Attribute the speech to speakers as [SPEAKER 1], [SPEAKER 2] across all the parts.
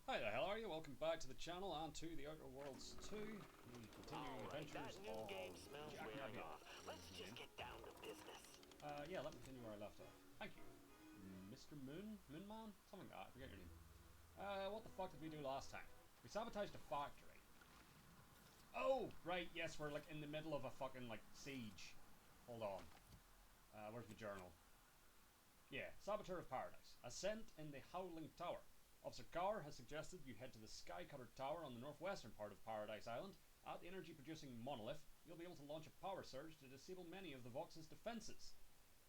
[SPEAKER 1] Hi there, how are you? Welcome back to the channel and to the Outer Worlds 2, the continuing
[SPEAKER 2] Alright, that
[SPEAKER 1] adventures
[SPEAKER 2] new game
[SPEAKER 1] of
[SPEAKER 2] smells
[SPEAKER 1] Jack
[SPEAKER 2] wearing
[SPEAKER 1] Navier.
[SPEAKER 2] off. Let's just get down to business.
[SPEAKER 1] Yeah, let me continue where I left off. Thank you. Mr. Moon? Moonman? Something like that, I forget your name. What the fuck did we do last time? We sabotaged a factory. Oh, right, yes, we're like in the middle of a fucking, like, siege. Hold on. Where's my journal? Yeah, Saboteur of Paradise. Ascent in the Howling Tower. Officer Carr has suggested you head to the Skycutter Tower on the northwestern part of Paradise Island. At the energy-producing monolith, you'll be able to launch a power surge to disable many of the Vox's defenses.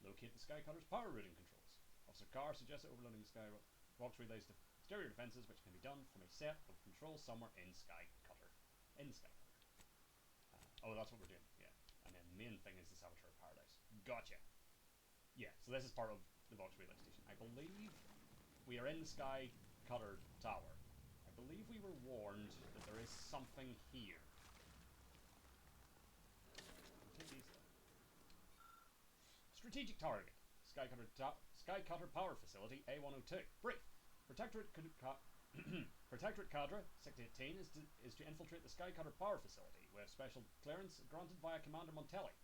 [SPEAKER 1] Locate the Skycutter's power routing controls. Officer Carr suggested overloading the Vox relays to stereo defenses, which can be done from a set of controls somewhere in Skycutter. In Skycutter. Oh, that's what we're doing, yeah. And then the main thing is the Saboteur of Paradise. Gotcha. Yeah, so this is part of the Vox relay station. I believe we are in the Sky Cutter Tower. I believe we were warned that there is something here. I'll take these though. Strategic target. Sky Cutter Power Facility A102. Brief. Protectorate Protectorate Cadre, Sector 18, is to infiltrate the Sky Cutter Power Facility, with special clearance granted via Commander Montelli.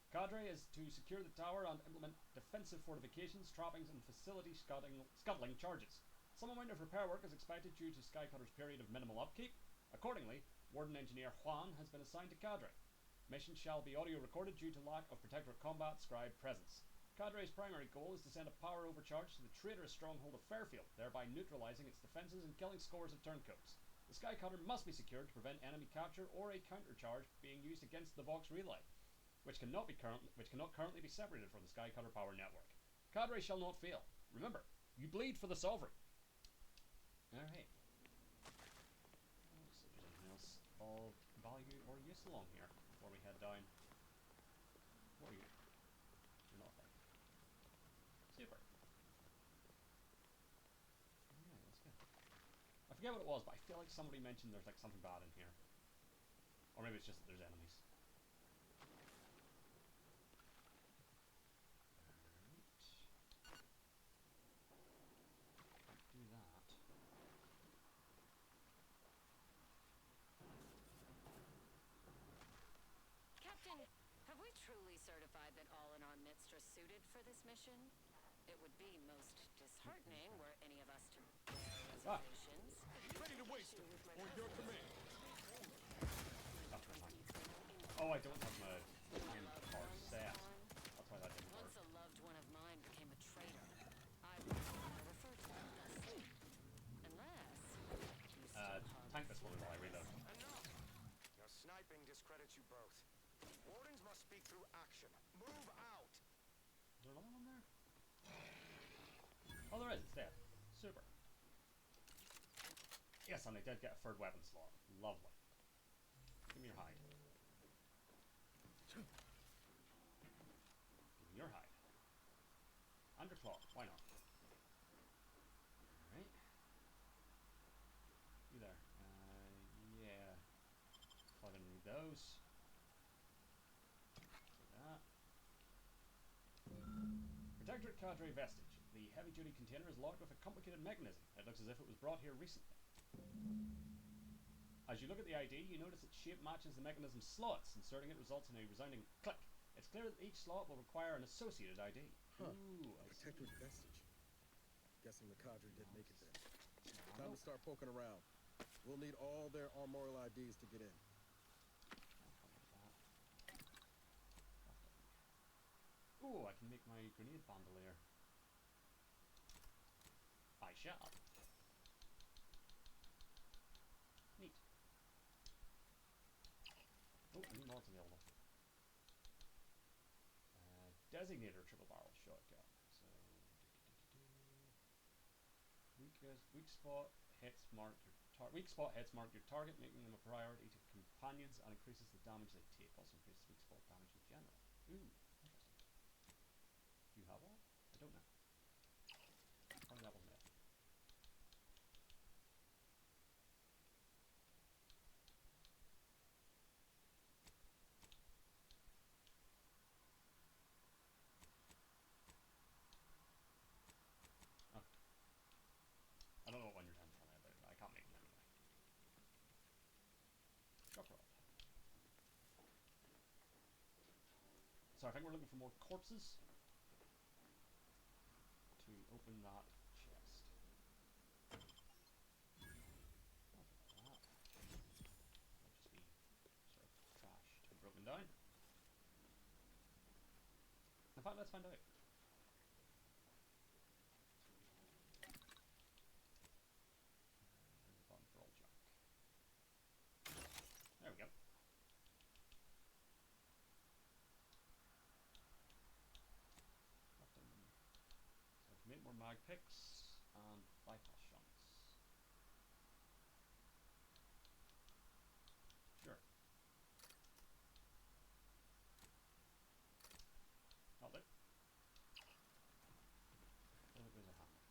[SPEAKER 1] Cadre is to secure the tower and implement defensive fortifications, trappings, and facility scuttling charges. Some amount of repair work is expected due to Skycutter's period of minimal upkeep. Accordingly, Warden Engineer Juan has been assigned to Cadre. Mission shall be audio recorded due to lack of Protectorate combat scribe presence. Cadre's primary goal is to send a power overcharge to the traitorous stronghold of Fairfield, thereby neutralizing its defenses and killing scores of turncoats. The Skycutter must be secured to prevent enemy capture or a countercharge being used against the Vox relay, which cannot currently be separated from the Skycutter power network. Cadre shall not fail. Remember, you bleed for the Sovereign. Alright. Let's see if there's anything else of value or use along here before we head down. What are you? You're not there. Super. Alright, let's go. I forget what it was, but I feel like somebody mentioned there's like something bad in here. Or maybe it's just that there's enemies. Alright. Can't do that.
[SPEAKER 3] Captain, have we truly certified that all in our midst are suited for this mission? It would be most disheartening were any of us to bear reservations.
[SPEAKER 4] Ready to waste them. On your command.
[SPEAKER 1] That's my time. Oh, I don't have my time bar set. That's why that didn't work.
[SPEAKER 3] Once a loved one of mine became a traitor, I would refer to them as unless you still
[SPEAKER 1] Tank this one while I reload.
[SPEAKER 2] Enough! Your sniping discredits you both. Wardens must speak through action. Move out!
[SPEAKER 1] Is there another one there? Oh, there is. It's there. Super. Yes, and I did get a third weapon slot. Lovely. Give me your hide. Give me your hide. And your claw. Why not? Alright. You there. Yeah. Thought I didn't need those. Do that. Protectorate Cadre Vestige. The heavy-duty container is locked with a complicated mechanism. It looks as if it was brought here recently. As you look at the ID, you notice its shape matches the mechanism's slots. Inserting it results in a resounding click. It's clear that each slot will require an associated ID.
[SPEAKER 4] Huh.
[SPEAKER 1] Ooh,
[SPEAKER 4] Protectorate vestige. Guessing the cadre did make it there. Time
[SPEAKER 1] Nope.
[SPEAKER 4] to start poking around. We'll need all their armorial IDs to get in.
[SPEAKER 1] Ooh, I can make my grenade bandolier. I shall. Neat. Oh, new mods available. Designator triple barrel shotgun. So, weak spot hits mark your target, making them a priority to companions and increases the damage they take. Also increases weak spot damage in general. Ooh, interesting. Do you have one? I don't know. Probably that wasn't it. Oh. I don't know what one you're telling me about. I can't make So I think we're looking for more corpses to open that chest. I'll forget that. Might just be sort of trash to be broken down. In fact, let's find out. Ring the button for all junk. There we go. So I can make more mag picks and bypass shunts. Sure. I'll do. I feel like there's a hammer.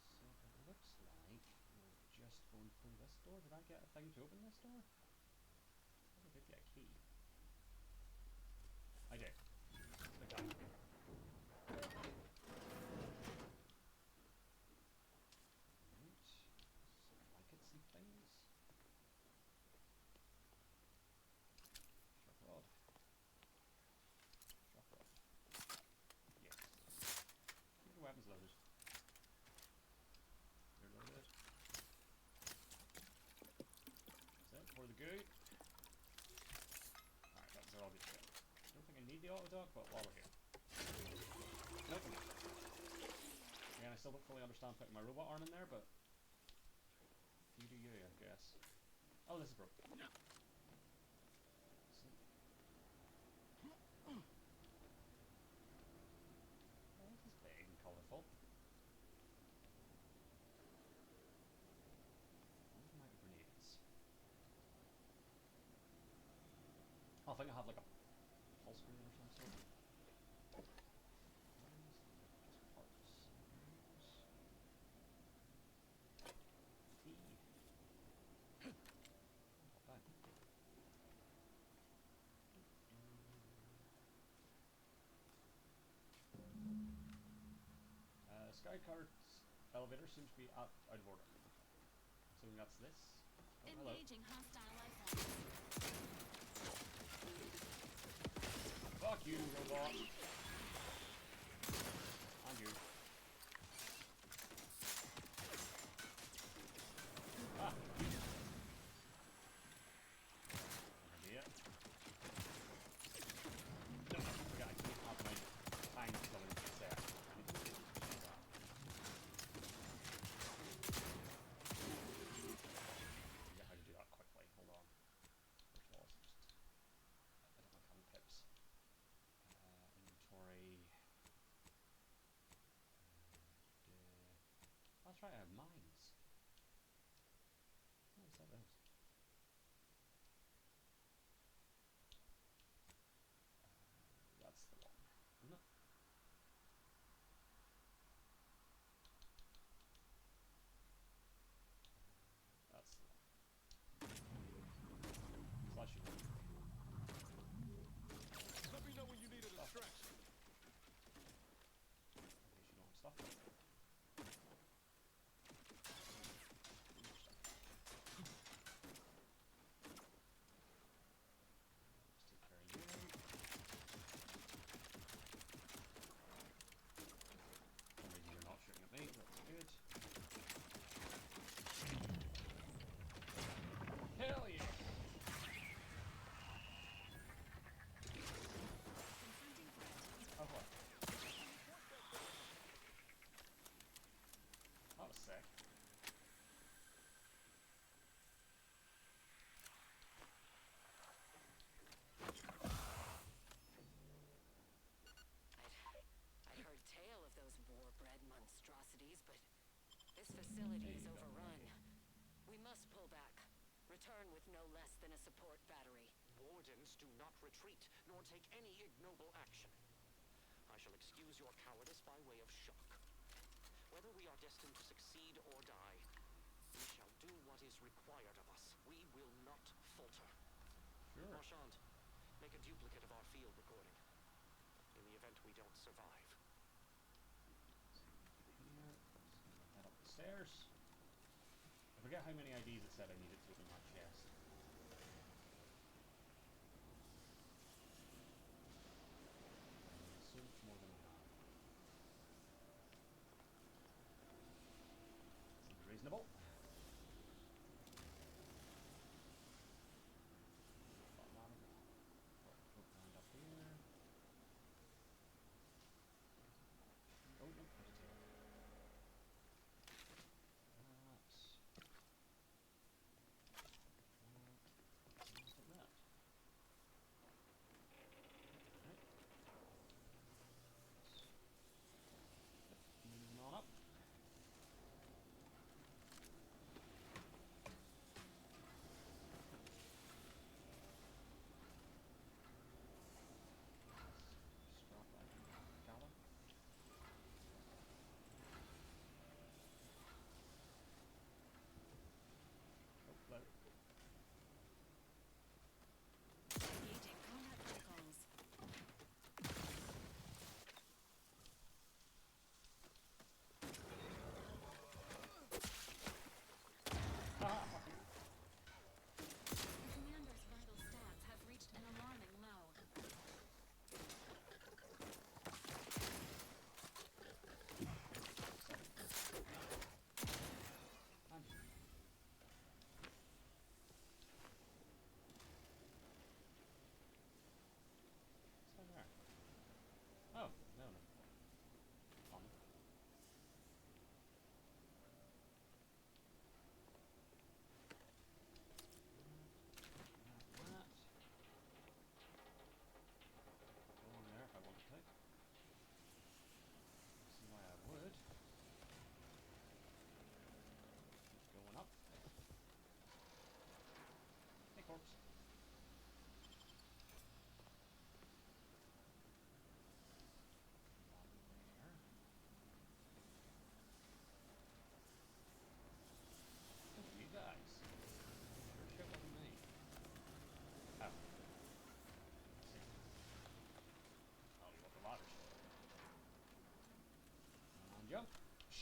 [SPEAKER 1] So it looks like we're just going through this door. Did I get a thing to open this door? I think I did get a key. I did. Spectacular. Right. Some blankets and things. Sharp rod. Sharp rod. Yes. Keep the weapons loaded. They're loaded. That's it. Pour the goo. Alright, that's all good to go. I don't think I need the auto dock, but while we're here. Nope. Again, I still don't fully understand putting my robot arm in there, but you do you, I guess. Oh, this is broken. Oh, this is big and colourful. Where's my grenades? I think I have like a pulse grenade or some sort. Just parts. Key. Not bad. Skycart's elevator seems to be out of order. So that's this. Oh, hello.
[SPEAKER 5] Engaging hostile life forms.
[SPEAKER 1] Fuck you, robot. And you. Ah! Idea. No, I forgot I can't have my tank going set. I need to do that. Forget how to do that quickly. Hold on. First of all, it's just I don't like having pips. Inventory. That's right, I have mines. Oh, what's that? Those. That's the one, isn't it? That's the one. Slash you.
[SPEAKER 2] Let me know when you need a distraction.
[SPEAKER 1] In case you don't have stuff. Hell yeah!
[SPEAKER 5] Confronting threat.
[SPEAKER 1] Oh what? That was sick.
[SPEAKER 3] I'd heard tale of those war-bred monstrosities, but this facility is overrun. We must pull back. Return with no less than a support battery.
[SPEAKER 2] Wardens do not retreat, nor take any ignoble action. I shall excuse your cowardice by way of shock. Whether we are destined to succeed or die, we shall do what is required of us. We will not falter.
[SPEAKER 1] Sure.
[SPEAKER 2] Marchand, make a duplicate of our field recording. In the event we don't survive.
[SPEAKER 1] Here. Head up the stairs. I forget how many IDs it said I needed to open that chest.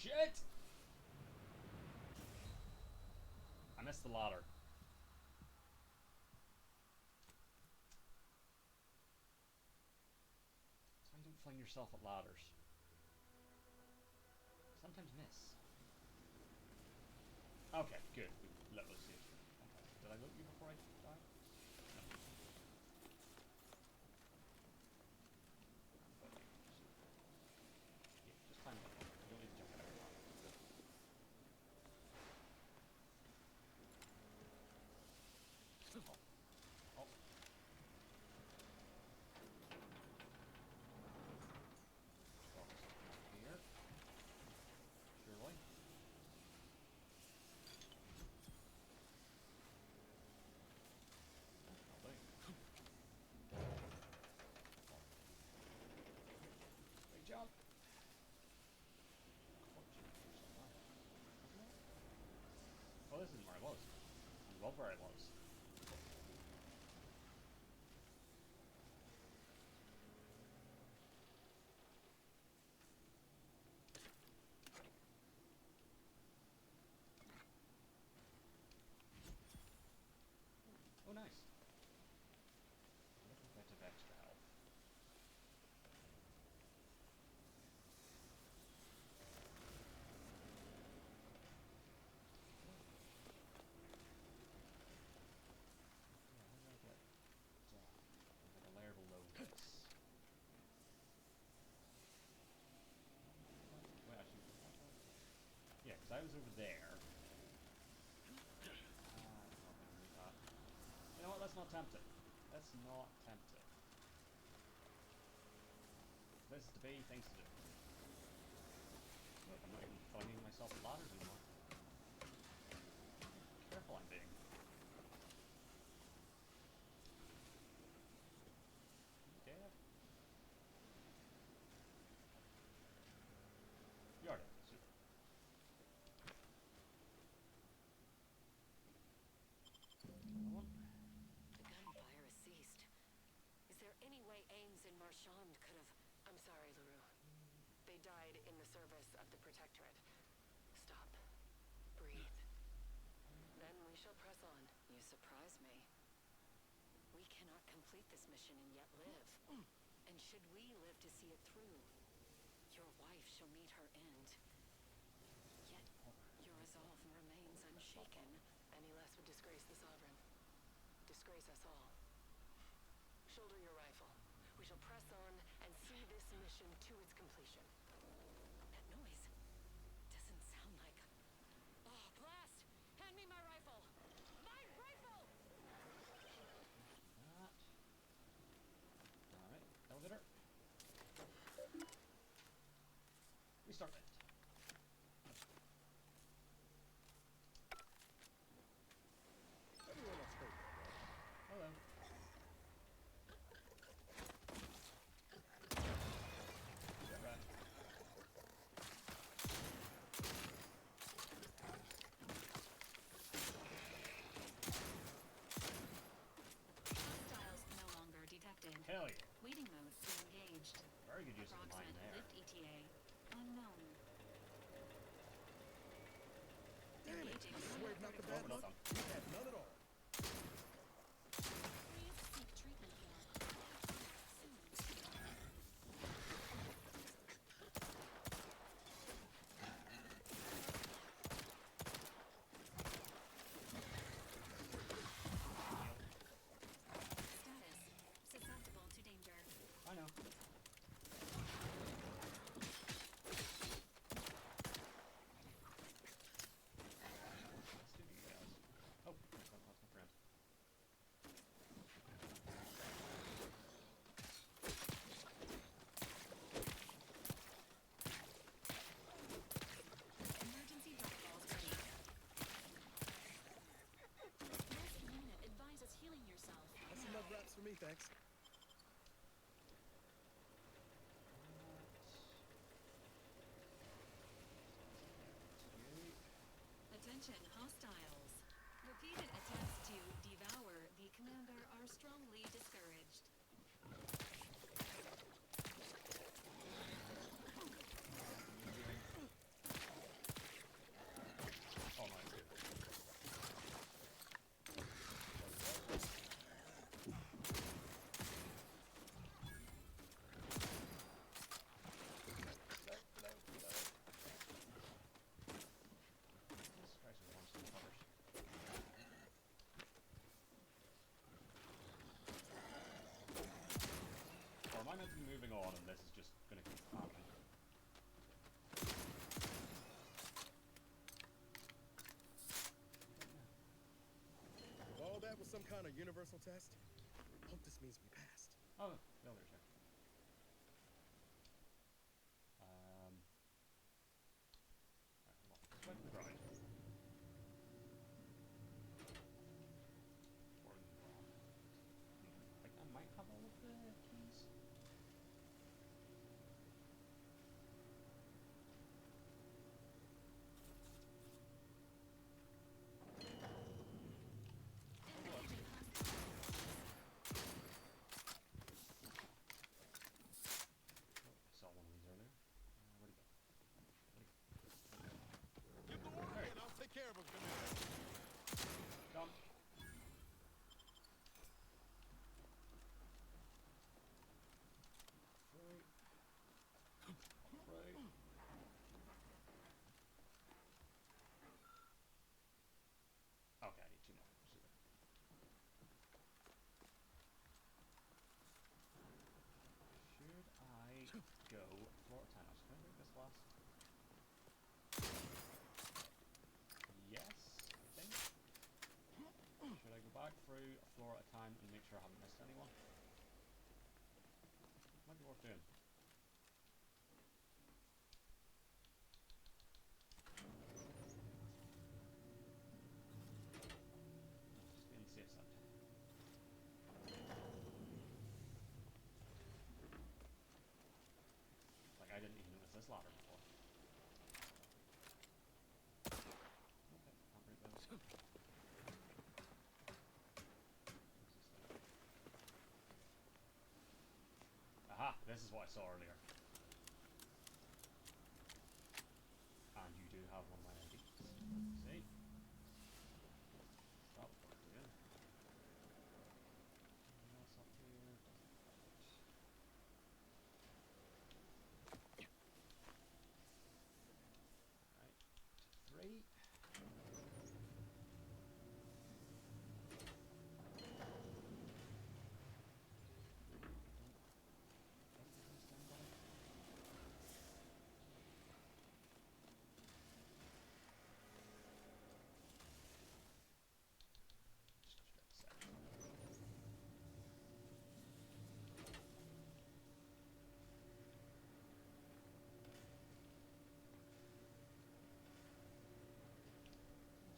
[SPEAKER 1] shit! I missed the ladder. That's why you don't fling yourself at ladders. Sometimes miss. Okay, good. We leveled the stage. Fantastic. Did I loot you before I died? No. But yeah, just climb up. You don't need to jump out every time. Good. Oh. Oh. Probably something up here. Surely. Probably. Big jump. Oh, this isn't where I was. I love where I was. Oh, nice. A little bit of extra health. Yeah, how do I get like a layer below this? Wait, actually, yeah, because I was over there. Not gonna move that. You know what? Let's not tempt it. Let's not tempt it. Places to be, things to do. Look, I'm not even finding myself at ladders anymore. Careful I'm being. You dead? You are dead. Super. Another one.
[SPEAKER 3] The gunfire has ceased. Is there any way Ames and Marchand could have...
[SPEAKER 6] I'm sorry, LaRue. They died in the service of the Protectorate. Stop. Breathe. Then we shall press on.
[SPEAKER 3] You surprise me. We cannot complete this mission and yet live. And should we live to see it through, your wife shall meet her end. Yet your resolve remains unshaken.
[SPEAKER 6] Any less would disgrace the Sovereign. Disgrace us all. Shoulder your rifle. We shall press on and see this mission to its completion.
[SPEAKER 3] That noise doesn't sound like... Oh, blast! Hand me my rifle! My rifle!
[SPEAKER 1] That. Alright, elevator. Restart it.
[SPEAKER 4] Everyone else heard that, right?
[SPEAKER 1] Hello. Get back.
[SPEAKER 5] Hostiles no longer detected.
[SPEAKER 1] Hell yeah.
[SPEAKER 5] Waiting mode engaged.
[SPEAKER 1] Very good use of the mine
[SPEAKER 5] Approximate
[SPEAKER 1] there.
[SPEAKER 5] lift ETA unknown.
[SPEAKER 4] Damn it!
[SPEAKER 5] Engaging
[SPEAKER 4] I swear not the
[SPEAKER 1] Oh,
[SPEAKER 4] bad
[SPEAKER 1] we're not
[SPEAKER 4] luck.
[SPEAKER 1] done.
[SPEAKER 4] We had none at all.
[SPEAKER 5] Please seek treatment here. Soon. Status susceptible to danger.
[SPEAKER 1] I know. Let's do you guys. Oh, that's my friend.
[SPEAKER 5] Emergency protocols ready. Most unit advises healing yourself.
[SPEAKER 4] That's enough wraps for me, thanks.
[SPEAKER 5] Attention, hostiles. Repeated attempts to devour the commander are strongly discouraged.
[SPEAKER 1] moving on, and this is just gonna keep happening.
[SPEAKER 4] If all that was some kind of universal test, hope this means we passed.
[SPEAKER 1] Oh, the elevator's here. Right, hold on. Let's wait for the ground. Or in the wrong. I think I might have all of the keys. I saw one of these earlier. Where'd he go?
[SPEAKER 4] Give the word and I'll take care of him, Commander.
[SPEAKER 1] Done. Right. Right. Okay, I need 2 more. Super. Should I go floor 10? I was trying to make this last. Yes, I think. Should I go back through a floor at a time and make sure I haven't missed anyone? Might be worth doing. Just be on the safe side. Like, I didn't even notice this ladder before. Okay, can't break those. Aha! This is what I saw earlier. And you do have one of my IDs. See? That was worth doing. Anything else up here? Doesn't look right. 3.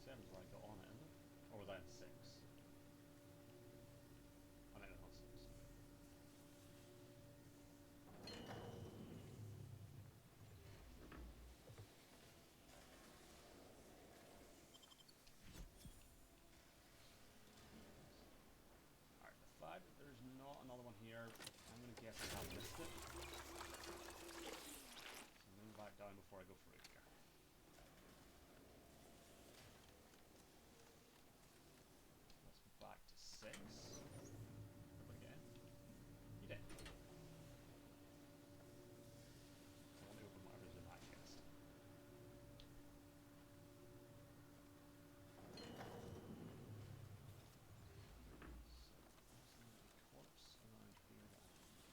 [SPEAKER 1] Seven's where I got on it, isn't it? Or was I on 6? I think it was on 6. Alright, the fact that there's not another one here, I'm gonna guess I have missed it. So I'm moving back down before I go through here. Let's go back to 6. Again. You did. I want to open whatever's in that chest. So, there's the corpse around here that I haven't.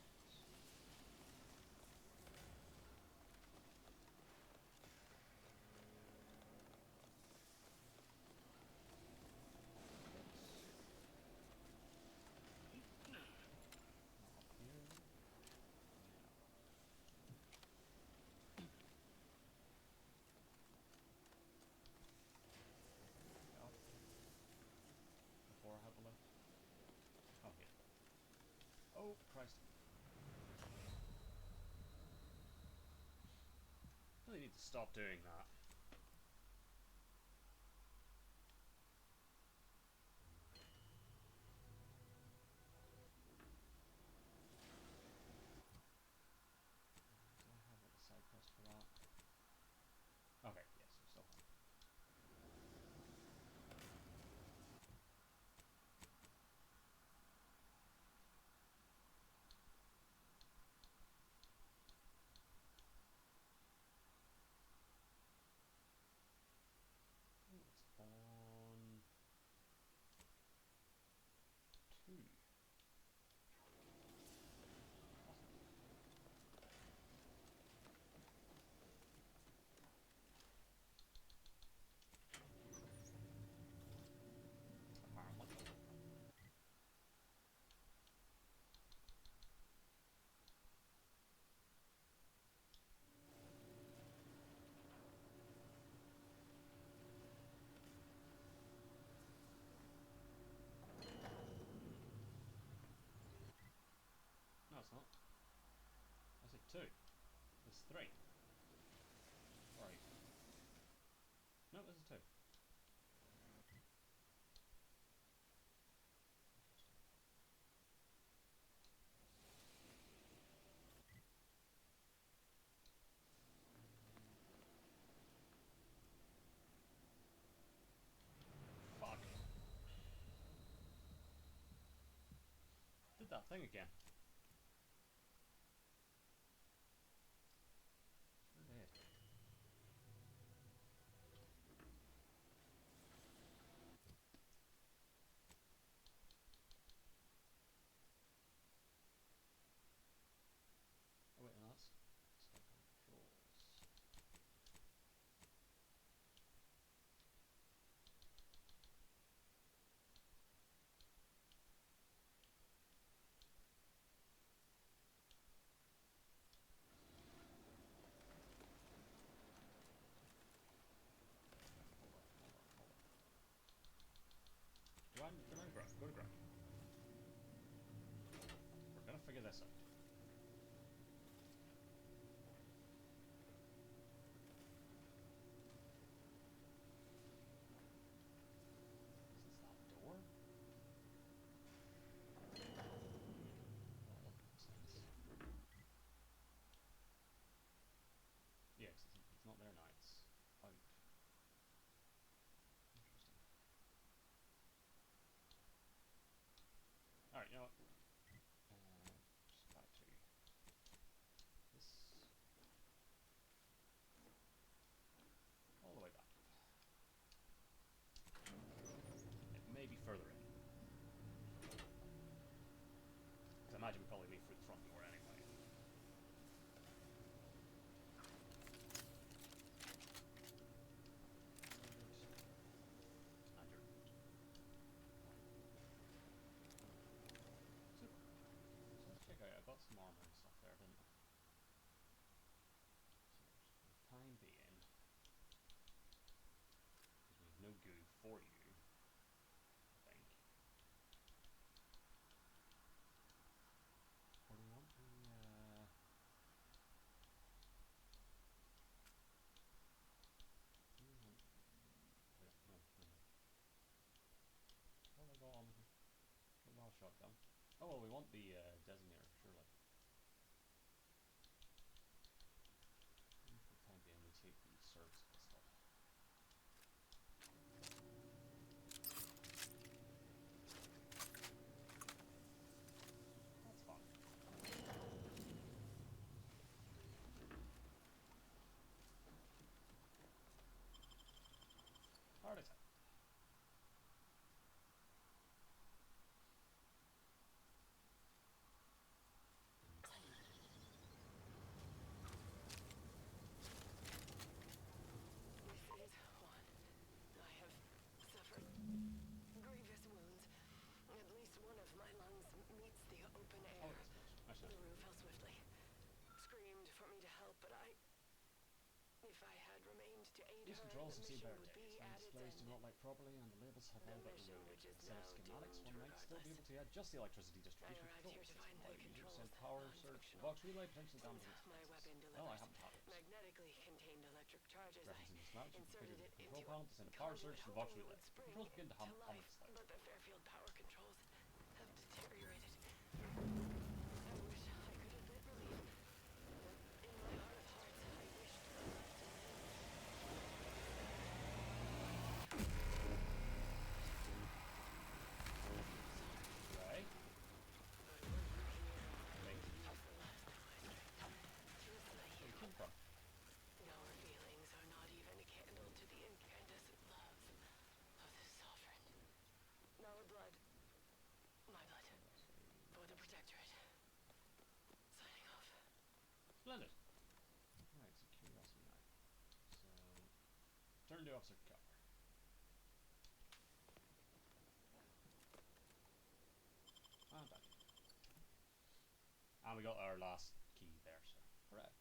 [SPEAKER 1] Before I have a lift. Oh, here. Oh, Christ. Really need to stop doing that. Do I have like a side quest for that? Okay, yes, I'm still home. No, it's not. I said 2. It's 3. Right. No, this is 2. Fuck. Did that thing again. Sure did. Oh wait, no, that's controls. Hold on. Go and grab. Go to grab. We're gonna figure this out. Is this that door? Well, that makes sense. Yeah, 'cause it's not there now. It's out. Interesting. Alright, you know what? Just back to this. All the way back. It may be further in. Because I imagine we probably leave through the front door anyway. Check out, I got some armor and stuff there, didn't I? So, for the time being, because we have no goo for you, I think. Or do we want the, do we want, wait, no. What have I got on here? Mobile shotgun. Oh, well, we want the, designator, surely. For the time being, we take the service pistol. That's fun. Heart attack.
[SPEAKER 6] This is one. I have suffered grievous wounds. At least one of my lungs meets the open air.
[SPEAKER 1] Oh, that's close. I should.
[SPEAKER 6] LaRue fell swiftly. Screamed for me to help, but if I had remained to aid
[SPEAKER 1] These
[SPEAKER 6] her,
[SPEAKER 1] controls
[SPEAKER 6] the
[SPEAKER 1] have seen
[SPEAKER 6] mission
[SPEAKER 1] better
[SPEAKER 6] would
[SPEAKER 1] days.
[SPEAKER 6] be
[SPEAKER 1] When
[SPEAKER 6] at its
[SPEAKER 1] displays do
[SPEAKER 6] end.
[SPEAKER 1] not light properly and the labels have
[SPEAKER 6] The
[SPEAKER 1] all but
[SPEAKER 6] mission,
[SPEAKER 1] eroded.
[SPEAKER 6] which is
[SPEAKER 1] Instead of
[SPEAKER 6] now
[SPEAKER 1] schematics, one
[SPEAKER 6] doomed
[SPEAKER 1] might still be able to adjust the electricity distribution
[SPEAKER 6] I arrived
[SPEAKER 1] control
[SPEAKER 6] here to
[SPEAKER 1] system.
[SPEAKER 6] find the
[SPEAKER 1] Allowing you to
[SPEAKER 6] controls
[SPEAKER 1] send power surge to the Vox relay, potentially
[SPEAKER 6] Since
[SPEAKER 1] damaging its
[SPEAKER 6] my
[SPEAKER 1] defenses.
[SPEAKER 6] weapon
[SPEAKER 1] Well, I
[SPEAKER 6] delivers
[SPEAKER 1] haven't had those.
[SPEAKER 6] magnetically contained electric charges,
[SPEAKER 1] Referencing the schematics, you
[SPEAKER 6] inserted
[SPEAKER 1] configured
[SPEAKER 6] it
[SPEAKER 1] the
[SPEAKER 6] into
[SPEAKER 1] control panel to send a
[SPEAKER 6] a
[SPEAKER 1] power surge
[SPEAKER 6] conduit,
[SPEAKER 1] to the Vox
[SPEAKER 6] hoping it
[SPEAKER 1] relay.
[SPEAKER 6] would
[SPEAKER 1] The
[SPEAKER 6] spring
[SPEAKER 1] controls begin to hum
[SPEAKER 6] to life,
[SPEAKER 1] ominously.
[SPEAKER 6] but the Fairfield power controls have deteriorated. I wish I could admit relief, but in my heart of hearts, I wished to live.
[SPEAKER 1] Right?
[SPEAKER 6] But we're here.
[SPEAKER 1] Right.
[SPEAKER 6] Just the last time I tried. Truthfully,
[SPEAKER 1] Where you came from?
[SPEAKER 6] our feelings are not even a candle to the incandescent love of the Sovereign. Our blood, my blood, for the Protectorate. Signing off.
[SPEAKER 1] Splendid. Right, so curiosity now. So, turn to Officer Carr. And back. And we got our last key there, so hooray.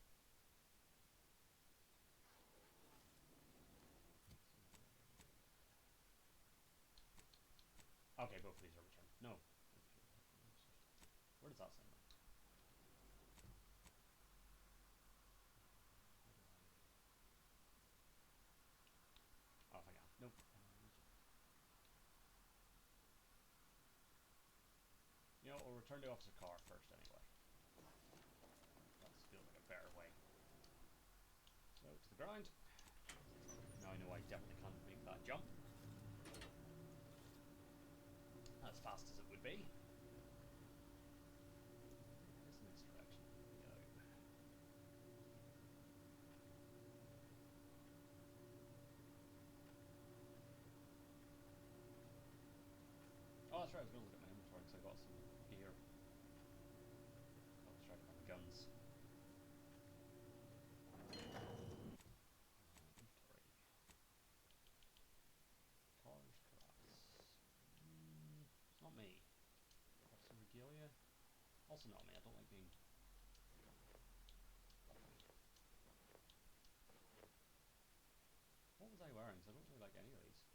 [SPEAKER 1] Okay, both of these are returned. No. Where does that send them? return to Officer Carr first anyway. That feels like a better way. So, to the ground. Now I know I definitely can't make that jump. As fast as it would be. Where's the next direction? Go. Oh, that's right, I was going to look at my inventory because I got some gear. Got distracted by my guns. Inventory. Cars, Karas. It's not me. Got some regalia. Also not me, I don't like being... What was I wearing? Because I don't really like any of these.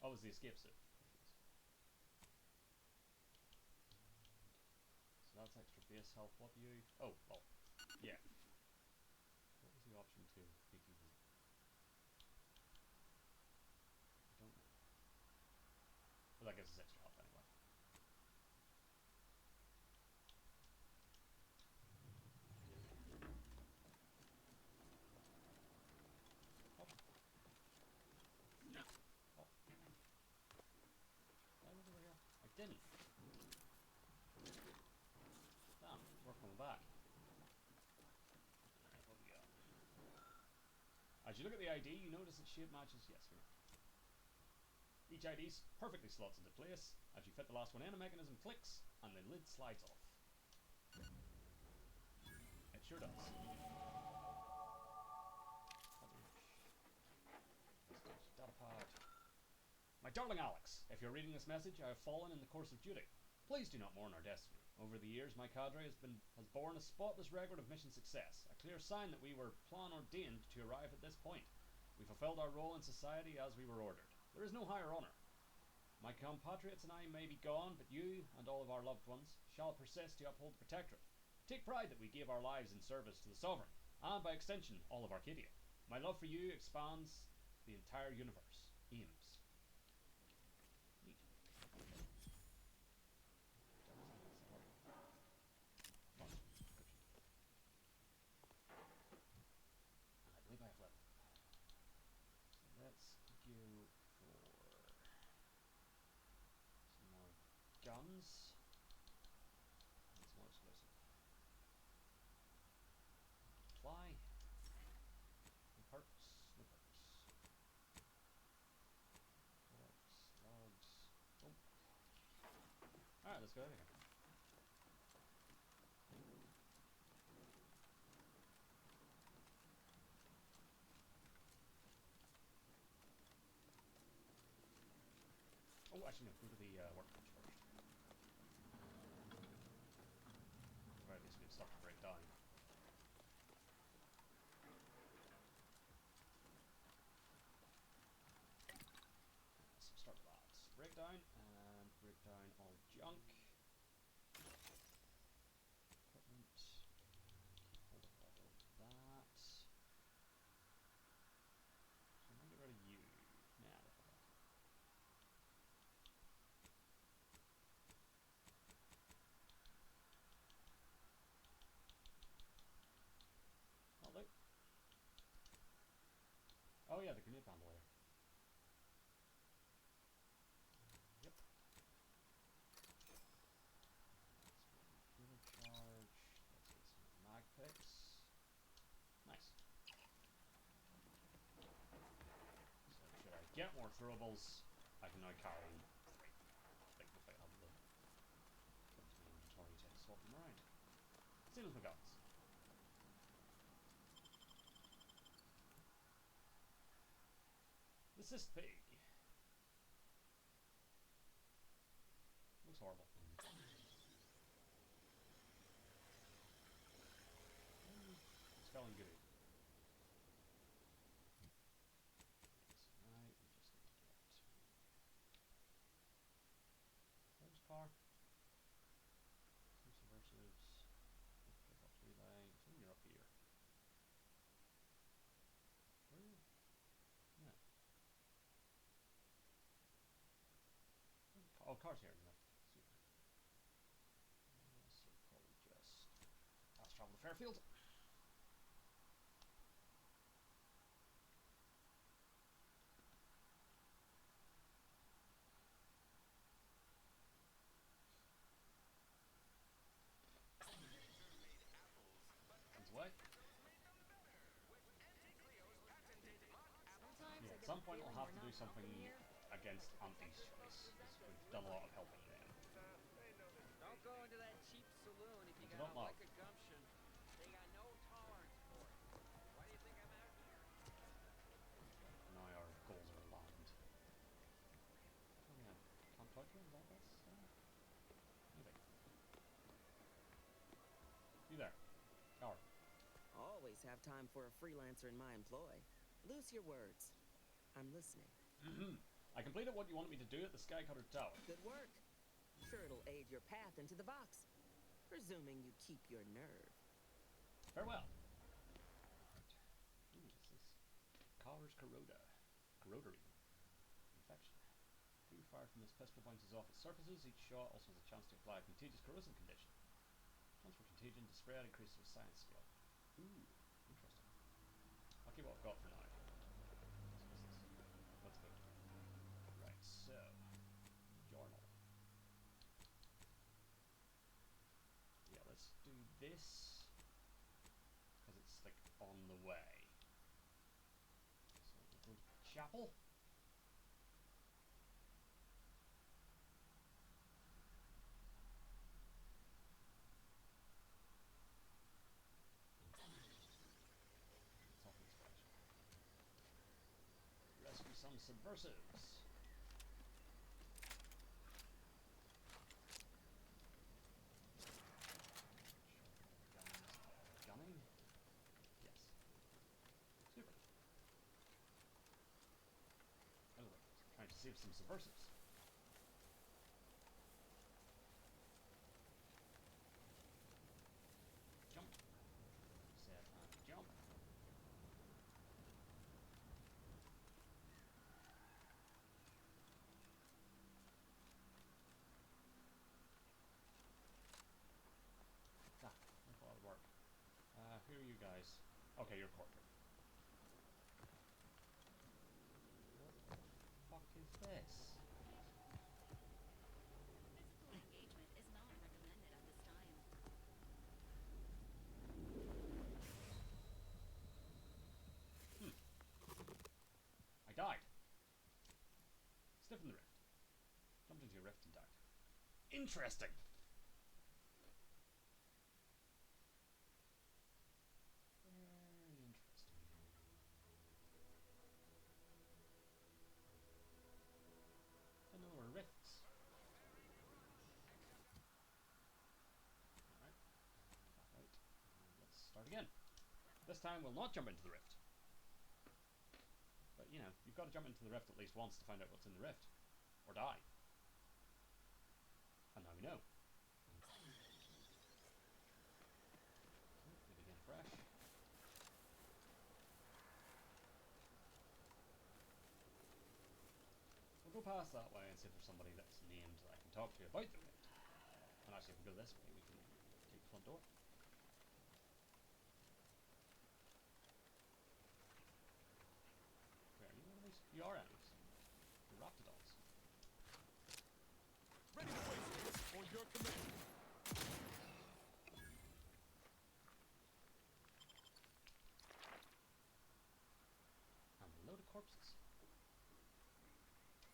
[SPEAKER 1] Oh, it was the escape suit. So that's extra base health. What do you... Oh, well, yeah. What was the option to make you... I don't know. Well, that gives us extra health anyway. Oh. Oh. Did I move over here? I didn't. Damn, it's worth coming back. Alright, what we got? As you look at the ID, you notice its shape matches... Yes, here. Each ID perfectly slots into place. As you fit the last one in, a mechanism clicks, and the lid slides off. It sure does. Datapad. My darling Alex, if you're reading this message, I have fallen in the course of duty. Please do not mourn our destiny. Over the years, my cadre has borne a spotless record of mission success, a clear sign that we were plan ordained to arrive at this point. We fulfilled our role in society as we were ordered. There is no higher honour. My compatriots and I may be gone, but you and all of our loved ones shall persist to uphold the Protectorate. Take pride that we gave our lives in service to the Sovereign, and by extension, all of Arcadia. My love for you expands the entire universe. Eames. Neat. And I believe I have leveled. So let's go for some more guns and some more explosive. Fly. No perks. No perks. Products. Logs. Boom. Alright, let's go out of here. Oh, actually no, go to the workbench first. Or at least we have stuff to break down. So start with that. Break down, and break down all junk. Equipment. Hold of level that. So I'm gonna get rid of you. Nah, the fuck off. That'll do. Oh yeah, the grenade bandolier. Yep. Let's go charge. Let's get some mag picks. Nice. So should I get more throwables, I can now carry 3. Like without having to go into my inventory to swap them around. Same as my guns. The cyst pig. Looks horrible. It's smelling good. Right, we just need to get where's car? Some subversives. Pick up relay. So you're up here. Where are you? Yeah. Oh, car's here. No. Super. Fairfield. Comes away.
[SPEAKER 3] Sometimes
[SPEAKER 1] Yeah,
[SPEAKER 3] I
[SPEAKER 1] at
[SPEAKER 3] get
[SPEAKER 1] some
[SPEAKER 3] the
[SPEAKER 1] point
[SPEAKER 3] feeling
[SPEAKER 1] we'll have
[SPEAKER 3] we're
[SPEAKER 1] to do
[SPEAKER 3] not
[SPEAKER 1] something
[SPEAKER 3] welcome here.
[SPEAKER 1] against Auntie's choice. 'Cause we've done a lot of helping them.
[SPEAKER 7] Don't go into that cheap saloon if you
[SPEAKER 1] But you
[SPEAKER 7] got
[SPEAKER 1] don't
[SPEAKER 7] a
[SPEAKER 1] love.
[SPEAKER 7] lick of gumption. They got no tolerance for it. Why do you think I'm out here?
[SPEAKER 1] Now our goals are aligned. Oh yeah, can't talk to him about this. Maybe. You there, Howard?
[SPEAKER 8] Always have time for a freelancer in my employ. Loose your words. I'm listening.
[SPEAKER 1] I completed what you wanted me to do at the Skycutter Tower.
[SPEAKER 8] Good work. Sure it'll aid your path into the box. Presuming you keep your nerve.
[SPEAKER 1] Farewell. Ooh, what's this? Car's Corroda. Corrodery. Infection. Two fire from this pistol bounces off its surfaces. Each shot also has a chance to apply a contagious corrosive condition. Chance for contagion to spread increases with science skill. Ooh, interesting. I'll keep what I've got for now. Let's go. Right, so journal. Yeah, let's do this because it's like on the way. So we'll go to chapel. It's off inspection. Rescue some subversives. Gunning? Yes. Super. Elevators. Trying to save some subversives. Jump. Set and jump. Ah, that's a lot of work. Who are you guys? Okay, you're corporate. What the fuck is this?
[SPEAKER 5] Physical engagement is not recommended at this time.
[SPEAKER 1] I died. Stiff in the rift. Jumped into a rift and died. Interesting. Very interesting. Didn't know there were rifts. Alright. Back out. And let's start again. This time we'll not jump into the rift. But you know, you've got to jump into the rift at least once to find out what's in the rift. Or die. And now we know. We begin fresh. We'll go past that way and see if there's somebody that's named that I can talk to about the rift. And actually, if we go this way, we can take the front door. Wait, are you enemies? You are enemies. You're raptidons.
[SPEAKER 4] Ready to waste on your command.
[SPEAKER 1] And a load of corpses.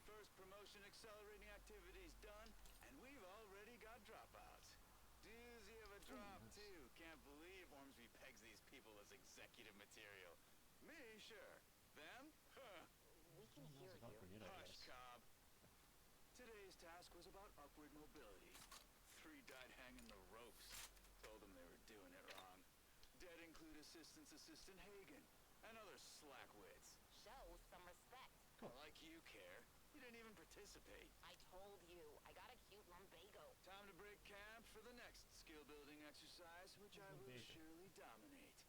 [SPEAKER 9] First promotion accelerating activities done, and we've already got dropouts. Doozy of a drop,
[SPEAKER 1] nice.
[SPEAKER 9] too. Can't believe Ormsby pegs these people as executive material. Me, sure. Them? Huh.
[SPEAKER 3] We can
[SPEAKER 1] Oh,
[SPEAKER 3] hear
[SPEAKER 1] nice, I got a
[SPEAKER 3] you.
[SPEAKER 1] grenade out of
[SPEAKER 9] Hush,
[SPEAKER 1] this.
[SPEAKER 9] Cobb. Today's task was about upward mobility. 3 died hanging the ropes. Told them they were doing it wrong. Dead include Assistant Hagen and other slackwits.
[SPEAKER 10] Show some respect.
[SPEAKER 9] Like you care. You didn't even participate.
[SPEAKER 10] I told you, I got a cute lumbago.
[SPEAKER 9] Time to break camp for the next skill-building exercise, which I will
[SPEAKER 1] Lumbago.
[SPEAKER 9] surely dominate.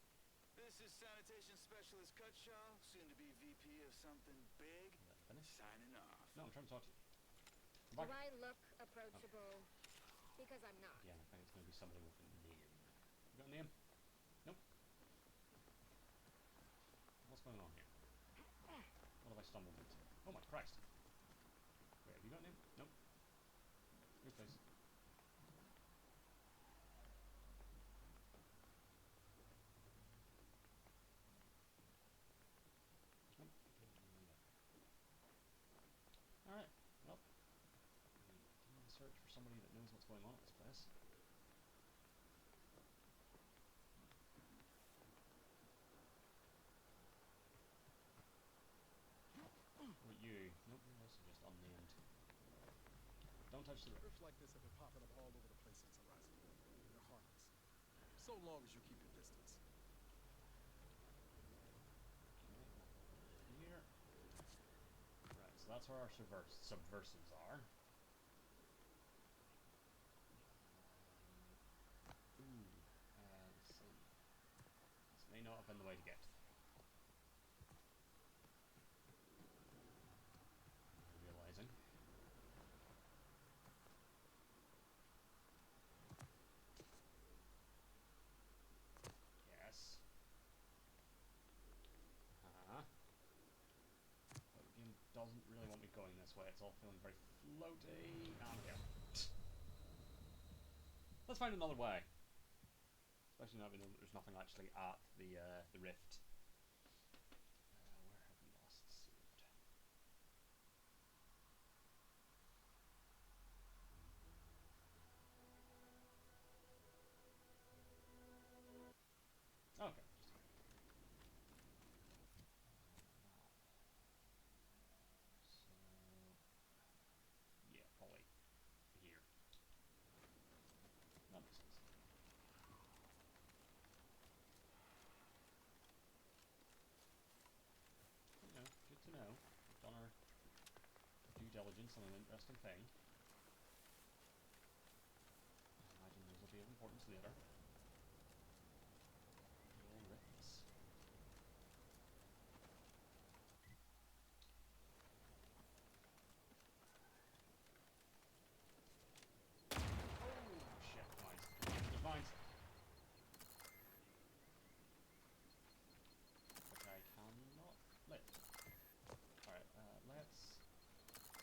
[SPEAKER 9] This is Sanitation Specialist Cutshaw, soon to be VP of something big,
[SPEAKER 1] Is that finished?
[SPEAKER 9] signing off.
[SPEAKER 1] No, I'm trying to talk to you.
[SPEAKER 11] Do
[SPEAKER 1] Come back.
[SPEAKER 11] I look approachable? Because I'm not.
[SPEAKER 1] Yeah, and I think it's going to be somebody with a name. You got a name? stumbled into. Oh my Christ. Wait, have you got a name? Nope. New place. Nope. Alright, well. We can search for somebody that knows what's going on at this place. What you? Nope, you're also just unnamed. Don't touch the
[SPEAKER 4] Earths like this have been popping up all over the place since Horizon. They're harmless. So long as you keep your distance.
[SPEAKER 1] Here. Right, so that's where our subversives are. Let's see. This may not have been the way to get to them. Realizing. Yes. But the game doesn't really want me going this way. It's all feeling very floaty. And here. Let's find another way. Especially now we know that there's nothing actually at the rift. Where have we last saved? Okay. Yeah, probably here. That makes sense. You know, good to know. We've done our due diligence on an interesting thing. I imagine those will be of importance later. All rifts. Oh shit, mines. There's mines. Which I cannot lift. Alright, let's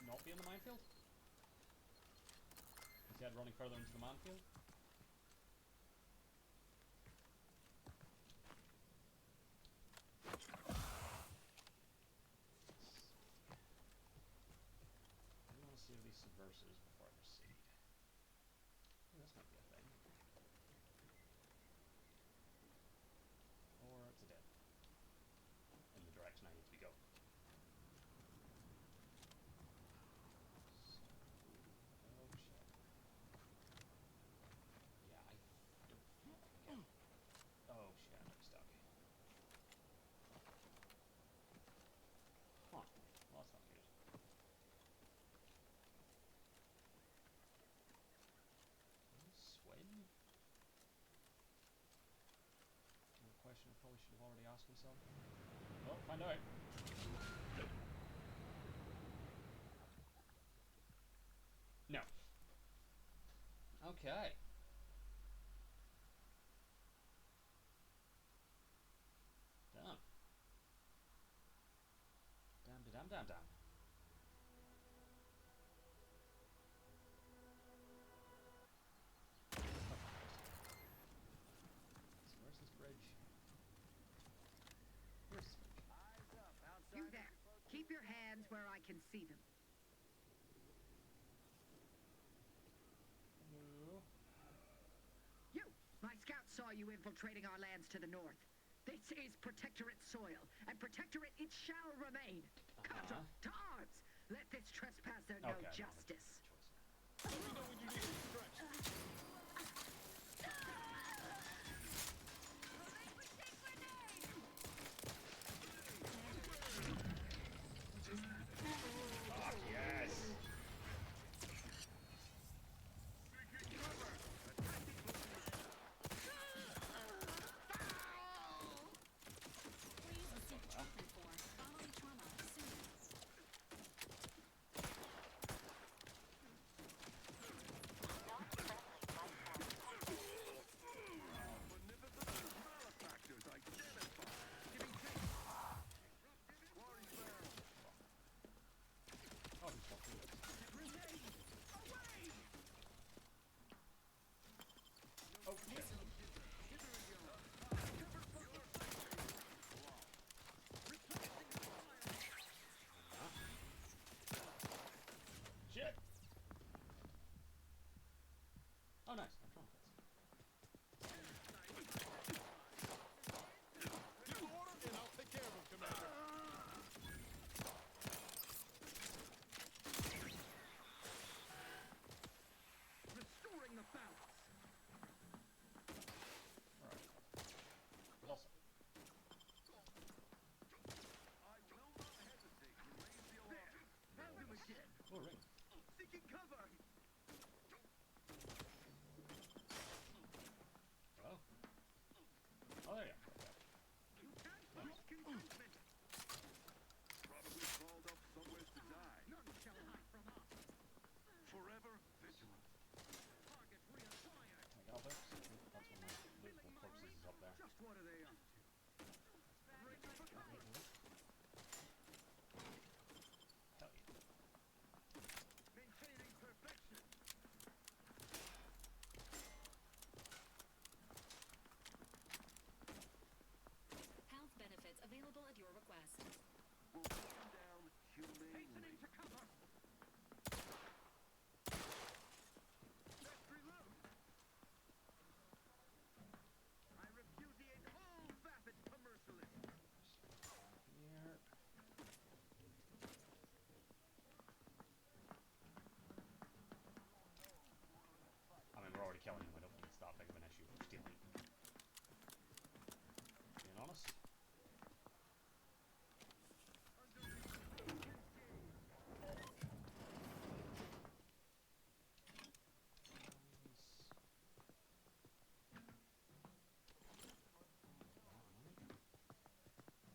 [SPEAKER 1] not be in the minefield. Instead, running further into the minefield. I want to save these subversives before I proceed. Oh, this might be a thing. Or it's a dead. In the direction I need to be going. Oh shit. Yeah, I don't fucking get. Oh shit, I'm stuck. Huh. Well, that's not good. Swim? A question I probably should have already asked myself. Well, find out. No. Okay. Damn. Damn. So where's this bridge? Where's this bridge?
[SPEAKER 7] Eyes up, outside.
[SPEAKER 11] You there. Keep your hands where I can see them.
[SPEAKER 1] Hello.
[SPEAKER 11] You! My scouts saw you infiltrating our lands to the north. This is Protectorate soil, and Protectorate it shall remain. Contra, to arms! Let this trespasser know justice.
[SPEAKER 4] We know when you need to stretch.
[SPEAKER 1] Fuck yes!
[SPEAKER 5] Please seek treatment for bodily trauma soon.
[SPEAKER 10] Not friendly.
[SPEAKER 1] Oh, shit. Shit! Oh, nice. I'm trying this.
[SPEAKER 4] Give order and I'll take care of him, Commander.
[SPEAKER 11] Restoring the balance.
[SPEAKER 1] Alright. Awesome.
[SPEAKER 11] Found him again.
[SPEAKER 1] Oh, ring.
[SPEAKER 11] Seeking cover.
[SPEAKER 1] Hello? Oh, there you are.
[SPEAKER 11] You can't fight contentment.
[SPEAKER 9] Probably crawled up somewhere to die.
[SPEAKER 11] None shall hide from us.
[SPEAKER 9] Forever vigilant.
[SPEAKER 11] Target reacquired.
[SPEAKER 1] Can I get up there? That's one of my lootable corpses is up there.
[SPEAKER 11] Just what are they up to?
[SPEAKER 1] Hell yeah.
[SPEAKER 11] Maintaining perfection.
[SPEAKER 5] Health benefits available at your request.
[SPEAKER 9] We'll put them down
[SPEAKER 11] Hastening
[SPEAKER 9] humanely.
[SPEAKER 11] to cover. Let's reload. I repudiate all vapid commercialism.
[SPEAKER 1] Here. I mean, we're already killing him. I don't think it's that big of an issue for stealing. Being honest.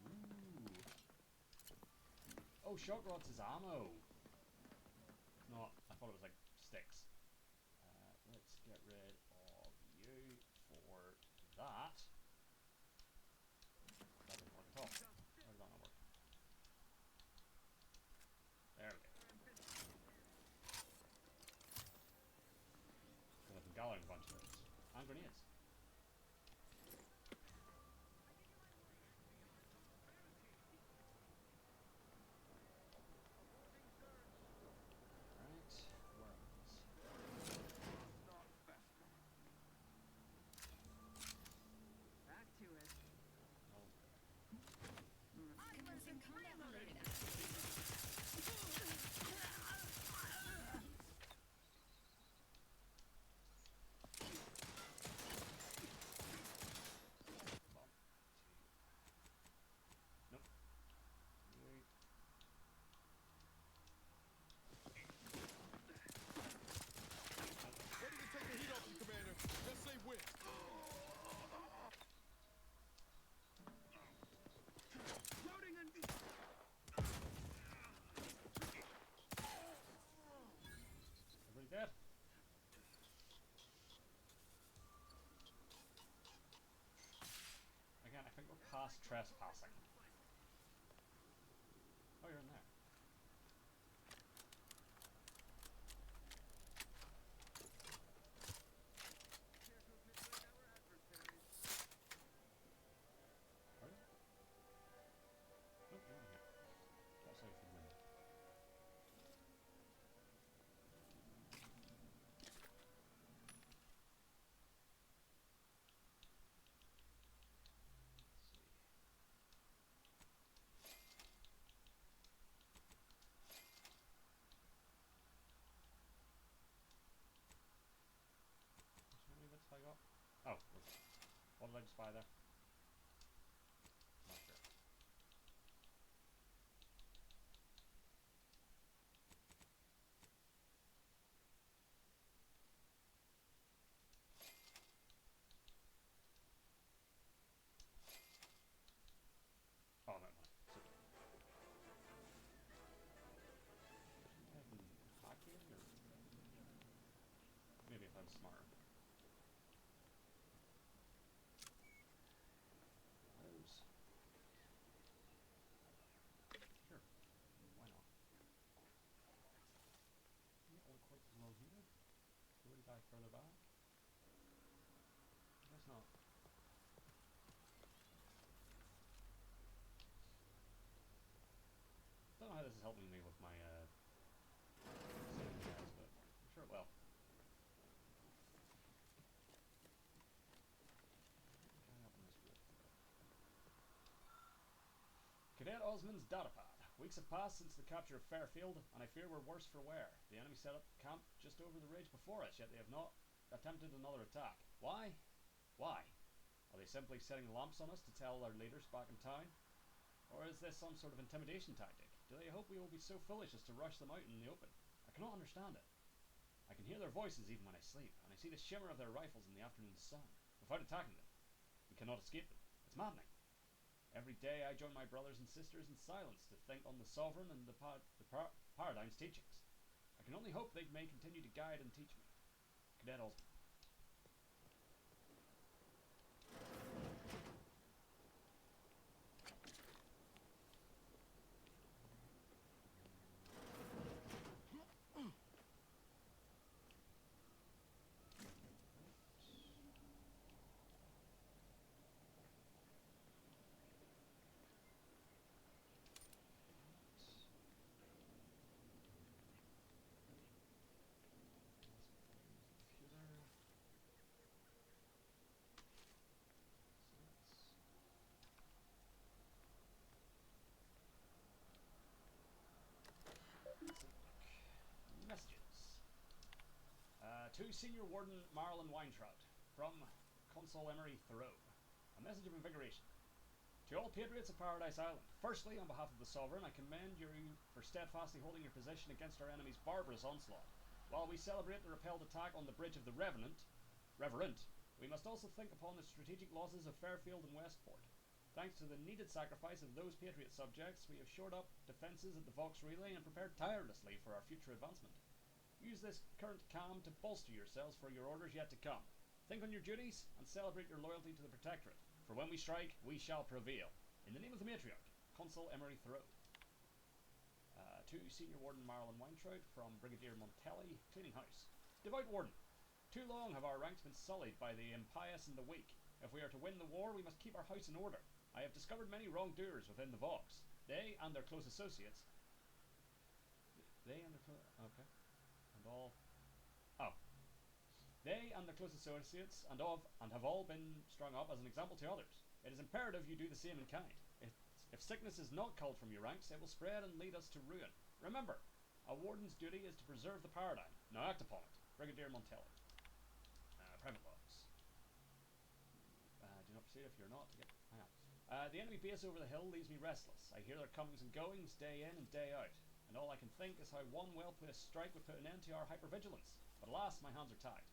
[SPEAKER 1] Ooh. Oh, shot rods is ammo. It's not. I thought it was like sticks. Let's get rid of you for that. That didn't work at all. Why did that not work? There we go. Because I've been gathering a bunch of those. And grenades. Alright, where are these?
[SPEAKER 9] Not fast enough.
[SPEAKER 11] Back to it.
[SPEAKER 1] Oh,
[SPEAKER 5] Commencing combat-related activity.
[SPEAKER 1] bomb. Nope. You.
[SPEAKER 4] Ready to take the heat off you, Commander. Just say when.
[SPEAKER 11] Loading and
[SPEAKER 1] Everybody dead? Again, I think we're past trespassing. Oh, you're in there. Are you? Nope, you're in here. Can't say if you're in. How many bits have I got? Oh, what did I just buy there? Not sure. Oh, I'm out of money. Super. Shouldn't I have been hacking, or maybe if I was smarter. Osmond's datapad. Weeks have passed since the capture of Fairfield, and I fear we're worse for wear. The enemy set up camp just over the ridge before us, yet they have not attempted another attack. Why? Why? Are they simply setting lamps on us to tell their leaders back in town? Or is this some sort of intimidation tactic? Do they hope we will be so foolish as to rush them out in the open? I cannot understand it. I can hear their voices even when I sleep, and I see the shimmer of their rifles in the afternoon sun. Without attacking them, we cannot escape them. It's maddening. Every day I join my brothers and sisters in silence to think on the Sovereign and the Paradigm's teachings. I can only hope they may continue to guide and teach me. Cadet Osmond. Messages. To Senior Warden Marilyn Weintraub from Consul Emery Thoreau. A message of invigoration. To all patriots of Paradise Island. Firstly, on behalf of the Sovereign, I commend you for steadfastly holding your position against our enemy's barbarous onslaught. While we celebrate the repelled attack on the bridge of the Reverend, we must also think upon the strategic losses of Fairfield and Westport. Thanks to the needed sacrifice of those patriot subjects, we have shored up defences at the Vox Relay and prepared tirelessly for our future advancement. Use this current calm to bolster yourselves for your orders yet to come. Think on your duties and celebrate your loyalty to the Protectorate, for when we strike, we shall prevail. In the name of the Matriarch, Consul Emery Thoreau. To Senior Warden Marilyn Weintraub from Brigadier Montelli, Cleaning House. Devout Warden, too long have our ranks been sullied by the impious and the weak. If we are to win the war, we must keep our house in order. I have discovered many wrongdoers within the Vox. They and their close associates. They and their close associates and have all been strung up as an example to others. It is imperative you do the same in kind. If sickness is not culled from your ranks, it will spread and lead us to ruin. Remember, a warden's duty is to preserve the paradigm. Now act upon it. Brigadier Montelli. Private logs. Do not proceed if you're not. Hang on. The enemy base over the hill leaves me restless. I hear their comings and goings day in and day out, and all I can think is how one well-placed strike would put an end to our hypervigilance. But alas, my hands are tied.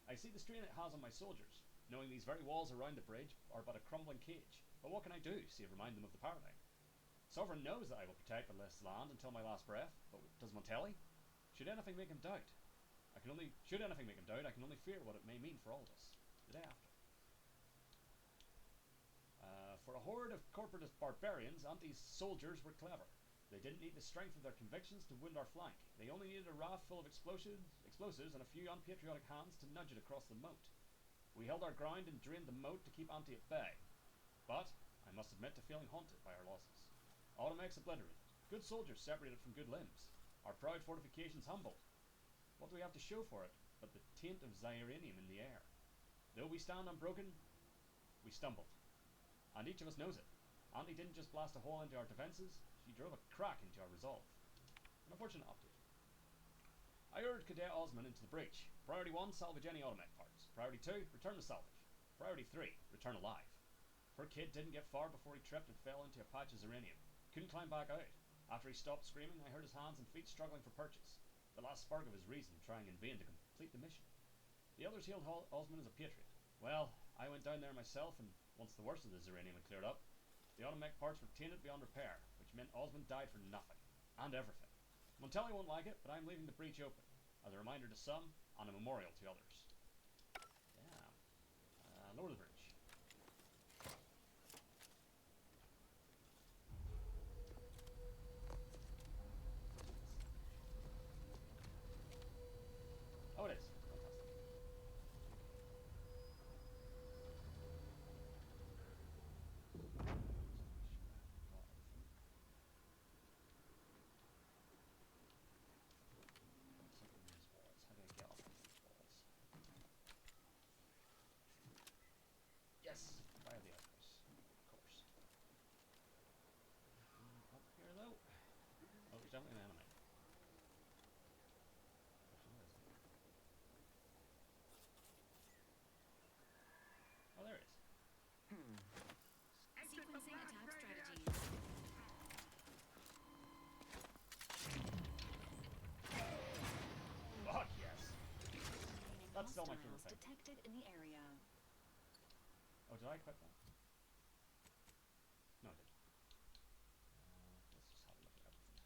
[SPEAKER 1] I see the strain it has on my soldiers, knowing these very walls around the bridge are but a crumbling cage. But what can I do, save remind them of the paradigm? Sovereign knows that I will protect this land until my last breath, but does Montelli? Should anything make him doubt? I can only fear what it may mean for all of us. The day after. For a horde of corporatist barbarians, Auntie's soldiers were clever. They didn't need the strength of their convictions to wound our flank. They only needed a raft full of explosives and a few unpatriotic hands to nudge it across the moat. We held our ground and drained the moat to keep Auntie at bay. But I must admit to feeling haunted by our losses. Automex obliterated. Good soldiers separated from good limbs. Our proud fortifications humbled. What do we have to show for it but the taint of Zyranium in the air? Though we stand unbroken, we stumbled. And each of us knows it. Auntie didn't just blast a hole into our defences, she drove a crack into our resolve. An unfortunate update. I ordered Cadet Osmond into the breach. Priority 1, salvage any Automech parts. Priority 2, return the salvage. Priority 3, return alive. Poor kid didn't get far before he tripped and fell into a patch of Zyranium. Couldn't climb back out. After he stopped screaming, I heard his hands and feet struggling for purchase. The last spark of his reason trying in vain to complete the mission. The others hailed Osmond as a patriot. Well, I went down there myself, and once the worst of the Zyranium had cleared up, the Automech parts were tainted beyond repair, which meant Osmond died for nothing. And everything. Montelli won't like it, but I'm leaving the breach open, as a reminder to some, and a memorial to others. Damn. Lower the bridge. Oh, it is. definitely an enemy. Actually, where is it? Oh, there it is.
[SPEAKER 5] Sequencing attack strategies.
[SPEAKER 1] Fuck yes!
[SPEAKER 5] Remaining
[SPEAKER 1] That's still my favorite
[SPEAKER 5] hostiles
[SPEAKER 1] thing.
[SPEAKER 5] detected in the area.
[SPEAKER 1] Oh, did I equip that? No, I did. Let's just have a look at everything.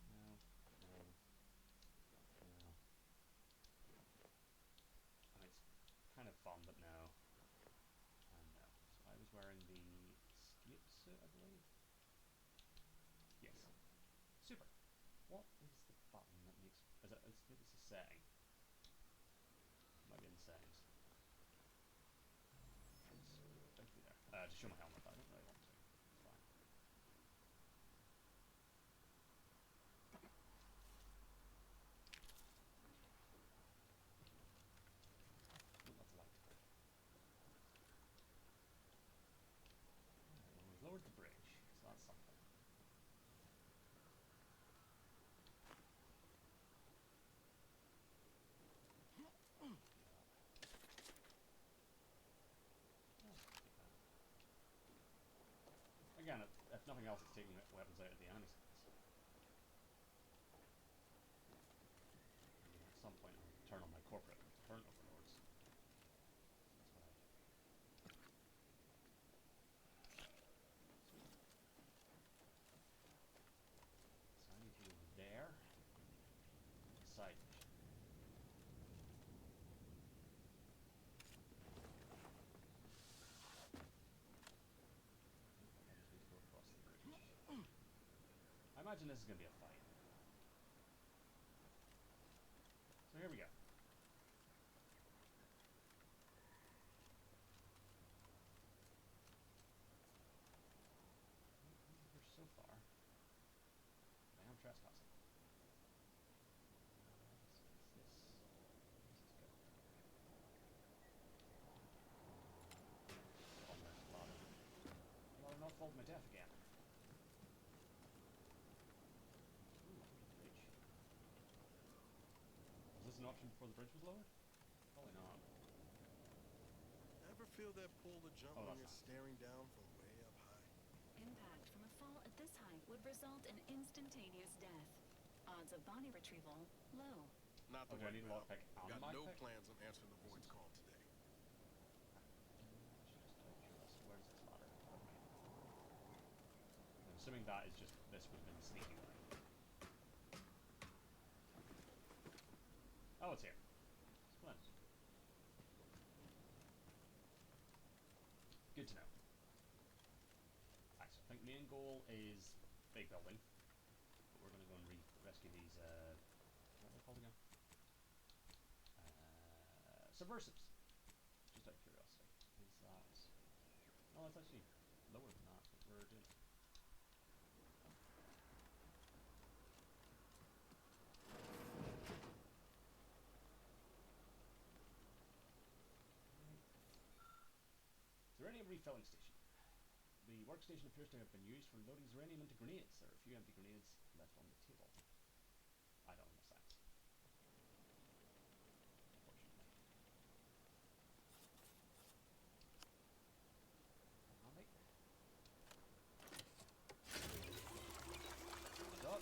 [SPEAKER 1] No, no, no. I mean, it's kind of fun, but no. And no. So I was wearing the escape suit, I believe? Yes. Super. What is the button that makes... Is it, maybe it's a setting. Might be in the settings. Let's be there. To show my helmet, but I don't really want to. It's fine. Oh, that's light. Alright, well, we've lowered the bridge, so that's something. Again, if nothing else, it's taking weapons out of the enemy's hands. At some point, I'll turn on my corporate turn overlords. That's what I do. So I need to go there. Side mission. I just need to go across the bridge. I imagine this is going to be a fight. So here we go. We're so far. I am trespassing. What's this? This is good. Oh, there's a ladder. Well, not fall to my death again. Ooh, bridge. Was this an option before the bridge was lowered? Probably not.
[SPEAKER 4] Ever feel that pull to jump
[SPEAKER 1] Oh,
[SPEAKER 4] when
[SPEAKER 1] that's
[SPEAKER 4] you're
[SPEAKER 1] nice.
[SPEAKER 4] staring down from way up high?
[SPEAKER 5] Impact from a fall at this height would result in instantaneous death. Odds of body retrieval low.
[SPEAKER 4] Not
[SPEAKER 1] Oh,
[SPEAKER 4] the
[SPEAKER 1] do I
[SPEAKER 4] way,
[SPEAKER 1] need a
[SPEAKER 4] pal.
[SPEAKER 1] lockpick on
[SPEAKER 4] Got
[SPEAKER 1] my
[SPEAKER 4] no
[SPEAKER 1] pick?
[SPEAKER 4] plans on answering the void's call today.
[SPEAKER 1] Where is this ladder? Okay. I'm assuming that is just this would have been the sneaky way. Oh, it's here. Splendid. Good to know. Alright, so I think main goal is big building. But we're going to go and rescue these, what are they called again? Subversives. Just out of curiosity. Is that... Oh, that's actually lower than that, but we're doing it. Zeranium refilling station. The workstation appears to have been used for loading Zeranium into grenades. There are a few empty grenades left on the table. I don't understand. Unfortunately. Handy. Stop.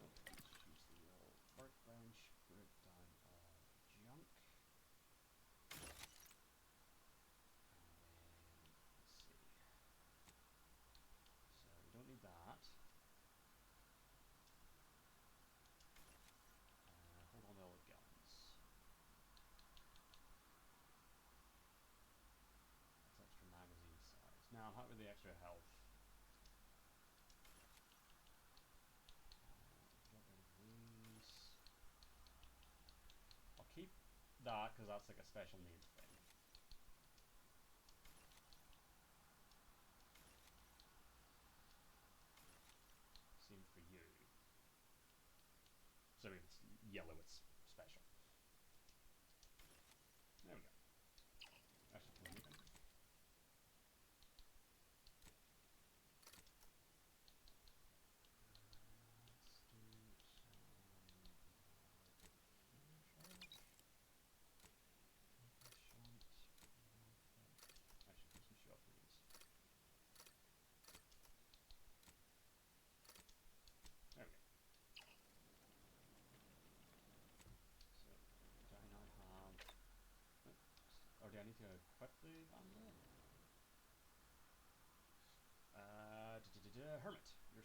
[SPEAKER 1] Let's use the old workbench, breakdown of junk. And then, let's see. So we don't need that. Hold on to all the guns. That's extra magazine size. Now I'm happy with the extra health. Get rid of these. I'll keep that because that's like a special needs thing. Same for you. So if it's yellow, it's special. There we go.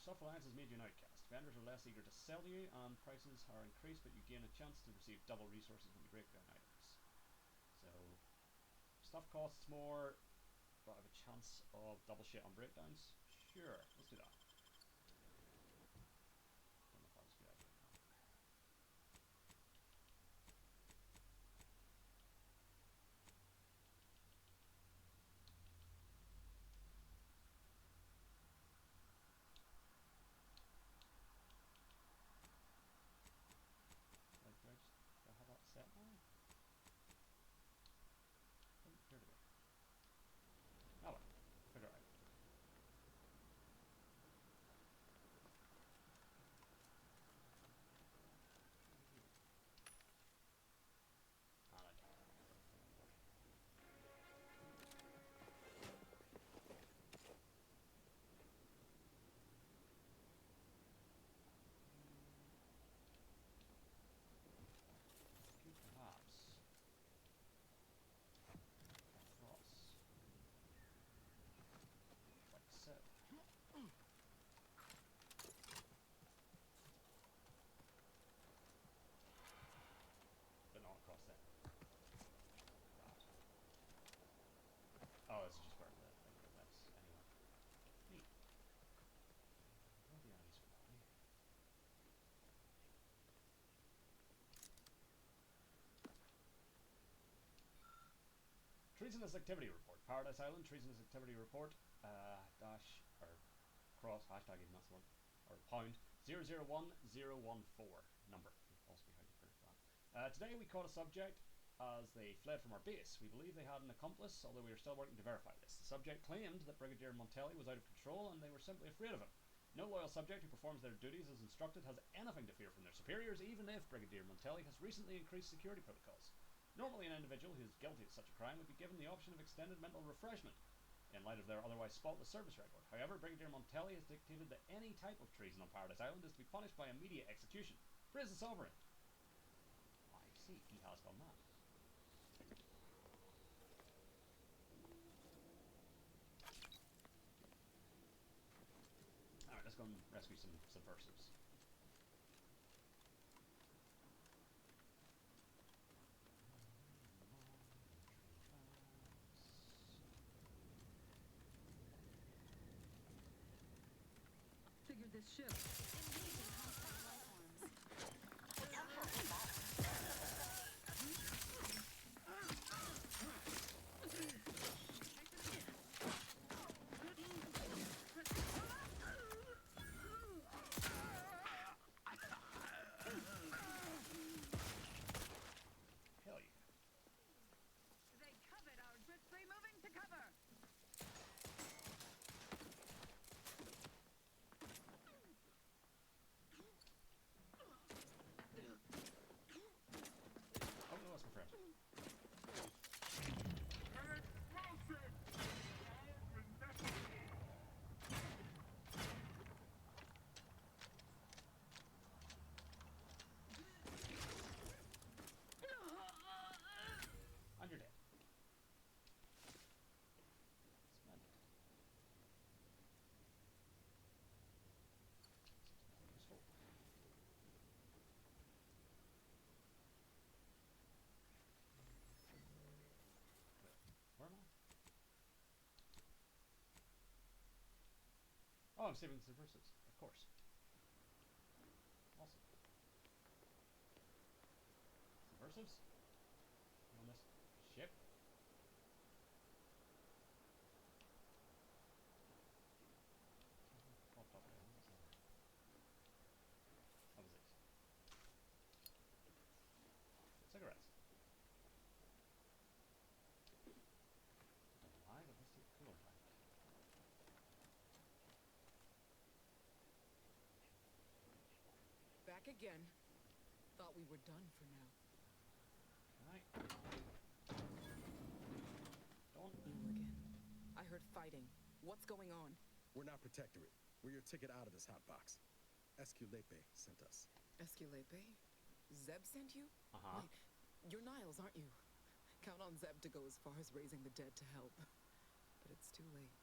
[SPEAKER 1] Stuff Alliance has made you an outcast. Vendors are less eager to sell to you, and prices are increased, but you gain a chance to receive double resources when you break down items. So, stuff costs more, but I have a chance of double shit on breakdowns. Sure, let's do that. Don't know if that was a good idea or not. Like, do I have that set now? Doesn't appear to be. Oh well, figure it out. And I don't. Could perhaps cross like so. But not across there. That. Oh, this is just where the thing lives anyway. Neat. Bloody eyes for now. Treasonous activity report. Paradise Island treasonous activity report. Dash or cross hashtag even that's the one. Or pound 001014 number. Possibly how you pronounce that. Today we caught a subject as they fled from our base. We believe they had an accomplice, although we are still working to verify this. The subject claimed that Brigadier Montelli was out of control and they were simply afraid of him. No loyal subject who performs their duties as instructed has anything to fear from their superiors, even if Brigadier Montelli has recently increased security protocols. Normally an individual who is guilty of such a crime would be given the option of extended mental refreshment in light of their otherwise spotless service record. However, Brigadier Montelli has dictated that any type of treason on Paradise Island is to be punished by immediate execution. Praise the Sovereign! I see, he has done that. Alright, let's go and rescue some subversives.
[SPEAKER 11] Figured this ship.
[SPEAKER 5] Engaging hostile life forms.
[SPEAKER 1] Hell yeah.
[SPEAKER 11] They covet our swiftly moving to cover.
[SPEAKER 1] Oh no, that's my friend. And you're dead. Splendid. Useful. Wait, where am I? Oh, I'm saving the subversives, of course. Awesome. Subversives? On this ship? Popped up there. What was that? That was it. Cigarettes. Don't know why, but let's take a cool pack.
[SPEAKER 8] Back again. Thought we were done for now.
[SPEAKER 1] Okay. Don't.
[SPEAKER 8] You again. I heard fighting. What's going on?
[SPEAKER 4] We're not Protectorate. We're your ticket out of this hot box. Esculepe sent us.
[SPEAKER 8] Esculepe? Zeb sent you?
[SPEAKER 1] Uh-huh.
[SPEAKER 8] Wait, you're Niles, aren't you? Count on Zeb to go as far as raising the dead to help. But it's too late.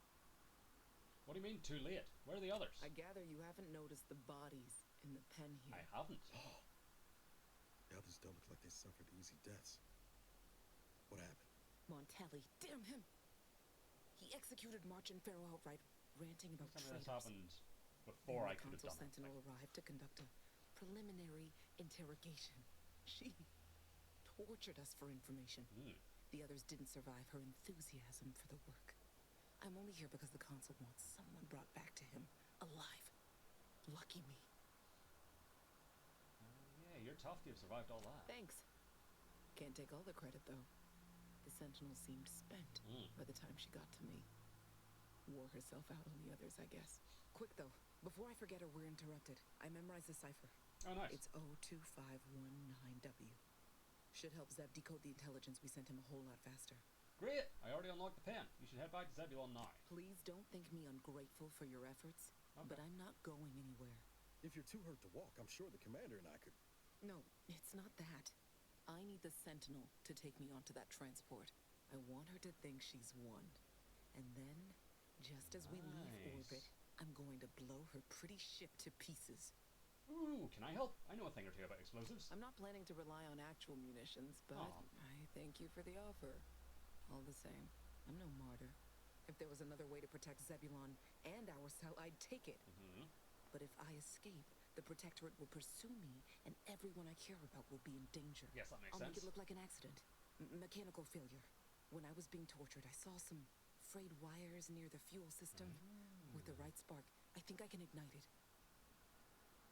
[SPEAKER 1] What do you mean, too late? Where are the others?
[SPEAKER 8] I gather you haven't noticed the bodies in the pen here.
[SPEAKER 1] I haven't.
[SPEAKER 4] The others don't look like they suffered easy deaths. What happened?
[SPEAKER 8] Montelli, damn him! He executed March and Pharaoh outright, ranting about
[SPEAKER 1] Some of this
[SPEAKER 8] traitors.
[SPEAKER 1] happened before
[SPEAKER 8] And
[SPEAKER 1] I could have
[SPEAKER 8] the
[SPEAKER 1] done it.
[SPEAKER 8] Sentinel arrived to conduct a preliminary interrogation. She tortured us for information. The others didn't survive her enthusiasm for the work. I'm only here because the Consul wants someone brought back to him, alive. Lucky me.
[SPEAKER 1] Yeah, you're tough to have survived all that.
[SPEAKER 8] Thanks. Can't take all the credit, though. The Sentinel seemed spent by the time she got to me. Wore herself out on the others, I guess. Quick, though. Before I forget or we're interrupted, I memorized the cipher.
[SPEAKER 1] Oh, nice.
[SPEAKER 8] It's O2519W. Should help Zeb decode the intelligence we sent him a whole lot faster.
[SPEAKER 1] Great! I already unlocked the pen. You should head back to Zebulon now.
[SPEAKER 8] Please don't think me ungrateful for your efforts, but I'm not going anywhere.
[SPEAKER 4] If you're too hurt to walk, I'm sure the commander and I could...
[SPEAKER 8] No, it's not that. I need the Sentinel to take me onto that transport. I want her to think she's won. And then, just as we leave orbit, I'm going to blow her pretty ship to pieces.
[SPEAKER 1] Ooh, can I help? I know a thing or two about explosives.
[SPEAKER 8] I'm not planning to rely on actual munitions, but I thank you for the offer. All the same, I'm no martyr. If there was another way to protect Zebulon and our cell, I'd take it. But if I escape, the Protectorate will pursue me, and everyone I care about will be in danger.
[SPEAKER 1] Yes, that makes
[SPEAKER 8] I'll
[SPEAKER 1] sense.
[SPEAKER 8] make it look like an accident. Mechanical failure. When I was being tortured, I saw some frayed wires near the fuel system. With the right spark, I think I can ignite it.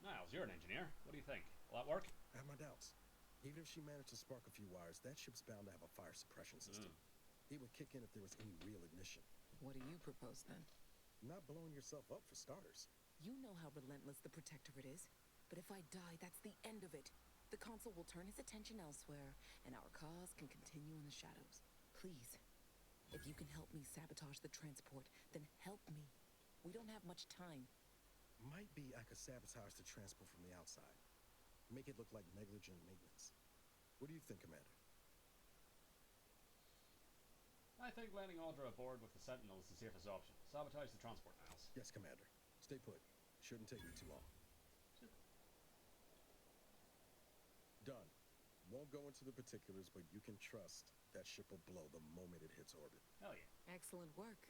[SPEAKER 1] Niles, you're an engineer. What do you think? Will that work?
[SPEAKER 4] I have my doubts. Even if she managed to spark a few wires, that ship's bound to have a fire suppression system. It would kick in if there was any real ignition.
[SPEAKER 8] What do you propose, then?
[SPEAKER 4] Not blowing yourself up, for starters.
[SPEAKER 8] You know how relentless the Protectorate is. But if I die, that's the end of it. The Consul will turn his attention elsewhere, and our cause can continue in the shadows. Please, if you can help me sabotage the transport, then help me. We don't have much time.
[SPEAKER 4] Might be I could sabotage the transport from the outside. Make it look like negligent maintenance. What do you think, Commander?
[SPEAKER 1] I think landing Audra aboard with the Sentinel is the safest option. Sabotage the transport, Niles.
[SPEAKER 4] Yes, Commander. Stay put. Shouldn't take me too long.
[SPEAKER 1] Super.
[SPEAKER 4] Done. Won't go into the particulars, but you can trust that ship will blow the moment it hits orbit.
[SPEAKER 1] Hell yeah.
[SPEAKER 8] Excellent work.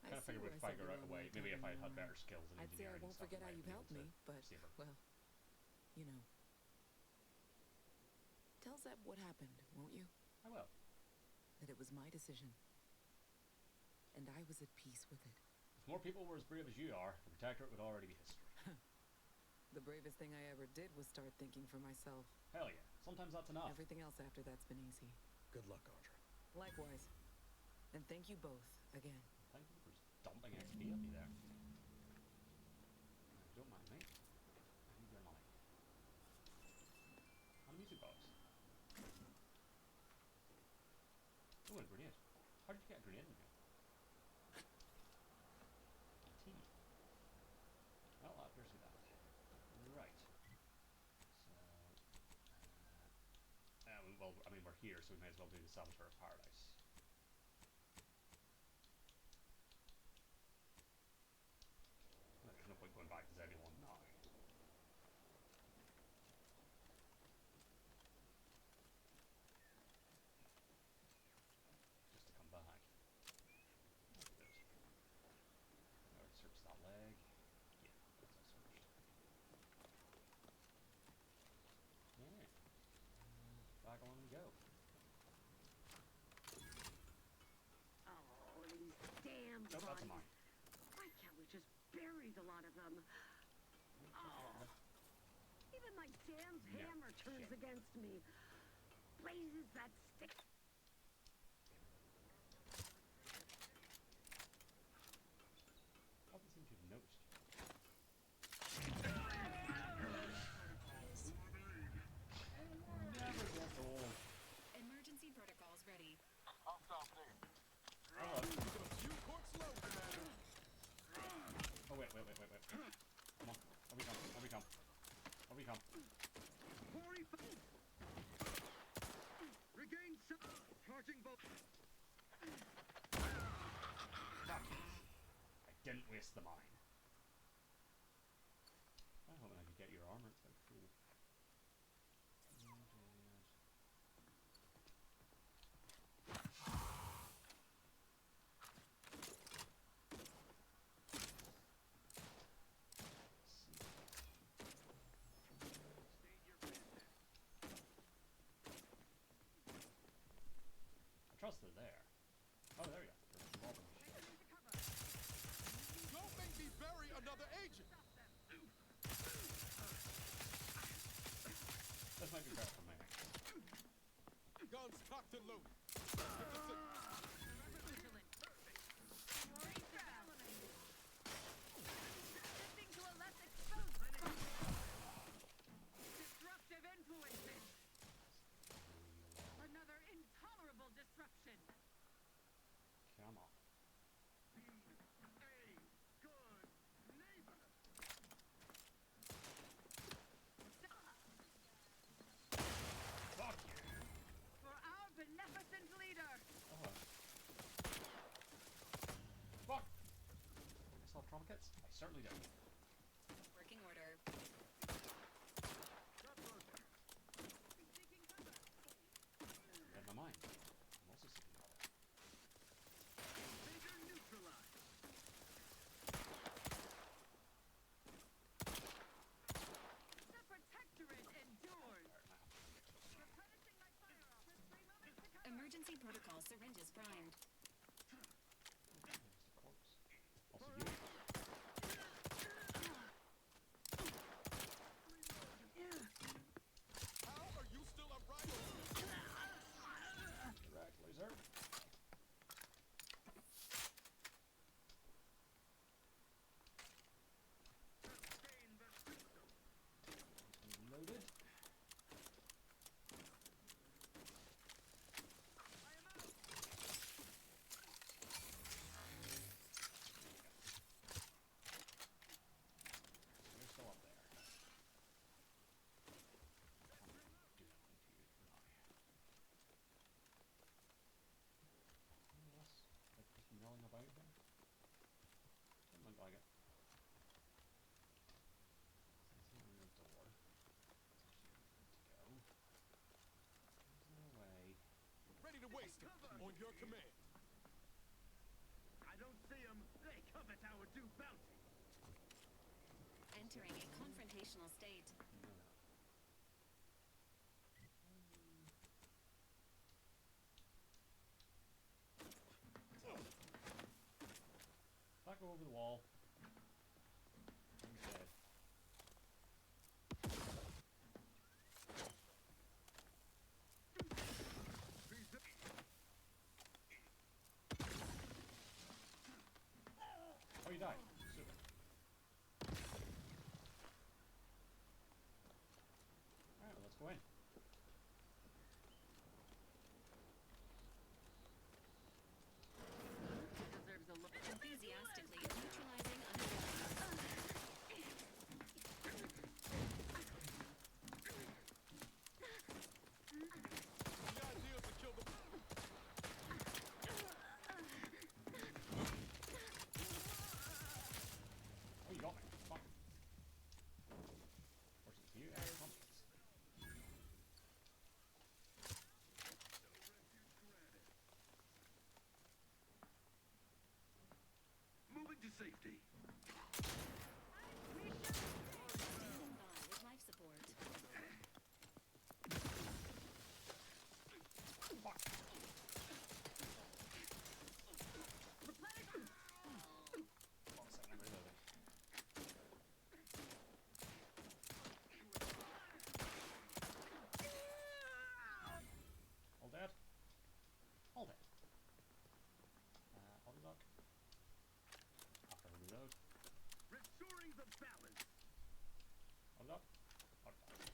[SPEAKER 1] Kind of figured we'd figure out a way. Maybe if I had better skills in
[SPEAKER 8] I'd say I
[SPEAKER 1] engineering
[SPEAKER 8] won't
[SPEAKER 1] and stuff,
[SPEAKER 8] forget how
[SPEAKER 1] I might
[SPEAKER 8] you've
[SPEAKER 1] be
[SPEAKER 8] helped
[SPEAKER 1] able
[SPEAKER 8] me,
[SPEAKER 1] to
[SPEAKER 8] but,
[SPEAKER 1] save her.
[SPEAKER 8] well, tell Zeb what happened, won't you?
[SPEAKER 1] I will.
[SPEAKER 8] That it was my decision. And I was at peace with it.
[SPEAKER 1] If more people were as brave as you are, the Protectorate would already be history.
[SPEAKER 8] The bravest thing I ever did was start thinking for myself.
[SPEAKER 1] Hell yeah. Sometimes that's enough.
[SPEAKER 8] Everything else after that's been easy.
[SPEAKER 4] Good luck, Audra.
[SPEAKER 8] Likewise. And thank you both, again.
[SPEAKER 1] Thank you for dumping XP at me there. Don't mind me. I need your money. And a music box. Oh, a grenade. How did you get a grenade in here? Tea. Well, that appears to be that. Right. So, well, I mean, we're here, so we may as well do the Saboteur of Paradise. Well, there's no point going back to Zebulon now. Just to come back. That's good. I already searched that leg. Yeah, that's all searched. Yeah. Back on we go.
[SPEAKER 11] Oh, these damn
[SPEAKER 1] Nope, that's
[SPEAKER 11] bodies.
[SPEAKER 1] mine.
[SPEAKER 11] Why can't we just bury the lot of them? Oh, even my damn hammer turns against me. Blazes that stick.
[SPEAKER 1] Doesn't seem to have noticed. Never gets old.
[SPEAKER 5] Emergency protocols ready.
[SPEAKER 9] I'll stop there.
[SPEAKER 1] Oh,
[SPEAKER 9] You port slow, Commander.
[SPEAKER 1] oh wait. Come on. Over we come. Over we come. Over we come.
[SPEAKER 11] Regain some. Charging both.
[SPEAKER 1] Fuck. I didn't waste the mine. I was hoping I could get your armor. It's like cool. I trust they're there. Oh, there we go.
[SPEAKER 12] Don't make me bury another agent!
[SPEAKER 1] This might be better for my axe.
[SPEAKER 12] Guns cocked and loaded.
[SPEAKER 11] Disruptive influences. Another intolerable disruption.
[SPEAKER 1] Come on.
[SPEAKER 11] Be a good neighbor.
[SPEAKER 1] Fuck you!
[SPEAKER 11] For our beneficent leader.
[SPEAKER 1] Oh. Fuck! I still have trauma kits? I certainly don't.
[SPEAKER 5] Working order.
[SPEAKER 1] Read my mind. I'm also seeking cover.
[SPEAKER 11] Invader neutralized. The protectorate endures. Replenishing my firearms. 3 moments to cover.
[SPEAKER 5] Emergency protocol syringes primed.
[SPEAKER 1] Just a corpse. Also you.
[SPEAKER 12] How are you still a rival?
[SPEAKER 1] Correct, laser.
[SPEAKER 11] Sustain the system.
[SPEAKER 1] Loaded.
[SPEAKER 11] I am out.
[SPEAKER 1] You're still up there. I'm gonna do nothing to you for now. Anything else? Like just milling about here? Doesn't look like it. There's no real door. There's actually anything to go. There's no way.
[SPEAKER 12] Ready to waste him. On your command.
[SPEAKER 11] I don't see them. They covet our due bounty.
[SPEAKER 5] Entering a confrontational state.
[SPEAKER 1] No. Back over the wall. I'm dead. Oh, you died. Super. Alright, well, let's go in.
[SPEAKER 11] Deserves a look.
[SPEAKER 5] Enthusiastically neutralizing underground.
[SPEAKER 12] The idea is to kill the...
[SPEAKER 1] Oh, you got me. Fuck. Fortunate for you, I have confidence.
[SPEAKER 11] Moving to safety.
[SPEAKER 5] Standing by with life support.
[SPEAKER 1] Fuck.
[SPEAKER 11] Replenish.
[SPEAKER 1] Hold on a second, I'm reloading. All dead? All dead. Auto lock. After I reload.
[SPEAKER 11] Restoring the balance.
[SPEAKER 1] Auto lock. Auto lock.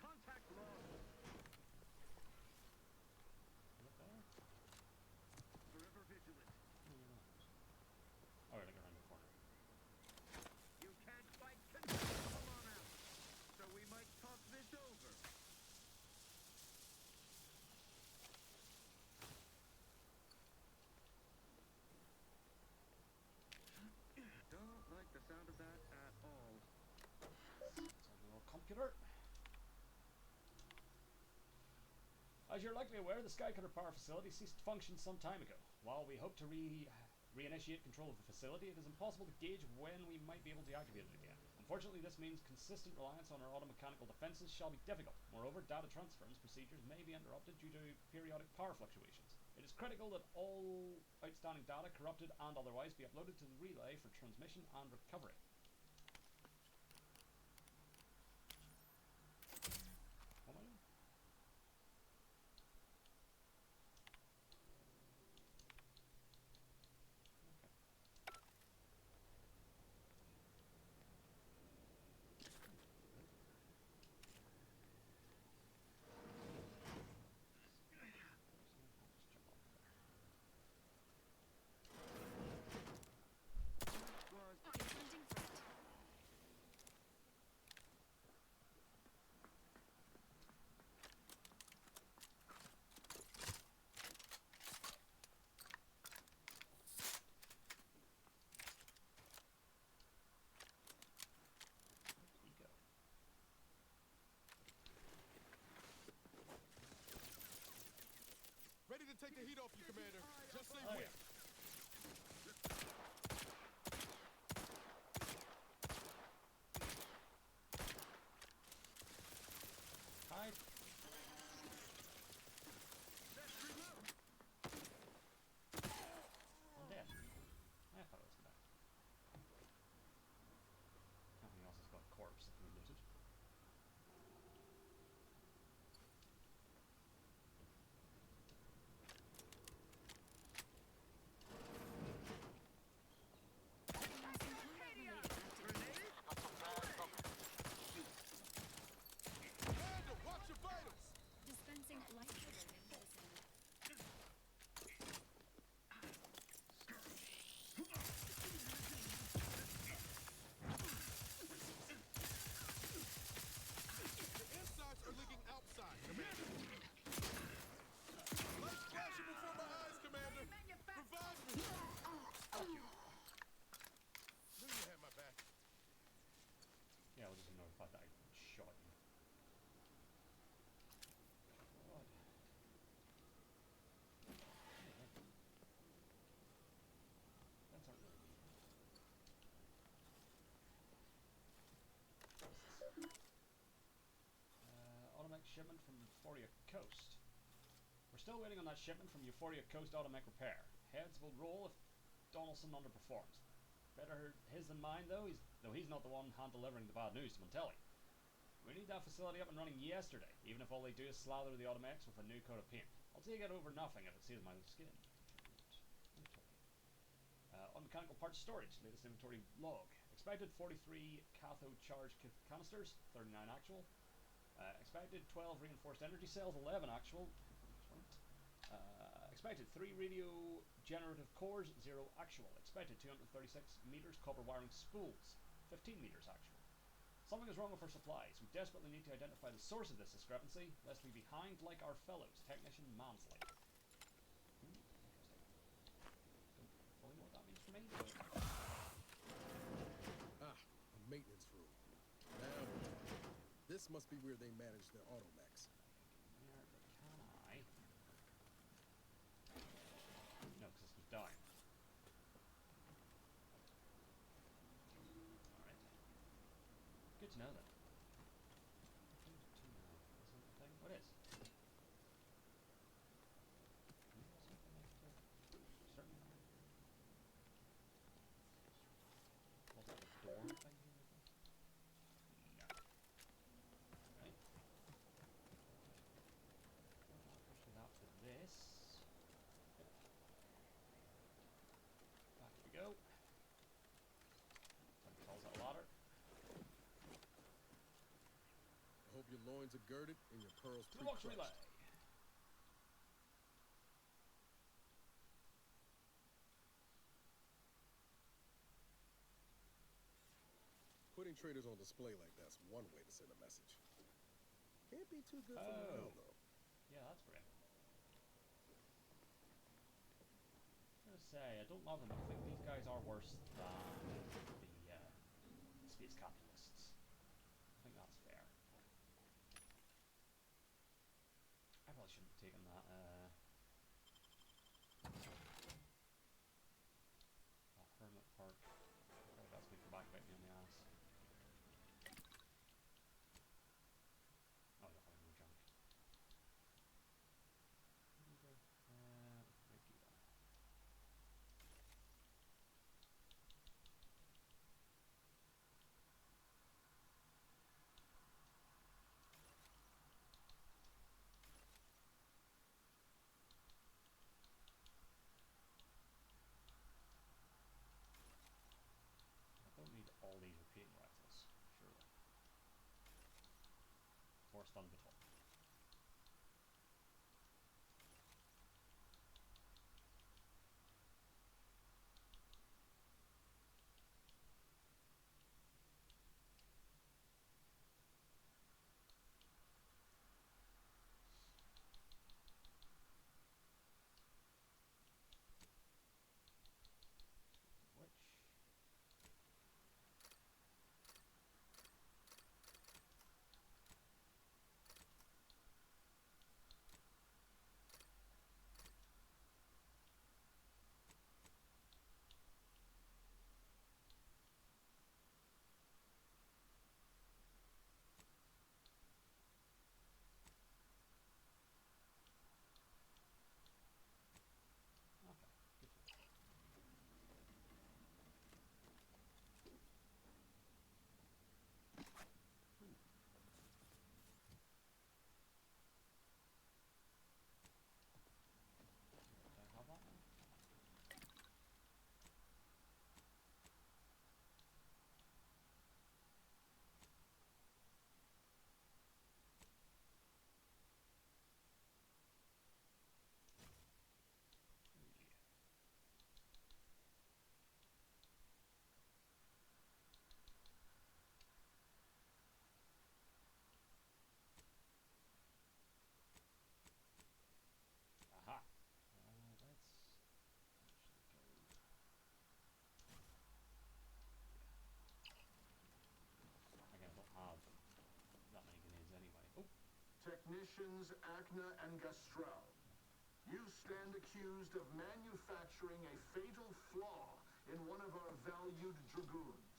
[SPEAKER 11] Contact lost.
[SPEAKER 1] Is it there?
[SPEAKER 11] Forever vigilant.
[SPEAKER 1] No, you're not. Oh, I think around the corner.
[SPEAKER 11] You can't fight control. Come on out. So we might talk this over.
[SPEAKER 1] Skycutter. As you're likely aware, the Skycutter power facility ceased to function some time ago. While we hope to reinitiate control of the facility, it is impossible to gauge when we might be able to activate it again. Unfortunately, this means consistent reliance on our automechanical defenses shall be difficult. Moreover, data transference procedures may be interrupted due to periodic power fluctuations. It is critical that all outstanding data, corrupted and otherwise, be uploaded to the relay for transmission and recovery. What am I doing?
[SPEAKER 5] Confronting threat.
[SPEAKER 1] Ego.
[SPEAKER 12] Ready to take the heat off you, Commander. Just say
[SPEAKER 1] Oh,
[SPEAKER 12] when.
[SPEAKER 1] yeah. Hide. I'm dead. I thought I was dead. Nothing else has got a corpse that can be looted.
[SPEAKER 12] Commander, watch your vitals.
[SPEAKER 5] Dispensing life-preserving medicine.
[SPEAKER 12] The insides are leaking outside, Commander. Lights flashing before my eyes, Commander. Revive me. Knew you had my back.
[SPEAKER 1] Yeah, I'll just ignore the fact that I shot you. God. That's not really me. Automech shipment from Euphoria Coast. We're still waiting on that shipment from Euphoria Coast Automech Repair. Heads will roll if Donaldson underperforms. Better his than mine, though he's not the one hand-delivering the bad news to Montelli. We need that facility up and running yesterday, even if all they do is slather the Automechs with a new coat of paint. I'll take it over nothing if it saves my skin. On mechanical parts storage, latest inventory log. Expected 43 cathode charge canisters, 39 actual. Expected 12 reinforced energy cells, 11 actual. Expected 3 radio generative cores, 0 actual. Expected 236 meters copper wiring spools, 15 meters actual. Something is wrong with our supplies. We desperately need to identify the source of this discrepancy, lest we be behind like our fellows, Technician Mansley. Interesting. Don't fully know what that means for me.
[SPEAKER 4] Ah, a maintenance room. Now, this must be where they manage their automechs.
[SPEAKER 1] Where can I? No, because this was dying. Alright. Good to know that. What is? Certainly not. Was that the door thing here? No. Right. Push it out to this. Back we go. Somebody calls that a ladder.
[SPEAKER 4] I hope your loins are girded and your pearls
[SPEAKER 1] Toolbox relay.
[SPEAKER 4] pre-crushed. Putting traders on display like that's one way to send a message. Can't be too good for morale, though.
[SPEAKER 1] Yeah, that's great. I was gonna say, I don't love them, but I think these guys are worse than the space capitalists. I think that's fair. shouldn't have taken that. That hermit perk. Really, that's me come back and bite me on the ass. Oh, you'll have more junk. We can do that. I don't need all these repeating rifles, surely. Or stun baton. Which? Okay, good to know. Ooh. Do I have that now? Oh yeah. Aha! Let's actually go. Yeah. Again, I don't have that many grenades anyway. Oh!
[SPEAKER 12] Technicians Acna and Gastrell, you stand accused of manufacturing a fatal flaw in one of our valued dragoons.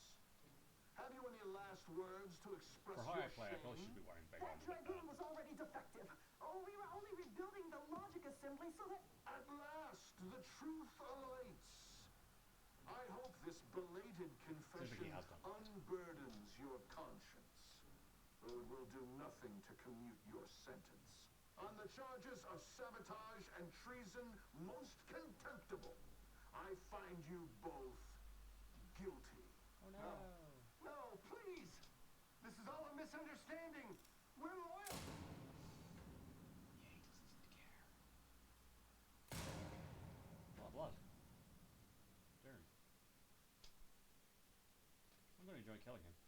[SPEAKER 12] Have you any last words to express
[SPEAKER 1] For how
[SPEAKER 12] your
[SPEAKER 1] I play, I probably
[SPEAKER 12] shame?
[SPEAKER 1] should be wearing big
[SPEAKER 13] That
[SPEAKER 1] armor like
[SPEAKER 13] dragoon
[SPEAKER 1] that.
[SPEAKER 13] was already defective. Oh, we were only rebuilding the logic assembly so that...
[SPEAKER 12] At last, the truth alights. I hope this belated confession
[SPEAKER 1] has done that.
[SPEAKER 12] unburdens your conscience, though it will do nothing to commute your sentence. On the charges of sabotage and treason most contemptible, I find you both guilty.
[SPEAKER 1] Oh no!
[SPEAKER 13] No, please! This is all a misunderstanding. We're loyal.
[SPEAKER 1] Yeah, he doesn't seem to care. A lot of blood. Darn. I'm going to enjoy killing him.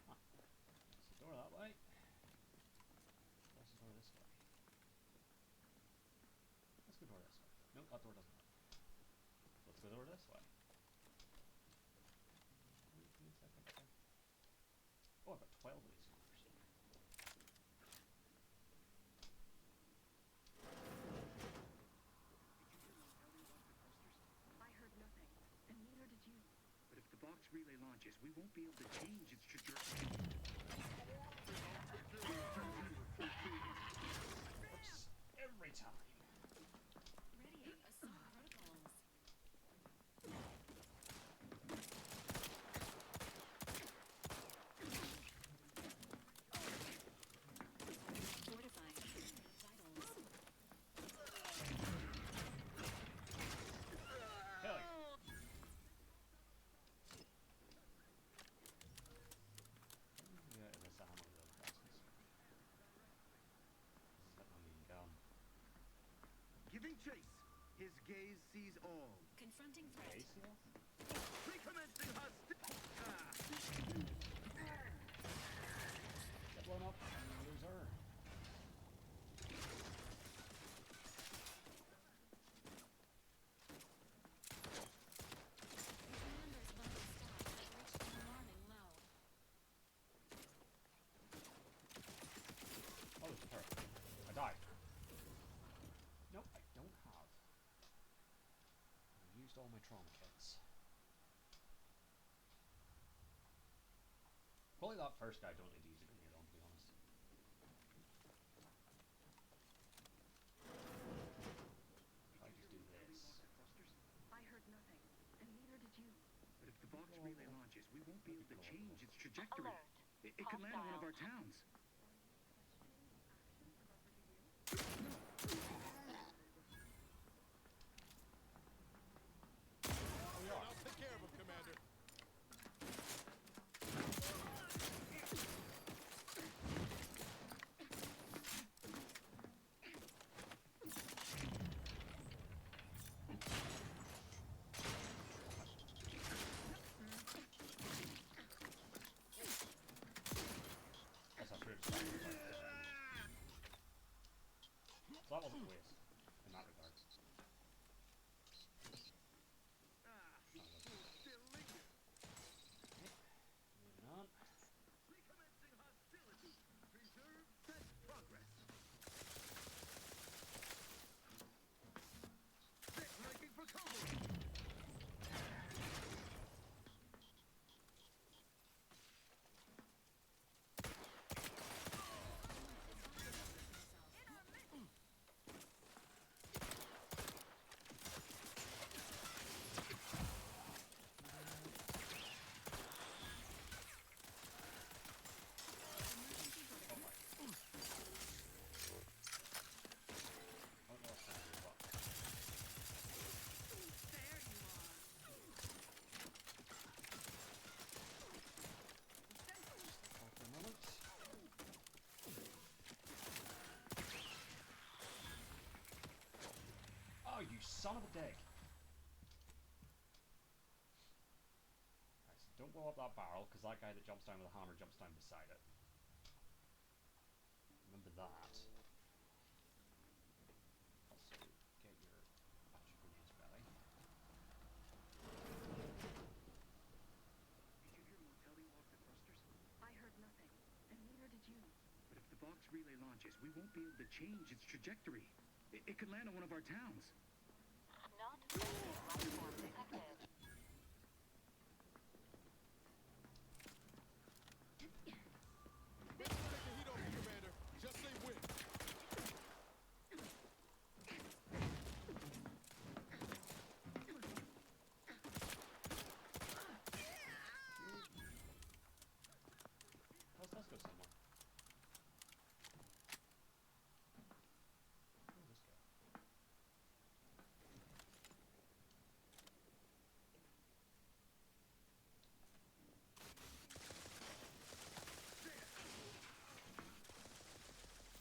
[SPEAKER 1] Huh. There's the door that way. There's the door this way. Let's go door this way. Nope, that door doesn't work. Let's go door this way. Wait a second. Oh, I've got 12 of these suckers.
[SPEAKER 11] I heard nothing, and neither did you.
[SPEAKER 14] But if the box relay launches, we won't be able to change its trajectory.
[SPEAKER 1] Works every time.
[SPEAKER 5] Ready. Assault protocols. Fortifying. Vitals.
[SPEAKER 1] Killing. Yeah, this ammo really costs me so much. This is like my main gun.
[SPEAKER 14] Giving chase. His gaze sees all.
[SPEAKER 5] Confronting threat.
[SPEAKER 1] Hey, see that?
[SPEAKER 14] Recommencing hostility.
[SPEAKER 1] Get blown up, loser. all my trauma kits? Probably that first guy don't need to use a grenade on, to be honest. If I just do this.
[SPEAKER 11] I heard nothing, and neither did you.
[SPEAKER 14] But if the box relay launches, we won't be able to change its trajectory. It could land on one of our towns.
[SPEAKER 15] I'll take care of him, Commander.
[SPEAKER 1] That's not true. So that wasn't a waste in that regard. Moving on.
[SPEAKER 14] Recommencing hostility. Preserve set progress. Set ranking for cover.
[SPEAKER 1] Oh, you son of a dick! Right, so don't blow up that barrel, because that guy that jumps down with a hammer jumps down beside it. Remember that. Also, get your batch of grenades ready.
[SPEAKER 14] Did you hear Mortelli walk the thrusters?
[SPEAKER 11] I heard nothing, and neither did you.
[SPEAKER 14] But if the box relay launches, we won't be able to change its trajectory. It could land on one of our towns.
[SPEAKER 10] Not life form detected.
[SPEAKER 15] Take the heat off you, Commander. Just say when.
[SPEAKER 1] Let's go somewhere. Where did this go?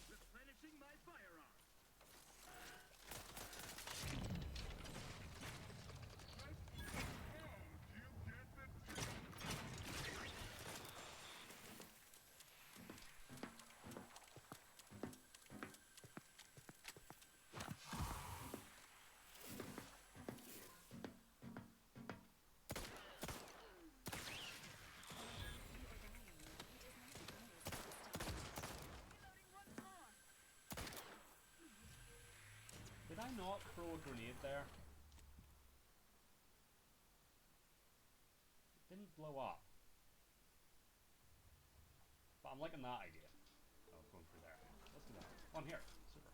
[SPEAKER 14] Replenishing my firearm.
[SPEAKER 1] Did I not throw a grenade there? It didn't blow up. But I'm liking that idea. Oh, going through there. Let's do that. On here. Super.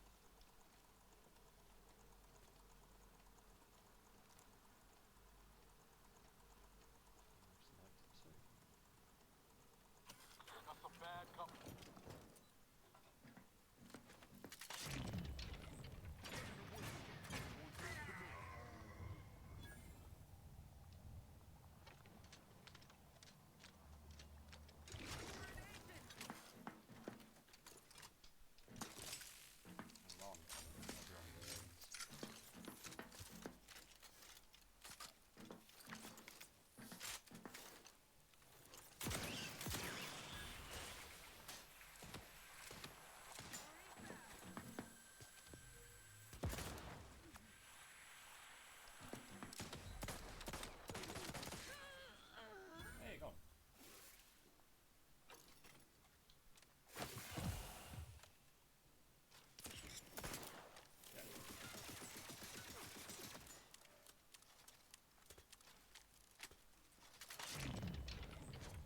[SPEAKER 15] Got some bad company.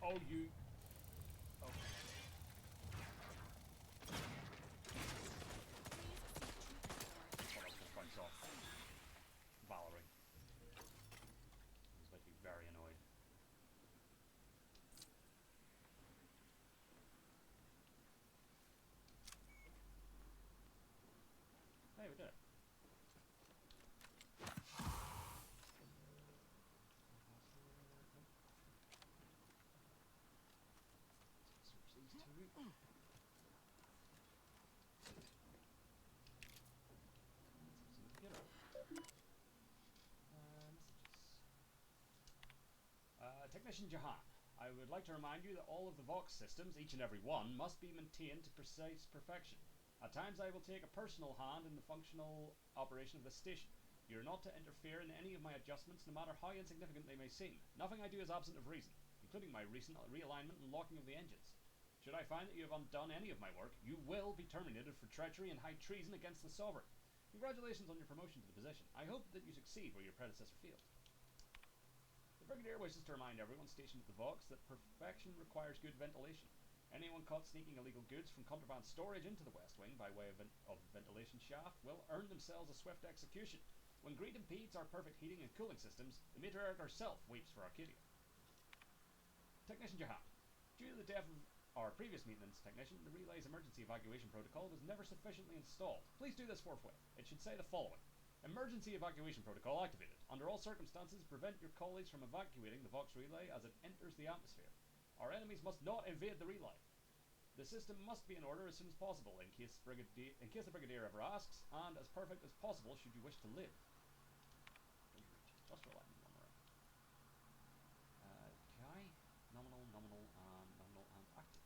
[SPEAKER 1] Oh, you... Okay. I thought I was going to bounce off Valerie. I was about to be very annoyed. Hey, we did it. Switch these two. Technician Jahan, I would like to remind you that all of the Vox systems, each and every one, must be maintained to precise perfection. At times I will take a personal hand in the functional operation of this station. You are not to interfere in any of my adjustments, no matter how insignificant they may seem. Nothing I do is absent of reason, including my recent realignment and locking of the engines. Should I find that you have undone any of my work, you will be terminated for treachery and high treason against the Sovereign. Congratulations on your promotion to the position. I hope that you succeed where your predecessor failed. The Brigadier wishes to remind everyone stationed at the Vox that perfection requires good ventilation. Anyone caught sneaking illegal goods from contraband storage into the West Wing by way of ventilation shaft will earn themselves a swift execution. When greed impedes our perfect heating and cooling systems, the Matriarch herself weeps for Arcadia. Technician Jahan, due to the death of our previous maintenance technician, the relay's emergency evacuation protocol was never sufficiently installed. Please do this forthwith. It should say the following. Emergency evacuation protocol activated. Under all circumstances, prevent your colleagues from evacuating the Vox relay as it enters the atmosphere. Our enemies must not invade the relay. The system must be in order as soon as possible in case the Brigadier ever asks, and as perfect as possible should you wish to live. Industrial lightning one around. Okay. Nominal, and active.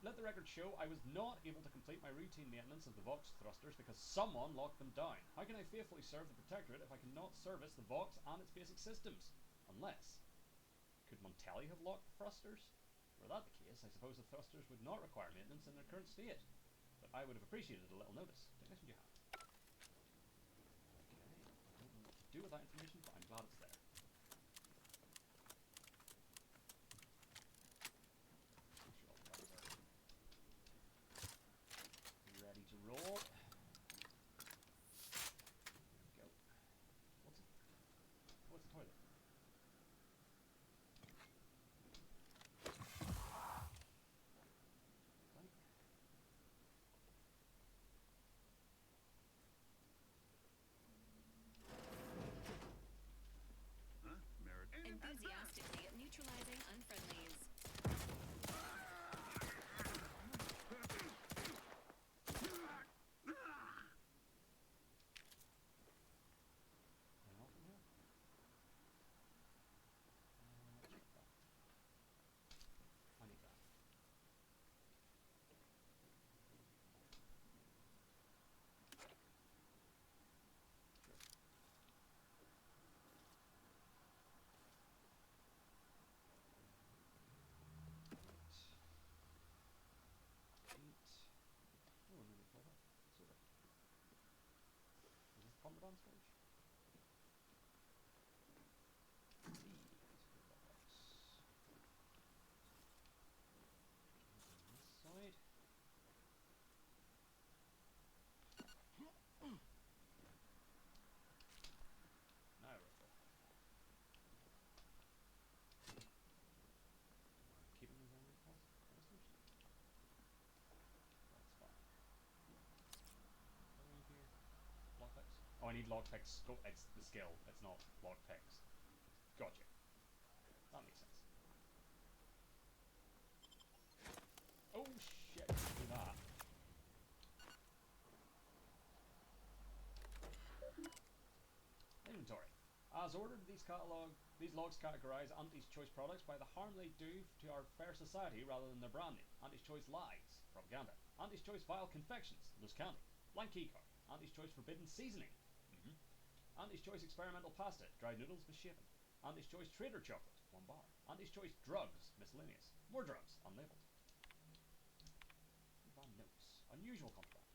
[SPEAKER 1] Let the record show I was not able to complete my routine maintenance of the Vox thrusters because someone locked them down. How can I faithfully serve the Protectorate if I cannot service the Vox and its basic systems? Unless... Could Montelli have locked the thrusters? Were that the case, I suppose the thrusters would not require maintenance in their current state. But I would have appreciated a little notice. Technician Jahan. Okay, I don't know what to do with that information, but I'm glad it's there. Ready to roll. There we go. What's it? What's the toilet?
[SPEAKER 5] Enthusiastically neutralizing unfriendlies.
[SPEAKER 1] Contraband storage? This side. Now we're full. Keeping these enemy canisters? That's fine. What do we need here? Lockpicks? Oh, I need lockpicks. It's the skill. It's not lockpicks. Gotcha. That makes sense. Oh shit! Do that. Inventory. As ordered, these logs categorize Auntie's Choice products by the harm they do to our fair society rather than their brand name. Auntie's Choice Lies, propaganda. Auntie's Choice Vile Confections, loose candy. Blank keycard. Auntie's Choice Forbidden Seasoning. Auntie's Choice Experimental Pasta, dried noodles misshapen. Auntie's Choice Trader Chocolate, 1 bar. Auntie's Choice Drugs, miscellaneous. More drugs, unlabeled. Contraband notes. Unusual contraband.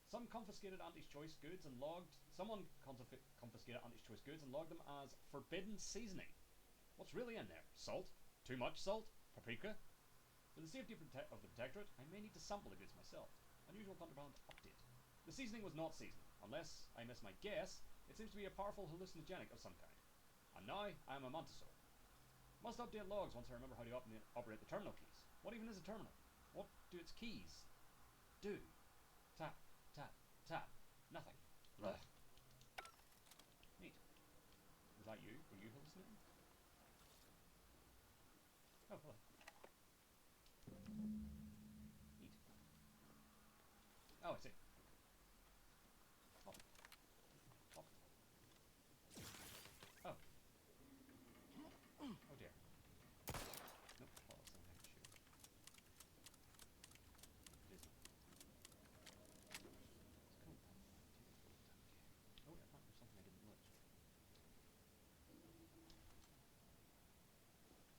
[SPEAKER 1] Someone confiscated Auntie's Choice goods and logged them as forbidden seasoning. What's really in there? Salt, Too much salt? Paprika? For the safety of the Protectorate, I may need to sample the goods myself. Unusual contraband update. The seasoning was not seasoned. Unless I miss my guess, it seems to be a powerful hallucinogenic of some kind. And now, I am a Mantisaur. Must update logs once I remember how to operate the terminal keys. What even is a terminal? What do its keys do? Tap, tap, tap. Nothing. Blech. Neat. Was that you? Were you hallucinating? Oh, hello. Neat. Oh, I see. Oh. Oh. Oh. Oh dear. Nope. Well, that's something I can shoot. It isn't. It's cool. Oh, yeah, apparently there's something I didn't loot.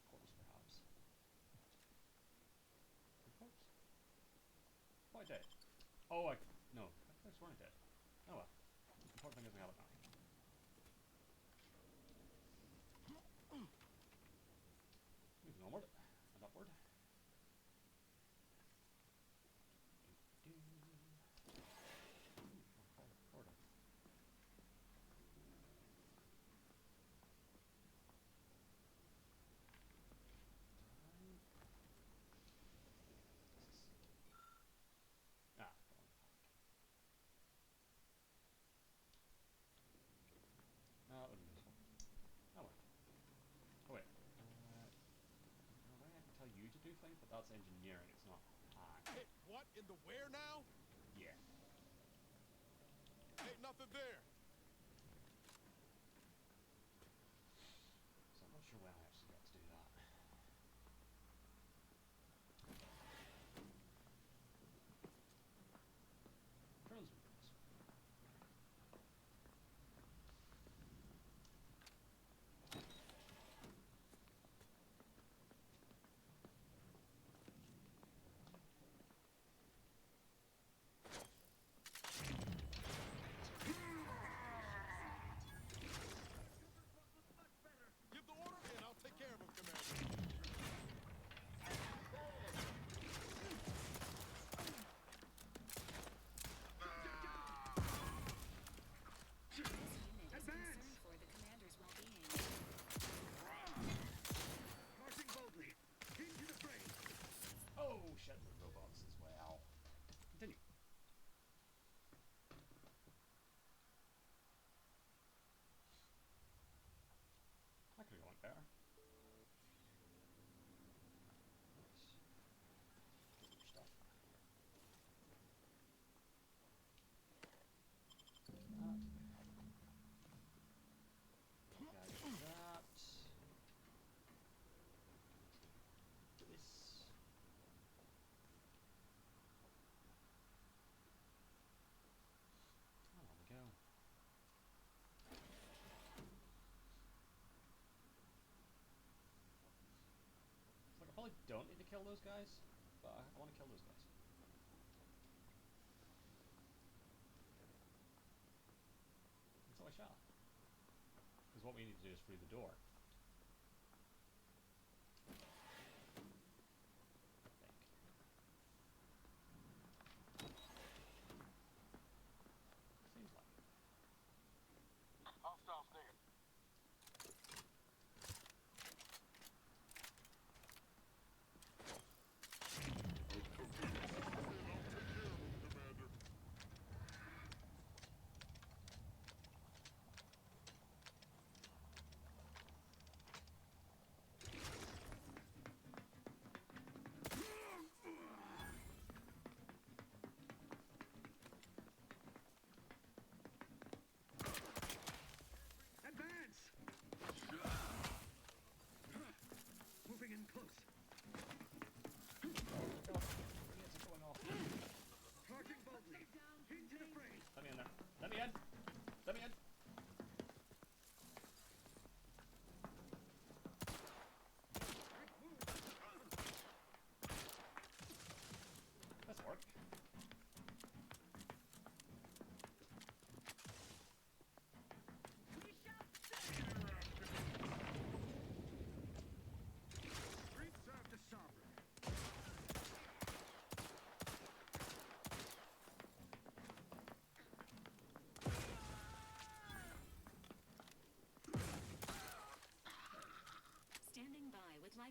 [SPEAKER 1] Corpse, perhaps. Good corpse? Oh, I did. Oh, no. I could have sworn I did. Oh well. Important thing is we have it now. Moving onward and upward. Corridor. Ah, that would be useful. Oh well. Oh wait. In a way I can tell you to do things, but that's engineering, it's not hack.
[SPEAKER 15] Hey, what in the where now?
[SPEAKER 1] Yeah.
[SPEAKER 15] Ain't nothing there.
[SPEAKER 1] So I'm not sure when I actually got to do that. Drones would be useful.
[SPEAKER 15] Give the order and I'll take care of him, Commander.
[SPEAKER 5] This unit is concerned for the commander's well-being.
[SPEAKER 14] Marching boldly. Into the fray.
[SPEAKER 1] Oh shit, with robots as well. Continue. That could have gone better. Nice. Get your stuff. That. Guys, that. This. Oh, there we go. It's like I probably don't need to kill those guys, but I want to kill those guys. And so I shall. Because what we need to do is free the door. I think. Seems like it.
[SPEAKER 15] Hostiles near.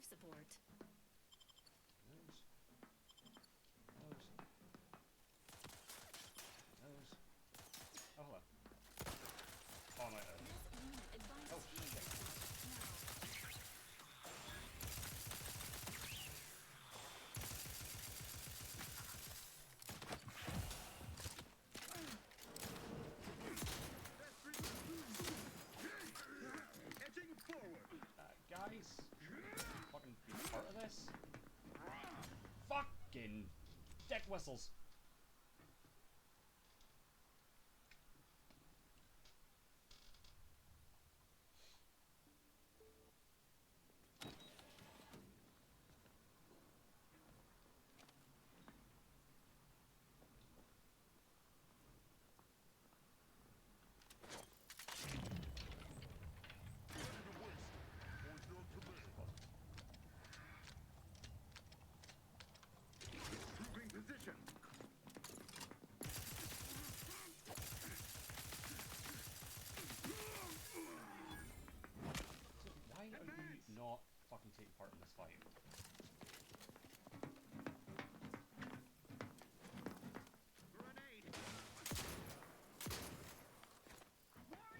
[SPEAKER 5] support.
[SPEAKER 1] Those. Oh, hello. Oh, I'm out of it. Oh, shit.
[SPEAKER 14] Edging forward.
[SPEAKER 1] Guys, fucking be part of this. Fucking dick whistles.
[SPEAKER 14] Proving position.
[SPEAKER 1] Why are you not fucking taking part in this fight?
[SPEAKER 14] Grenade.
[SPEAKER 1] Right.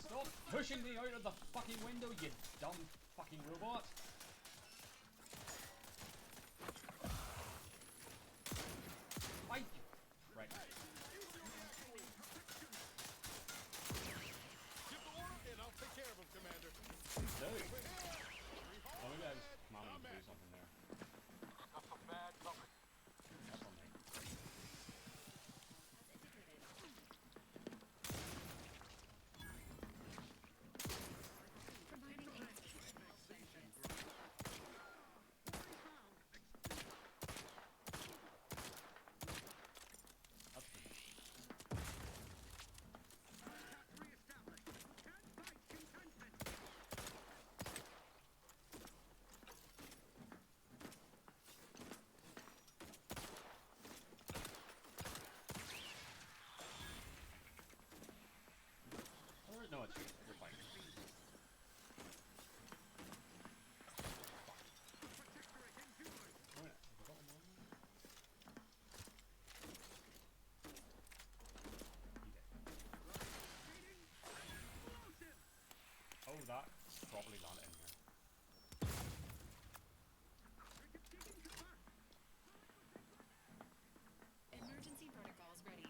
[SPEAKER 1] Stop pushing me out of the fucking window, you dumb fucking robot! I... Right.
[SPEAKER 15] Give the order and I'll take care of him, Commander.
[SPEAKER 1] Dude. Oh, maybe I was commanding him to do something there.
[SPEAKER 12] Got some bad company.
[SPEAKER 1] That's on me.
[SPEAKER 5] Providing
[SPEAKER 1] That's good. Alright, no, it's you're fine. Oh, yeah. Have I got him on there? He did. Oh, that probably landed in here.
[SPEAKER 5] emergency protocols ready.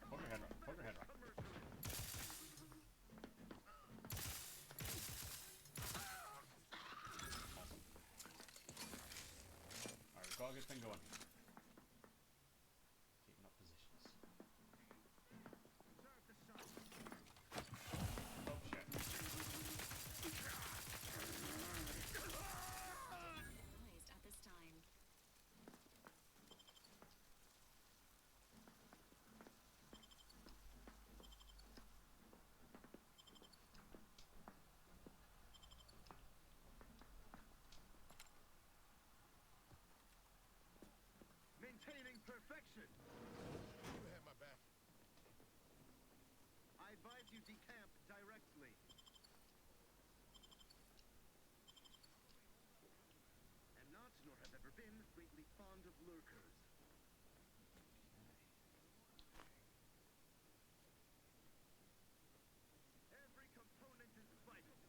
[SPEAKER 1] Poke your head right. Poke your head right. Awesome. Alright, we've got a good thing going. Keeping up positions. Oh shit.
[SPEAKER 5] Advised at this time.
[SPEAKER 14] Maintaining perfection.
[SPEAKER 15] You have my back.
[SPEAKER 14] I advise you decamp directly. Am not, nor have ever been, greatly fond of lurkers. Every component is vital.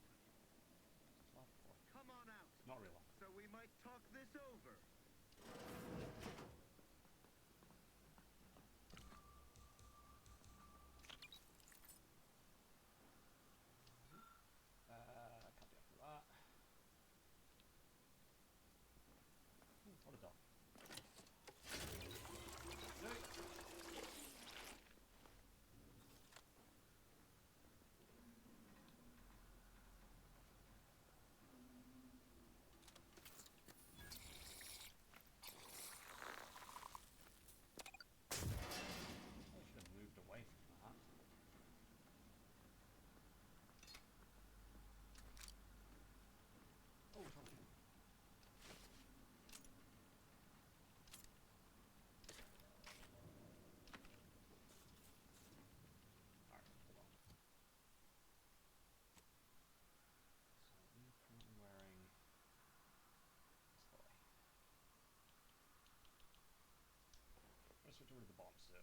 [SPEAKER 14] Come on out.
[SPEAKER 1] Not real.
[SPEAKER 14] So we might talk this over.
[SPEAKER 1] Can't do after that. Ooh, what a dog. to switch over to the bomb suit.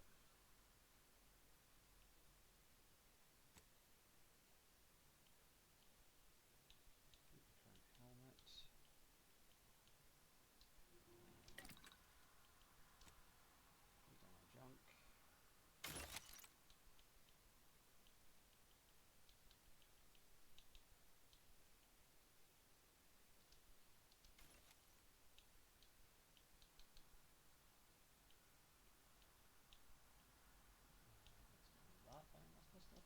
[SPEAKER 1] Keep the current helmet. Put down our junk. That biomass pistol.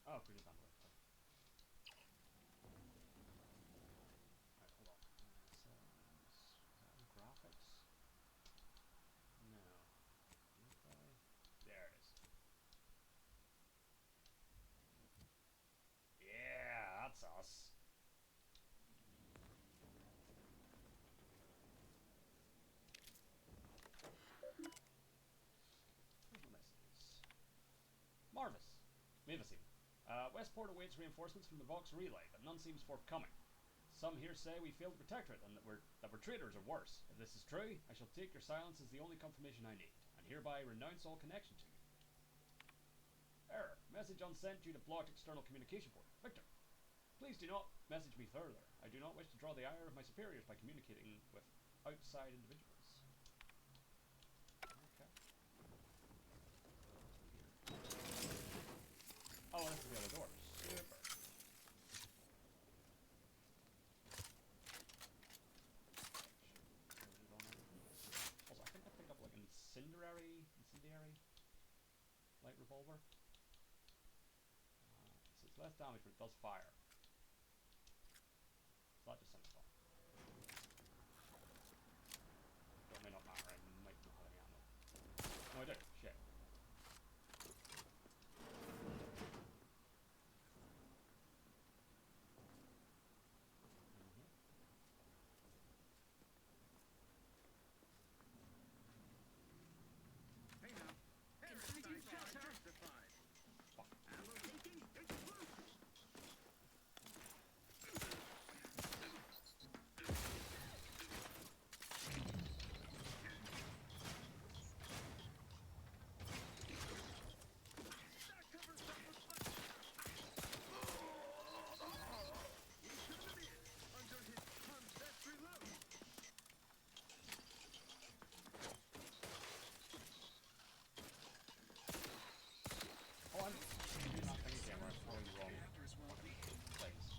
[SPEAKER 1] Oh, previous bandwidth. Right, hold on. Settings. Is that in graphics? No. Replay. There it is. Yeah, that's us. Here's my messages. Marvis. Mavis even. Westport awaits reinforcements from the Vox relay, but none seems forthcoming. Some here say we failed to protect her, and that we're traitors or worse. If this is true, I shall take your silence as the only confirmation I need, and hereby renounce all connection to you. Error. Message unsent due to blocked external communication port. Victor. Please do not message me further. I do not wish to draw the ire of my superiors by communicating with outside individuals. Okay. Oh, this is the other door. Super. Also, I think I picked up like an incendiary light revolver. So it's less damage, but it does fire. So that just sounds fun. But it may not matter. I might not have any ammo. No, I do. Shit.
[SPEAKER 14] Hey now. Parasite justified. Ammo taking exclusive. That covers up with fire. He should have been under his best reload.
[SPEAKER 1] Oh, I'm doing that thing again where I'm throwing the wrong place.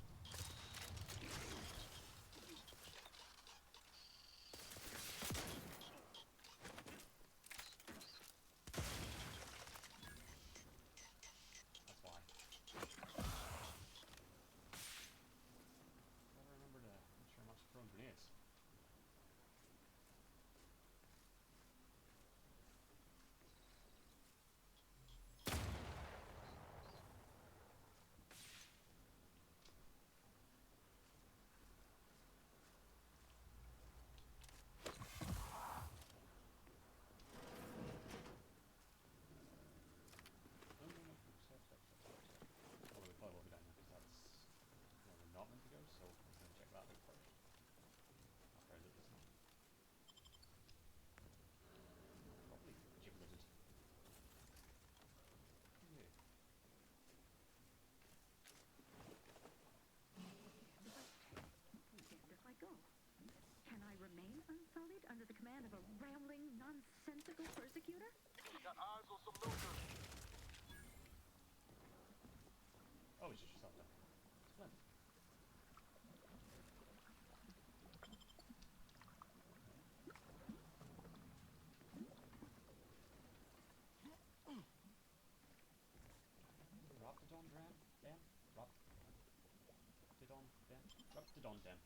[SPEAKER 1] That's why. Gotta remember to make sure I'm not throwing grenades. Although we probably will be down there because that's where we're not meant to go, so I'm going to check that out first. After I loot this thing. Probably gibleted. Yeah.
[SPEAKER 11] Damned if I go. Can I remain unsullied under the command of a rambling, nonsensical persecutor?
[SPEAKER 12] Got eyes on some looters.
[SPEAKER 1] Oh, it's just yourself then. Splendid. on then.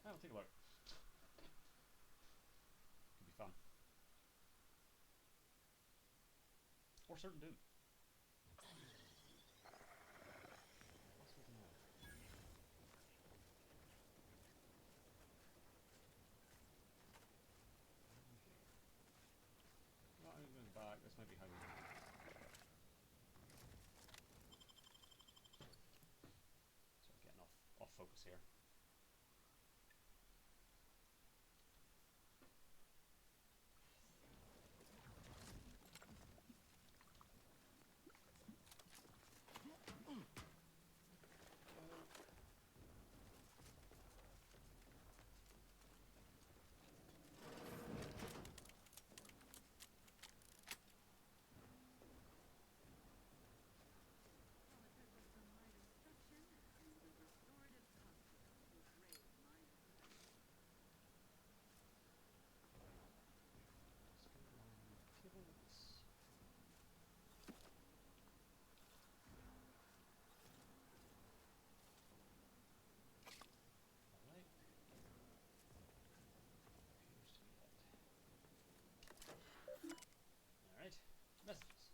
[SPEAKER 1] I'll take a look. Could be fun. Or certain doom. What's with now? Well, I'm going back. This might be how we do it. Sort of getting off focus here. Messages.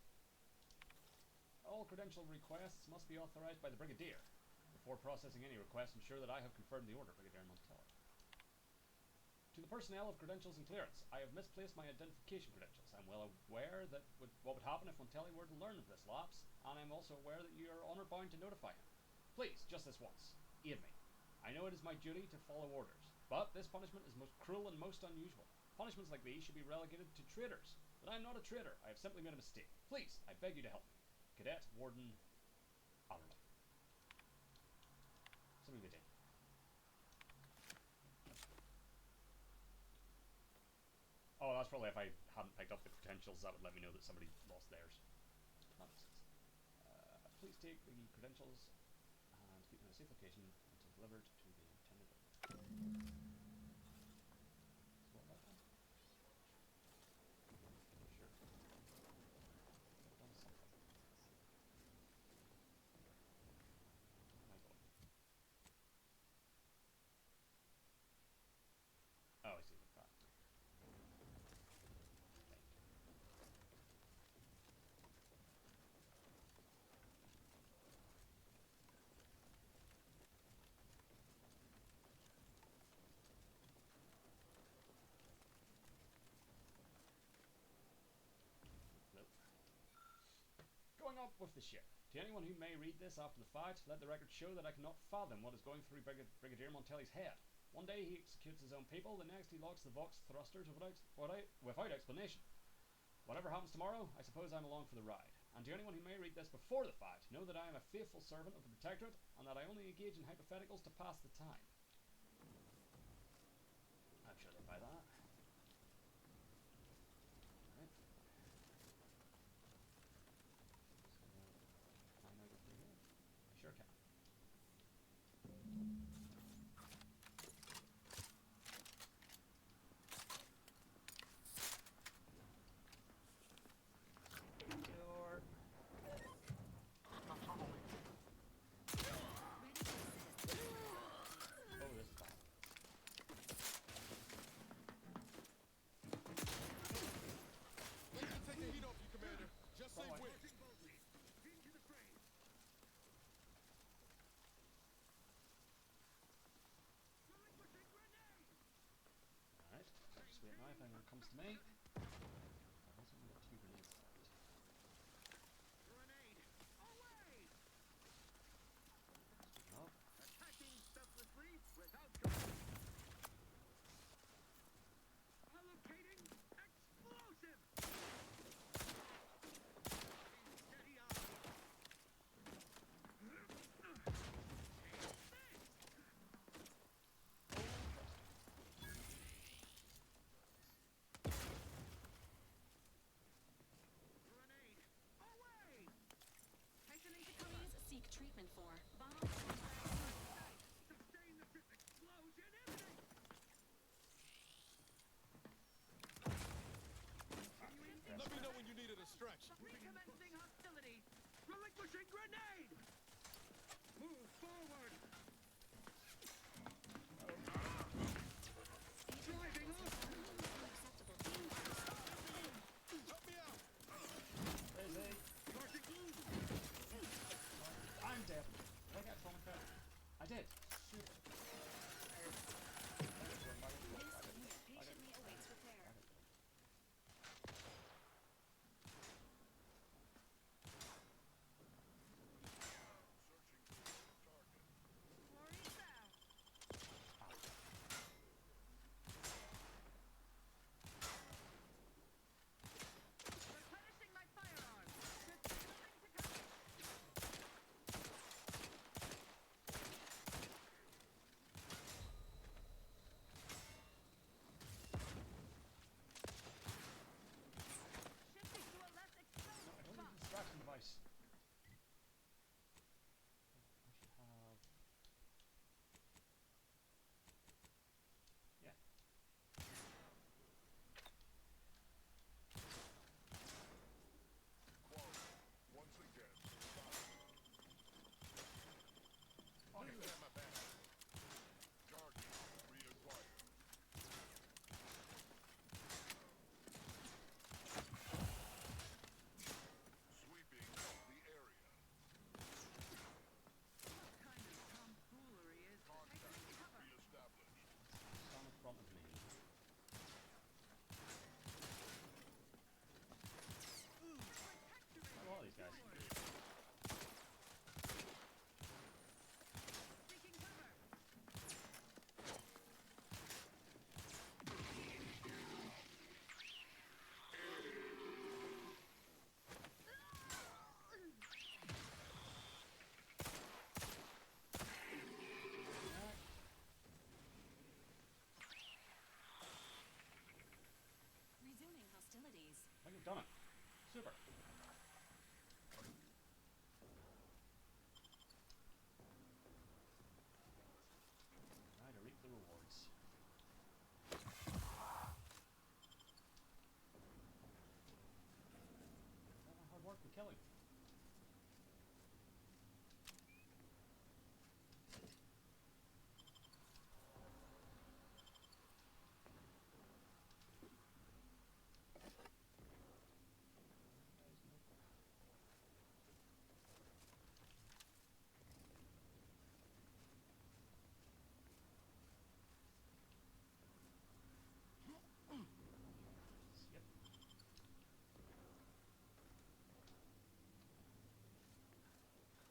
[SPEAKER 1] All credential requests must be authorized by the Brigadier. Before processing any request, ensure that I have confirmed the order, Brigadier Montelli. To the personnel of credentials and clearance, I have misplaced my identification credentials. I'm well aware that what would happen if Montelli were to learn of this lapse, and I'm also aware that you are honor bound to notify him. Please, just this once, aid me. I know it is my duty to follow orders, but this punishment is most cruel and most unusual. Punishments like these should be relegated to traitors. But I'm not a traitor. I have simply made a mistake. Please, I beg you to help me. Cadet Warden Alderman. Something they did. Oh, that's probably if I hadn't picked up the credentials, that would let me know that somebody lost theirs. That makes sense. Please take the credentials and keep them in a safe location until delivered to the intended owner. Oh, I see, like that. Nope. Going up with the ship. To anyone who may read this after the fact, let the record show that I cannot fathom what is going through Brigadier Montelli's head. One day he executes his own people, the next he locks the Vox thrusters without explanation. Whatever happens tomorrow, I suppose I'm along for the ride. And to anyone who may read this before the fact, know that I am a faithful servant of the Protectorate, and that I only engage in hypotheticals to pass the time. I'm sure they buy that. Alright. So, can I now go through here? I sure can. Sweet knife, when it comes to me. I've also got 2 grenades left.
[SPEAKER 13] Grenade! Away!
[SPEAKER 1] Oh.
[SPEAKER 13] Attacking selflessly without command. Allocating explosive! Steady on.
[SPEAKER 5] Seek treatment for bottle.
[SPEAKER 13] Sustain the explosion imminent!
[SPEAKER 15] Let me know when you need a distraction.
[SPEAKER 13] Recommencing hostility! Relinquishing grenade! Move!
[SPEAKER 14] Forward! Driving off!
[SPEAKER 5] Unacceptable dangers.
[SPEAKER 15] Help me out!
[SPEAKER 1] Busy. I'm dead. Did I get atomic out? I did. Super.
[SPEAKER 5] This unit patiently awaits repair.
[SPEAKER 11] Replenishing my firearms. There's nothing to cover. Shifting to a less exposed
[SPEAKER 1] I don't
[SPEAKER 11] spot.
[SPEAKER 1] need a distraction device. I should have. Yeah.
[SPEAKER 15] Quality, once again, Understand my back. Target reacquired. Sweeping the area.
[SPEAKER 11] What kind of tomfoolery is this? Taking cover.
[SPEAKER 15] Reestablished.
[SPEAKER 1] Stand in front of me. A lot of these guys.
[SPEAKER 11] Seeking cover.
[SPEAKER 5] Resuming hostilities.
[SPEAKER 1] I think we've done it. Super. Right, to reap the rewards. All my hard work and killing. Yep.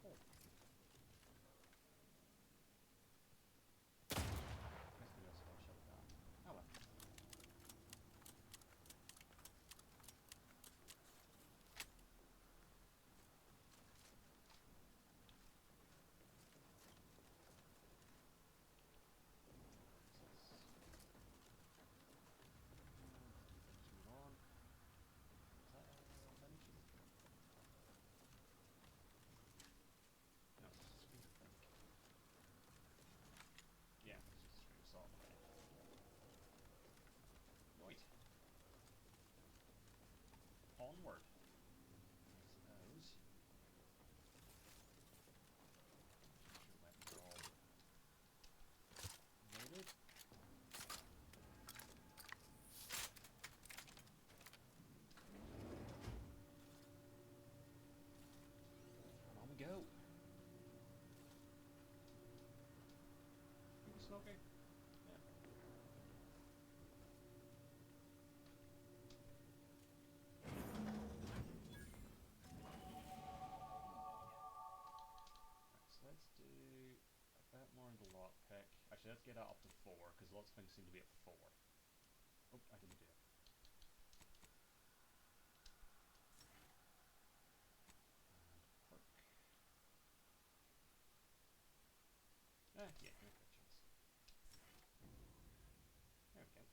[SPEAKER 1] Cool. Guess maybe I'll still shut it down. Oh well. Move on. Is that attention? No, it's just a speed, I think. Yeah, it's just a straight assault. Right. Onward. I suppose. Make sure weapons are all loaded. And on we go. Are you smoking? Yeah. Right, so let's do a bit more in the lockpick. Actually, let's get that up to 4, because lots of things seem to be at 4. Oh, I didn't do it. And perk. Yeah, no good chance. There we go.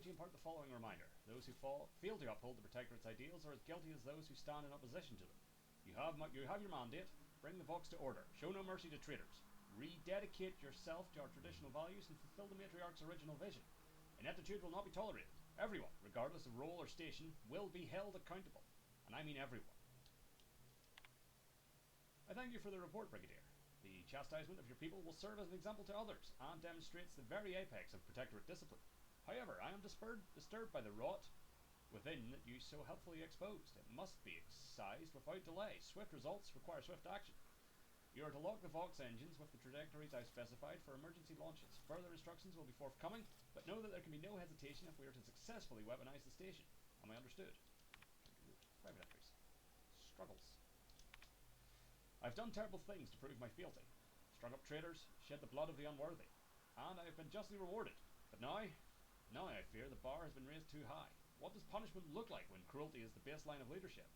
[SPEAKER 1] to impart the following reminder. Those who fail to uphold the Protectorate's ideals are as guilty as those who stand in opposition to them. You have your mandate. Bring the Vox to order. Show no mercy to traitors. Rededicate yourself to our traditional values and fulfill the Matriarch's original vision. Ineptitude will not be tolerated. Everyone, regardless of role or station, will be held accountable. And I mean everyone. I thank you for the report, Brigadier. The chastisement of your people will serve as an example to others and demonstrates the very apex of Protectorate discipline. However, I am disturbed by the rot within that you so helpfully exposed. It must be excised without delay. Swift results require swift action. You are to lock the Vox engines with the trajectories I've specified for emergency launches. Further instructions will be forthcoming, but know that there can be no hesitation if we are to successfully weaponize the station. Am I understood? Private entries. Struggles. I've done terrible things to prove my fealty. Strung up traitors, shed the blood of the unworthy, and I have been justly rewarded. But now I fear the bar has been raised too high. What does punishment look like when cruelty is the baseline of leadership?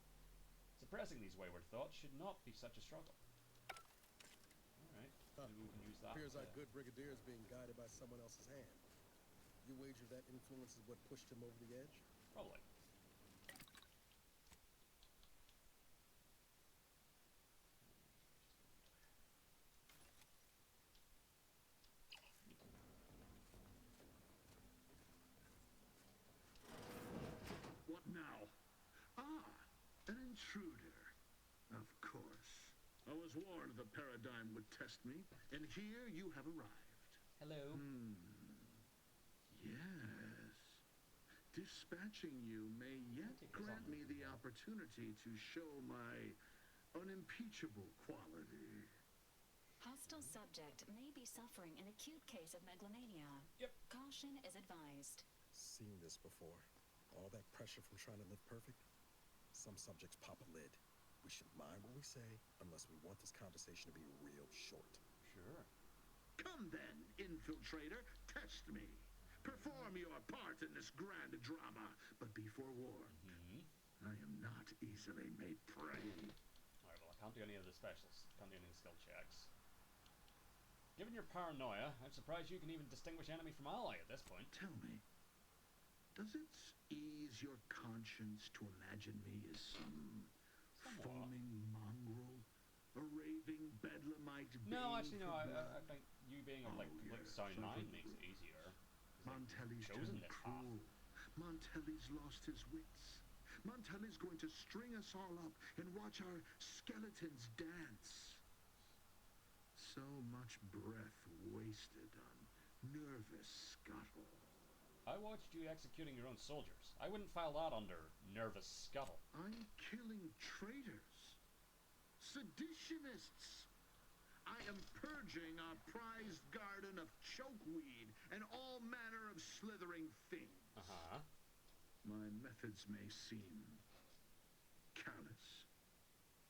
[SPEAKER 1] Suppressing these wayward thoughts should not be such a struggle. Alright, maybe we can use that.
[SPEAKER 4] Appears our good brigadier is being guided by someone else's hand. You wager that influence is what pushed him over the edge?
[SPEAKER 1] Probably.
[SPEAKER 16] What now? Ah, an intruder. Of course. I was warned the paradigm would test me, and here you have arrived.
[SPEAKER 1] Hello.
[SPEAKER 16] Yes. Dispatching you may yet grant me the opportunity to show my unimpeachable quality.
[SPEAKER 5] Hostile subject may be suffering an acute case of megalomania.
[SPEAKER 1] Yep.
[SPEAKER 5] Caution is advised.
[SPEAKER 4] Seen this before. All that pressure from trying to live perfect? Some subjects pop a lid. We should mind what we say, unless we want this conversation to be real short.
[SPEAKER 1] Sure.
[SPEAKER 16] Come then, infiltrator, test me. Perform your part in this grand drama, but be forewarned. I am not easily made prey.
[SPEAKER 1] Alright, well I can't do any of the specials. Can't do any of the skill checks. Given your paranoia, I'm surprised you can even distinguish enemy from ally at this point.
[SPEAKER 16] Tell me, does it ease your conscience to imagine me as some foaming mongrel, a raving bedlamite being?
[SPEAKER 1] No, actually, no.
[SPEAKER 16] for
[SPEAKER 1] I
[SPEAKER 16] blood?
[SPEAKER 1] think you being of like complete sound mind makes it easier.
[SPEAKER 16] Montelli's
[SPEAKER 1] chosen
[SPEAKER 16] turned
[SPEAKER 1] this
[SPEAKER 16] cruel. Montelli's lost his wits. Montelli's going to string us all up and watch our skeletons dance. So much breath wasted on nervous scuttle.
[SPEAKER 1] I watched you executing your own soldiers. I wouldn't file that under nervous scuttle.
[SPEAKER 16] I'm killing traitors, seditionists. I am purging our prized garden of chokeweed and all manner of slithering things. My methods may seem callous,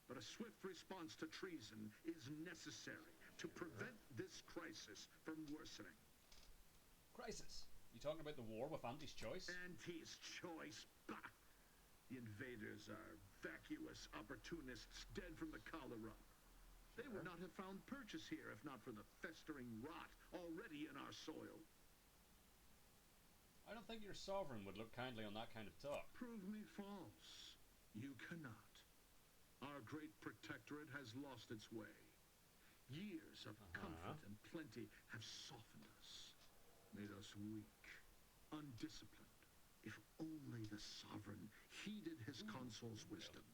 [SPEAKER 16] but a swift response to treason is necessary to prevent this crisis from worsening.
[SPEAKER 1] Crisis? You talking about the war with Auntie's choice?
[SPEAKER 16] Auntie's choice? Bah! The invaders are vacuous opportunists dead from the collar up. They would not have found purchase here if not for the festering rot already in our soil.
[SPEAKER 1] I don't think your sovereign would look kindly on that kind of talk.
[SPEAKER 16] Prove me false. You cannot. Our great protectorate has lost its way. Years of comfort and plenty have softened us, made us weak, undisciplined. If only the sovereign heeded his consul's wisdom,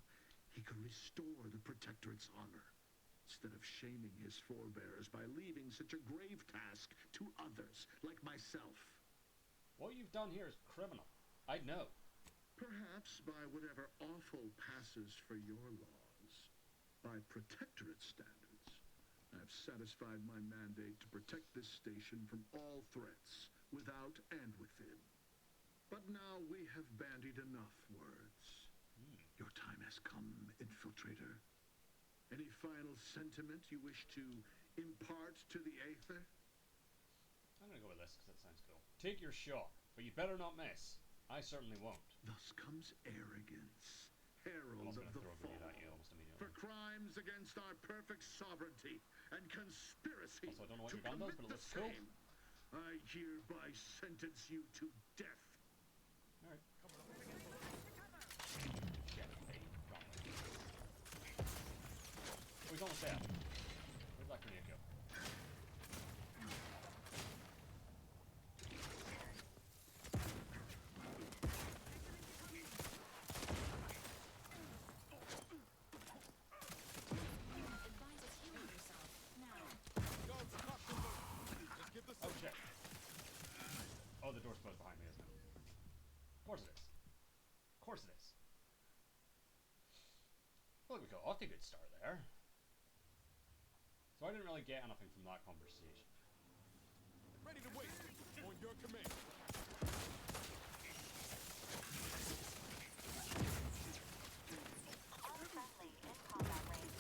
[SPEAKER 16] he could restore the protectorate's honor, instead of shaming his forebears by leaving such a grave task to others, like myself.
[SPEAKER 1] What you've done here is criminal. I'd know.
[SPEAKER 16] Perhaps by whatever awful passes for your laws, by protectorate standards, I've satisfied my mandate to protect this station from all threats, without and within. But now we have bandied enough words. Your time has come, infiltrator. Any final sentiment you wish to impart to the Aether?
[SPEAKER 1] I'm gonna go with this because it sounds cool. Take your shot, but you better not miss. I certainly won't.
[SPEAKER 16] Thus comes arrogance, herald of the fall, for crimes against our perfect sovereignty and conspiracy
[SPEAKER 1] Also, I don't know what
[SPEAKER 16] to
[SPEAKER 1] your gun does,
[SPEAKER 16] commit
[SPEAKER 1] but it
[SPEAKER 16] the
[SPEAKER 1] looks cool.
[SPEAKER 16] same. I hereby sentence you to death.
[SPEAKER 1] he's almost there. Where'd that grenade go? Oh shit. Oh, the door's closed behind me, isn't it? Of course it is. Of course it is. Well, we got off to a good start there. So I didn't really get anything from that conversation.
[SPEAKER 15] Ready to waste it. On your command.
[SPEAKER 10] All friendly in combat range.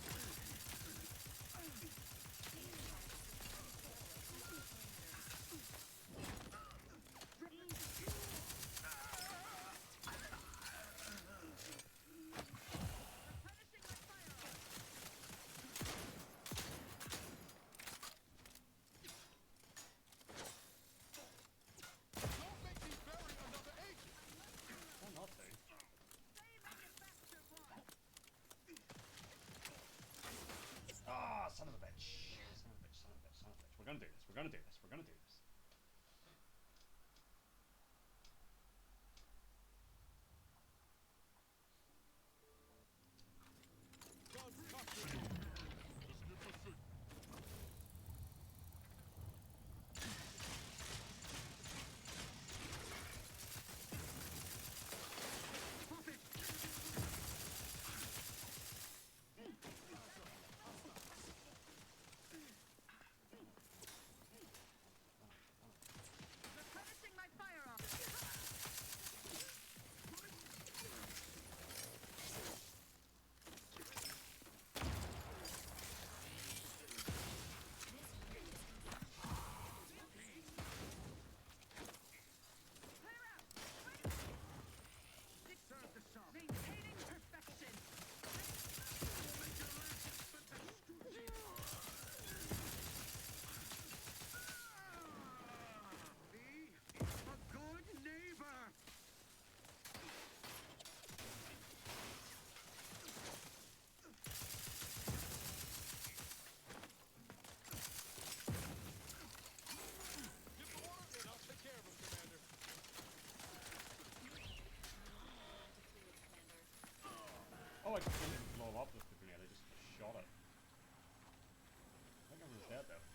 [SPEAKER 15] Don't make me bury another agent.
[SPEAKER 1] Oh, not to. Ah, son of a bitch. Son of a bitch, son of a bitch, son of a bitch. We're gonna do this, we're gonna do this, we're gonna do this.
[SPEAKER 15] Guns cocked to you. Just in pursuit.
[SPEAKER 11] Replenishing my firearm. Serve the song. Maintaining perfection.
[SPEAKER 14] Me, a good neighbor.
[SPEAKER 15] Give the order and I'll take care of him, Commander.
[SPEAKER 1] Oh, I just didn't blow up with the grenade, I just shot it. I think everyone's dead though.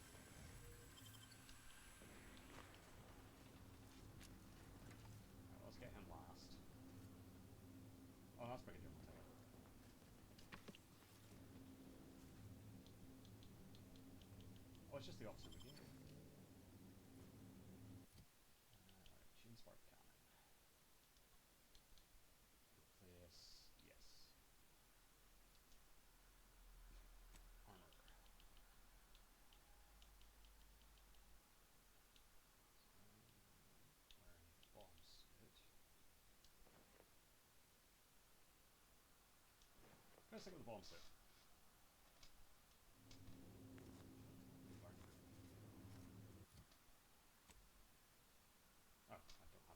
[SPEAKER 1] Alright, let's get him last. Oh, that's pretty good. We'll take it. Oh, it's just the opposite of the game. Alright, chain spark cannon. Replace. Yes. Armor. Wearing bomb suit. Gonna stick with the bomb suit. Oh, I don't have any. That's okay.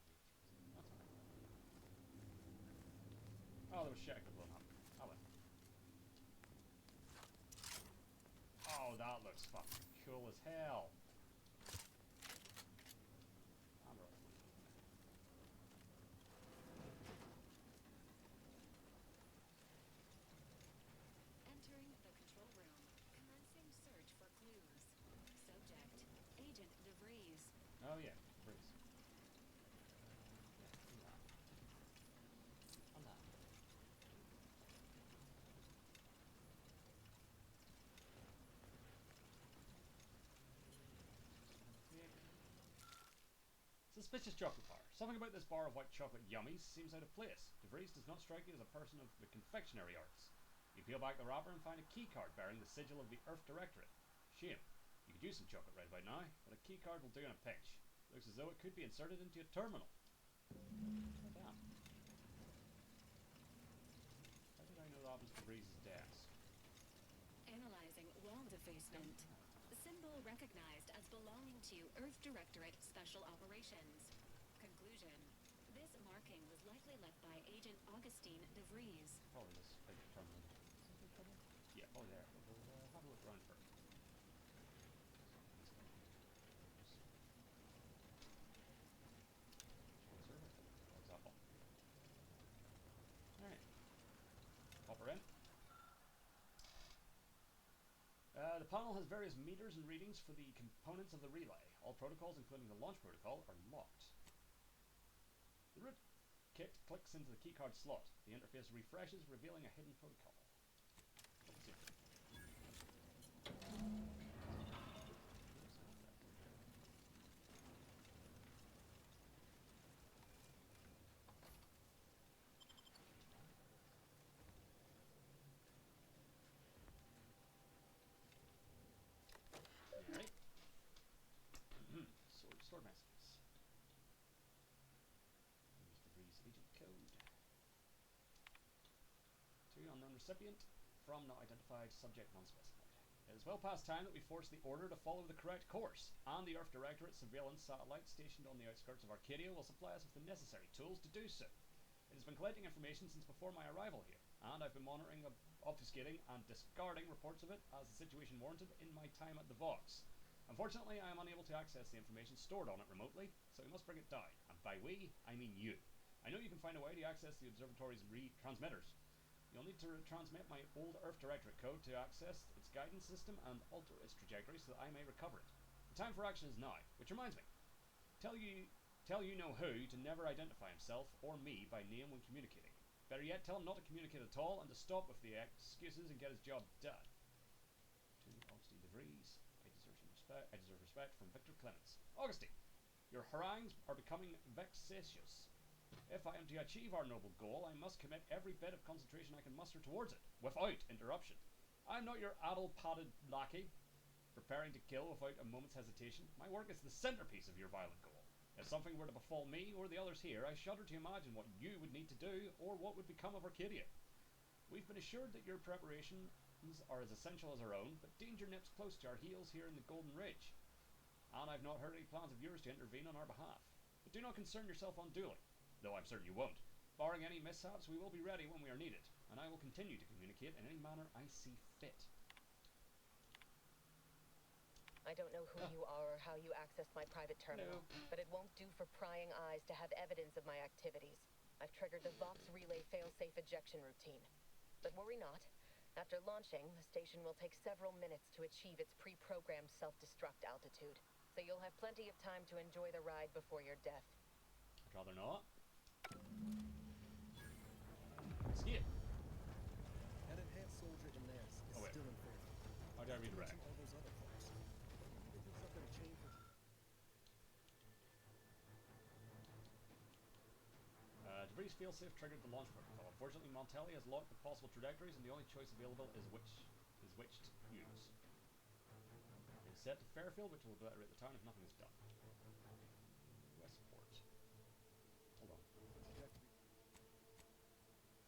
[SPEAKER 1] Oh, there was shit I could blow up. Oh well. Oh, that looks fucking cool as hell. I'm right.
[SPEAKER 5] Entering the control room. Commencing search for clues. Subject: Agent DeVries.
[SPEAKER 1] Oh yeah, Breeze. Yeah, I'm that. Suspicious chocolate bar. Something about this bar of white chocolate yummies seems out of place. DeVries does not strike you as a person of the confectionery arts. You peel back the wrapper and find a key card bearing the sigil of the Earth Directorate. Shame. You could use some chocolate right about now, but a key card will do in a pinch. Looks as though it could be inserted into a terminal. Oh, damn. How did I know that was DeVries' desk?
[SPEAKER 5] Analyzing wall defacement. Symbol recognized as belonging to Earth Directorate Special Operations. Conclusion: this marking was likely left by Agent Augustine DeVries.
[SPEAKER 1] Probably this big terminal. Is it a big terminal? Yeah. Oh, there. We'll have a look around first. For example. Alright. Pop her in. The panel has various meters and readings for the components of the relay. All protocols, including the launch protocol, are locked. The root kit clicks into the keycard slot. The interface refreshes, revealing a hidden protocol. Let's see. Alright. Stored messages. Use Debris agent code. To unknown recipient from not identified, subject non-specified. It is well past time that we force the order to follow the correct course, and the Earth Directorate surveillance satellite stationed on the outskirts of Arcadia will supply us with the necessary tools to do so. It has been collecting information since before my arrival here, and I've been monitoring, obfuscating, and discarding reports of it as the situation warranted in my time at the Vox. Unfortunately, I am unable to access the information stored on it remotely, so we must bring it down, and by we, I mean you. I know you can find a way to access the observatory's transmitters. You'll need to transmit my old Earth Directorate code to access its guidance system and alter its trajectory so that I may recover it. The time for action is now, which reminds me. Tell you know who to never identify himself or me by name when communicating. Better yet, tell him not to communicate at all and to stop with the excuses and get his job done. To Augustine DeVries, I deserve respect from Victor Clements. Augustine, your harangues are becoming vexatious. If I am to achieve our noble goal, I must commit every bit of concentration I can muster towards it, without interruption. I am not your addle-padded lackey, preparing to kill without a moment's hesitation. My work is the centerpiece of your violent goal. If something were to befall me or the others here, I shudder to imagine what you would need to do, or what would become of Arcadia. We've been assured that your preparations are as essential as our own, but danger nips close to our heels here in the Golden Ridge. And I've not heard any plans of yours to intervene on our behalf. But do not concern yourself unduly, though I'm certain you won't. Barring any mishaps, we will be ready when we are needed, and I will continue to communicate in any manner I see fit.
[SPEAKER 17] I don't know who you are or how you accessed my private terminal, but it won't do for prying eyes to have evidence of my activities. I've triggered the Vox Relay fail-safe ejection routine. But worry not. After launching, the station will take several minutes to achieve its pre-programmed self-destruct altitude, so you'll have plenty of time to enjoy the ride before your death.
[SPEAKER 1] I'd rather not. Skip.
[SPEAKER 4] An enhanced soldier in Nance is still in Fairfield.
[SPEAKER 1] How do I redirect?
[SPEAKER 4] All those other folks. You think something will change with...
[SPEAKER 1] DeVries failsafe triggered the launch protocol. Unfortunately, Montelli has locked the possible trajectories, and the only choice available is which to use. It is set to Fairfield, which will obliterate the town if nothing is done. Westport. Hold on.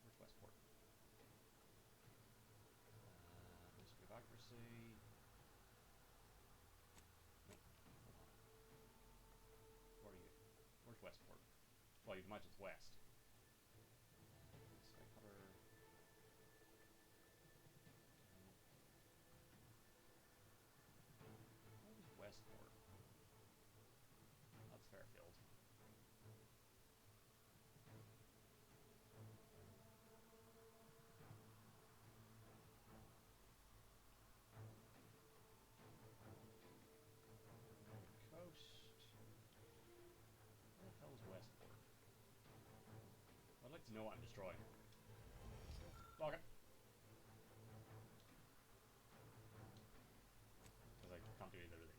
[SPEAKER 1] Where's Westport? Mystery of accuracy. Nope. Hold on. Where are you? Where's Westport? Well, you'd imagine it's west. Skycutter. Where's Westport? That's Fairfield. Coast. Where the hell is Westport? I'd like to know what I'm destroying. Log it. Because I can't do either of these.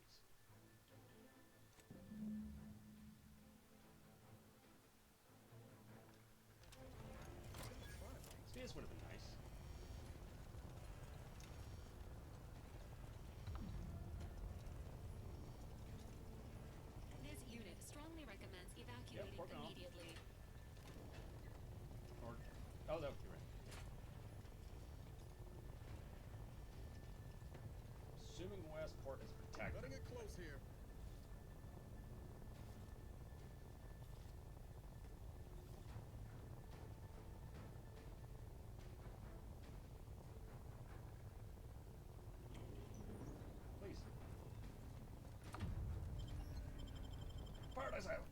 [SPEAKER 1] Space would have been nice.
[SPEAKER 5] This unit strongly recommends evacuating immediately.
[SPEAKER 1] Or, oh, that would be right. Assuming Westport is protected.
[SPEAKER 4] Cutting it close here.
[SPEAKER 1] Paradise Island.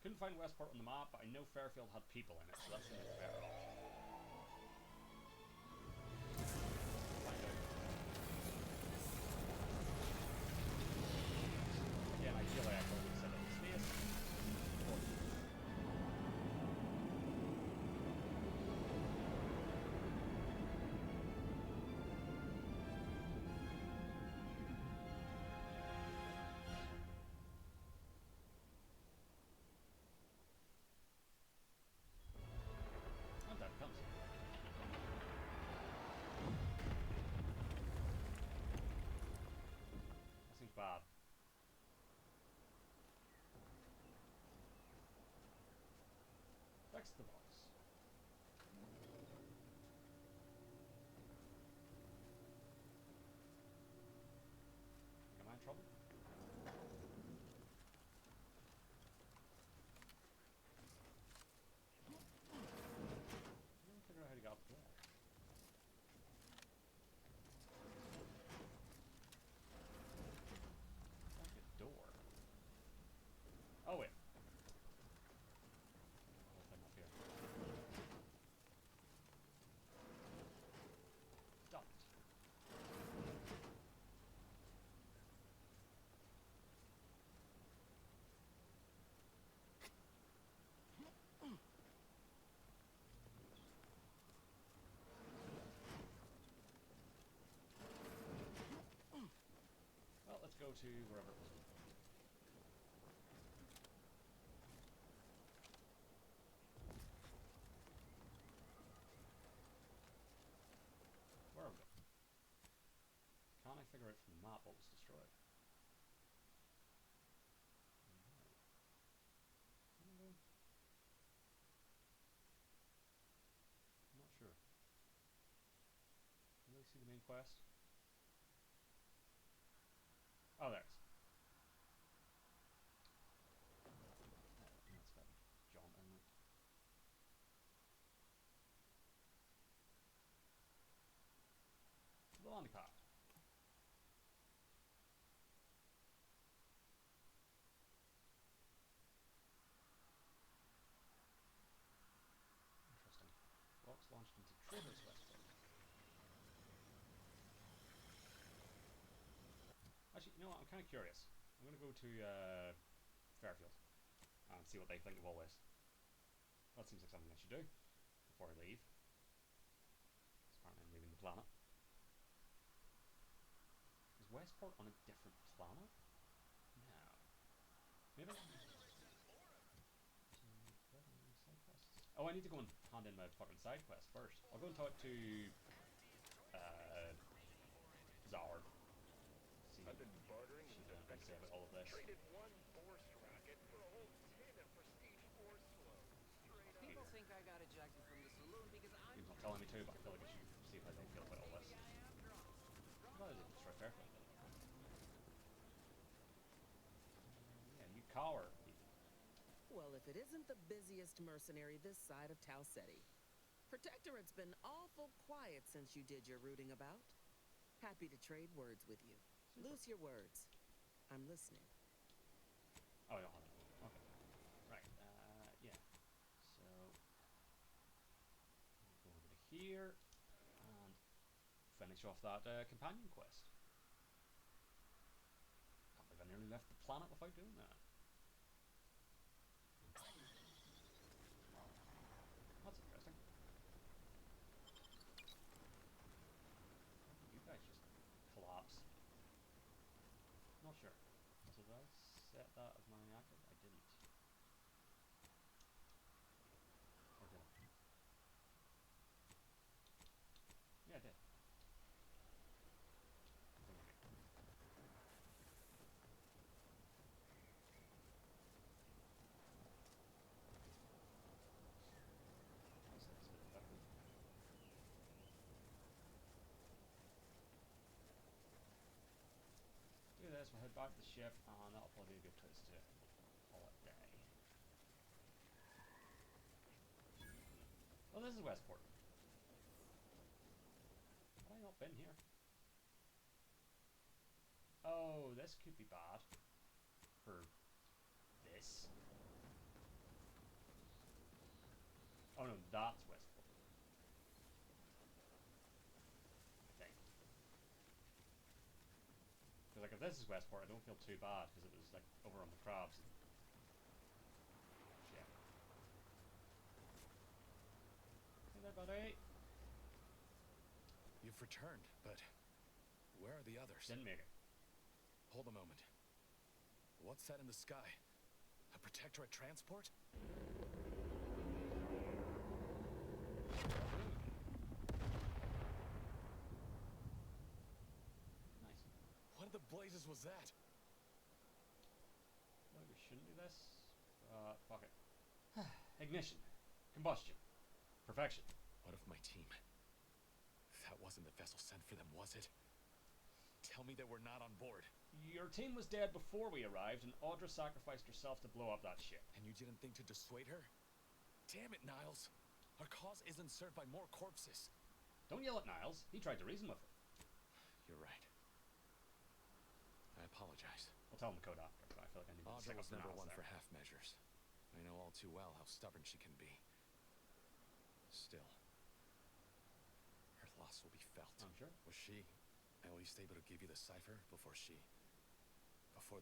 [SPEAKER 1] Couldn't find Westport on the map, but I know Fairfield had people in it, so that seems like a better option. Find out. Again, ideally I probably set up the space. And that comes. That seems bad. Fix the box. Am I in trouble? I don't figure out how to get up there. Like a door. Oh wait. Whole thing up here. Stop it. Well, let's go to wherever it was. Where are we? Can't I figure out from the map what was destroyed? No. Can I go? I'm not sure. Can you really see the main quest? Oh, there it is. That's got jaunt in it. The landing pad. Interesting. Rocks launched into Trader's Westport. Actually, you know what? I'm kind of curious. I'm going to go to Fairfield and see what they think of all this. That seems like something I should do before I leave. Apparently I'm leaving the planet. Is Westport on a different planet? No. Maybe? Oh, I need to go and hand in my fucking side quest first. I'll go and talk to Zard. See what she's doing and say about all of this.
[SPEAKER 2] Traded one force rocket for a whole tin of prestige force flow.
[SPEAKER 7] People think I got ejected from the saloon because I'm...
[SPEAKER 1] He's not telling me to, but I feel like I should see how they feel about all this. Well, it's destroy Fairfield. Yeah, you cower.
[SPEAKER 8] Well, if it isn't the busiest mercenary this side of Tau Ceti. Protectorate's been awful quiet since you did your rooting about. Happy to trade words with you. Loose your words. I'm listening.
[SPEAKER 1] Oh, I don't have it. Okay. Right. Yeah. So go over to here and finish off that companion quest. Can't believe I nearly left the planet without doing that. That's interesting. You guys just collapse. Not sure. So did I set that as my active? I didn't. Or did I? Yeah, I did. I think I did. Do this, we'll head back to the ship, and that'll probably be a good place to call it a day. Well, this is Westport. Have I not been here? Oh, this could be bad. For this. Oh no, that's Westport. I think. Because like if this is Westport, I don't feel too bad because it was like over on the crabs. And shit. Hey there, buddy.
[SPEAKER 18] You've returned, but where are the others?
[SPEAKER 1] Didn't make it.
[SPEAKER 18] Hold a moment. What's that in the sky? A Protectorate transport?
[SPEAKER 1] Nice.
[SPEAKER 18] What in the blazes was that?
[SPEAKER 1] Well, we shouldn't do this. Fuck it. Ignition. Combustion. Perfection.
[SPEAKER 18] What of my team? That wasn't the vessel sent for them, was it? Tell me they were not on board.
[SPEAKER 1] Your team was dead before we arrived, and Audra sacrificed herself to blow up that ship.
[SPEAKER 18] And you didn't think to dissuade her? Damn it, Niles. Our cause isn't served by more corpses.
[SPEAKER 1] Don't yell at Niles. He tried to reason with her.
[SPEAKER 18] You're right. I apologize.
[SPEAKER 1] I'll tell him the code after, but I feel like I need to
[SPEAKER 18] Audra
[SPEAKER 1] stick up
[SPEAKER 18] was
[SPEAKER 1] for
[SPEAKER 18] never
[SPEAKER 1] Niles
[SPEAKER 18] one
[SPEAKER 1] there.
[SPEAKER 18] for half measures. I know all too well how stubborn she can be. Still, her loss will be felt.
[SPEAKER 1] I'm sure.
[SPEAKER 18] Was she at least able to give you the cipher before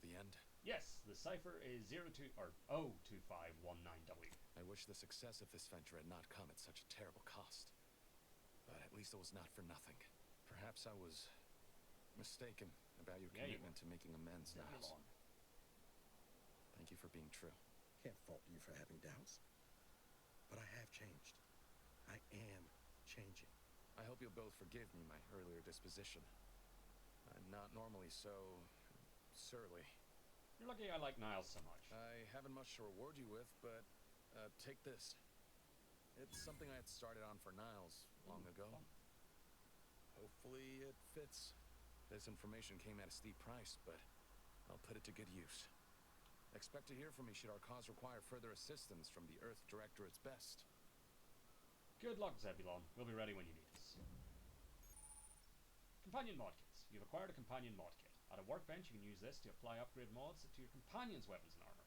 [SPEAKER 18] the end?
[SPEAKER 1] Yes, the cipher is 02519W.
[SPEAKER 18] I wish the success of this venture had not come at such a terrible cost. But at least it was not for nothing. Perhaps I was mistaken about your commitment to making amends, Niles. Thank you for being true.
[SPEAKER 4] Can't fault you for having doubts. But I have changed. I am changing.
[SPEAKER 18] I hope you'll both forgive me my earlier disposition. I'm not normally so surly.
[SPEAKER 1] You're lucky I like Niles so much.
[SPEAKER 18] I haven't much to reward you with, but take this. It's something I had started on for Niles long ago. Hopefully it fits. This information came at a steep price, but I'll put it to good use. Expect to hear from me should our cause require further assistance from the Earth Directorate's best.
[SPEAKER 1] Good luck, Zebulon. We'll be ready when you need us. Companion mod kits. You've acquired a companion mod kit. At a workbench, you can use this to apply upgrade mods to your companion's weapons and armor.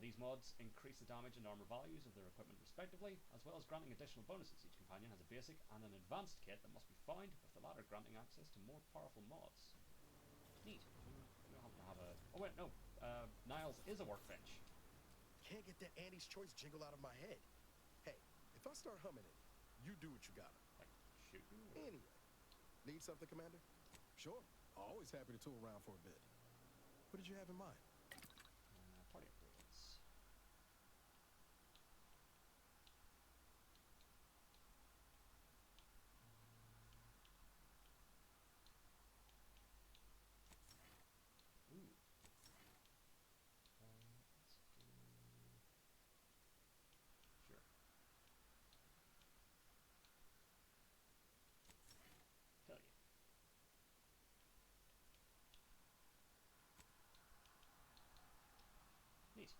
[SPEAKER 1] These mods increase the damage and armor values of their equipment respectively, as well as granting additional bonuses. Each companion has a basic and an advanced kit that must be found, with the latter granting access to more powerful mods. Neat. You don't happen to have a... Oh wait, no. Niles is a workbench.
[SPEAKER 4] Can't get that Andy's Choice jingle out of my head. Hey, if I start humming it, you do what you gotta.
[SPEAKER 1] Like, shoot you?
[SPEAKER 4] Anyway. Need something, Commander? Sure. Always happy to tool around for a bit. What did you have in mind?
[SPEAKER 1] Party upgrades. Ooh. Let's do... Sure. Hell yeah. Neat.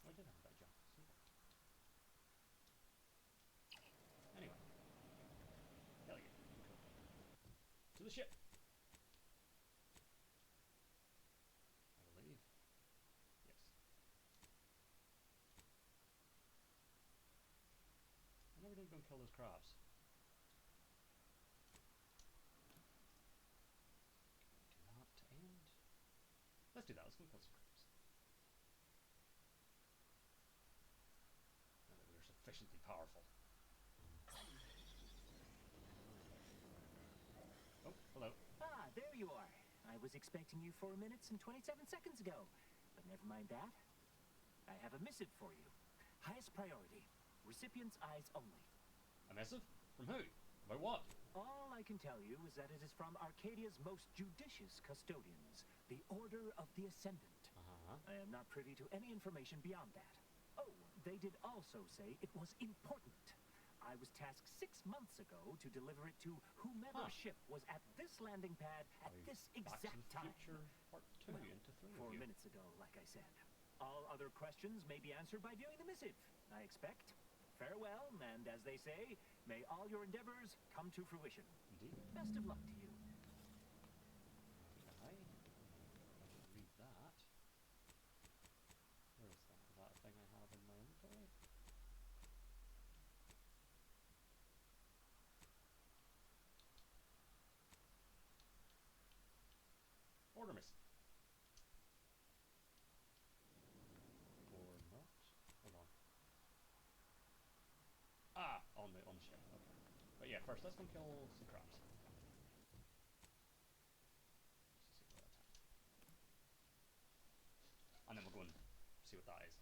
[SPEAKER 1] Oh, I did have a bad jump. Super. Anyway. Hell yeah. Cool. To the ship. I believe. Yes. I never did go and kill those crabs. Can we do that to end? Let's do that. Let's go kill some crabs. Now that we're sufficiently powerful. Oh, hello.
[SPEAKER 19] Ah, there you are. I was expecting you 4 minutes and 27 seconds ago. But never mind that. I have a missive for you. Highest priority. Recipient's eyes only.
[SPEAKER 1] A missive? From who? About what?
[SPEAKER 19] All I can tell you is that it is from Arcadia's most judicious custodians, the Order of the Ascendant. I am not privy to any information beyond that. Oh, they did also say it was important. I was tasked 6 months ago to deliver it to whomever ship was at this landing pad at this exact time.
[SPEAKER 1] Part 2 into 3
[SPEAKER 19] 4 minutes ago, like I said. All other questions may be answered by viewing the missive, I expect. Farewell, and as they say, may all your endeavors come to fruition.
[SPEAKER 1] Indeed.
[SPEAKER 19] Best of luck to you.
[SPEAKER 1] I didn't read that. Where is that? Is that a thing I have in my inventory? Order miss. Or not? Hold on. Ah, on the ship. Okay. But yeah, first let's go kill some crabs. Just to see what that's at. And then we'll go and see what that is.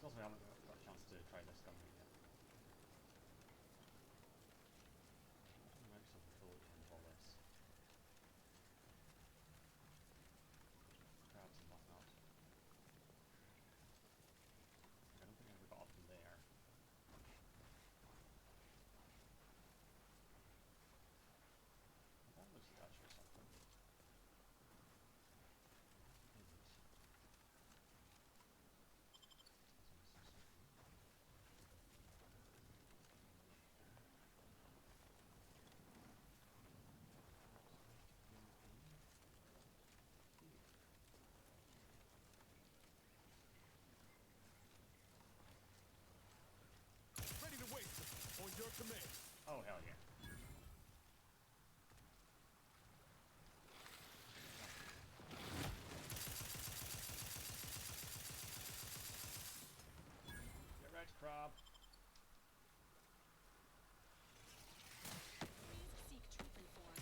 [SPEAKER 1] Also, we haven't got a chance to try this gun yet. Maybe some full in all this. Crabs and whatnot. I don't think I ever got up from there. That was actually something.
[SPEAKER 15] Ready to wait, on your command.
[SPEAKER 1] Oh, hell yeah. Get right, crab.
[SPEAKER 5] Please seek troop inform.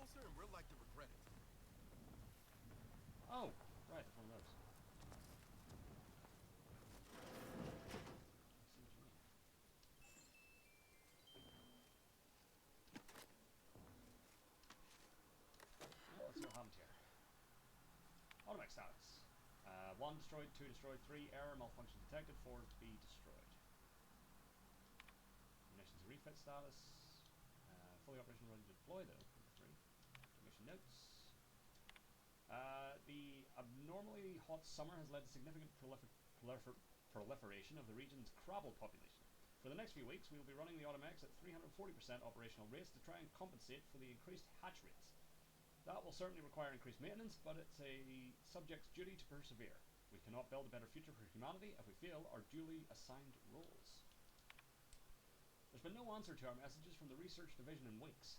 [SPEAKER 15] closer and we're like to regret it.
[SPEAKER 1] Oh, right, that's one of those. Let's see what happened here. Automatic status. 1 destroyed, 2 destroyed, 3 error, malfunction detected, 4 to be destroyed. Munitions refit status. Fully operational, ready to deploy though. 3. Mission notes. The abnormally hot summer has led to significant proliferation of the region's crabble population. For the next few weeks, we will be running the Automex at 340% operational rates to try and compensate for the increased hatch rates. That will certainly require increased maintenance, but it's a subject's duty to persevere. We cannot build a better future for humanity if we fail our duly assigned roles. There's been no answer to our messages from the research division in weeks.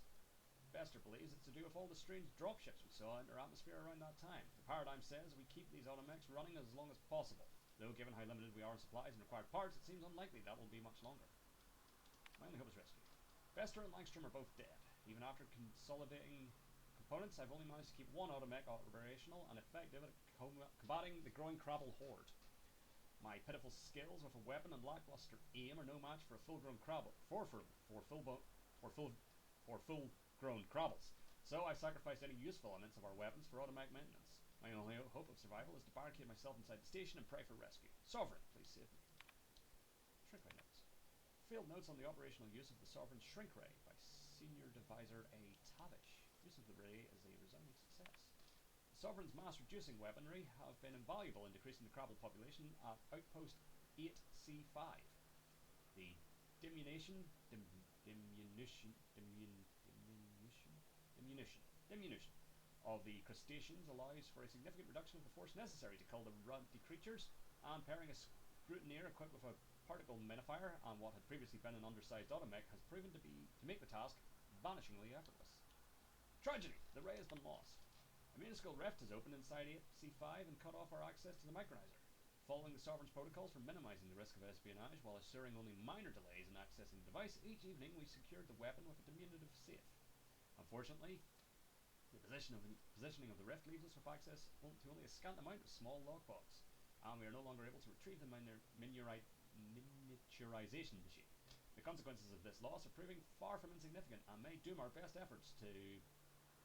[SPEAKER 1] Bester believes it's to do with all the strange dropships we saw in our atmosphere around that time. The paradigm says we keep these Automex running as long as possible, though given how limited we are in supplies and required parts, it seems unlikely that will be much longer. My only hope is rescue. Bester and Langstrom are both dead. Even after consolidating components, I've only managed to keep one Automech operational and effective at combating the growing crabble horde. My pitiful skills with a weapon and lackluster aim are no match for a full-grown crabble. For full-grown crabbles. So I sacrificed any useful elements of our weapons for Automech maintenance. My only hope of survival is to barricade myself inside the station and pray for rescue. Sovereign, please save me. Shrink ray notes. Field notes on the operational use of the Sovereign Shrink Ray by Senior Divisor A. Tavish. Use of the ray is a resounding success. The Sovereign's mass-reducing weaponry have been invaluable in decreasing the crabble population at Outpost 8C5. The diminution of the crustaceans allows for a significant reduction of the force necessary to kill the runty creatures, and pairing a scrutineer equipped with a particle minifier and what had previously been an undersized Automech has proven to make the task vanishingly effortless. Tragedy! The ray has been lost. A minuscule rift has opened inside 8C5 and cut off our access to the micronizer. Following the Sovereign's protocols for minimizing the risk of espionage while assuring only minor delays in accessing the device, each evening we secured the weapon with a diminutive safe. Unfortunately, the positioning of the rift leaves us with access to only a scant amount of small logbox, and we are no longer able to retrieve the miniaturization machine. The consequences of this loss are proving far from insignificant and may doom our best efforts to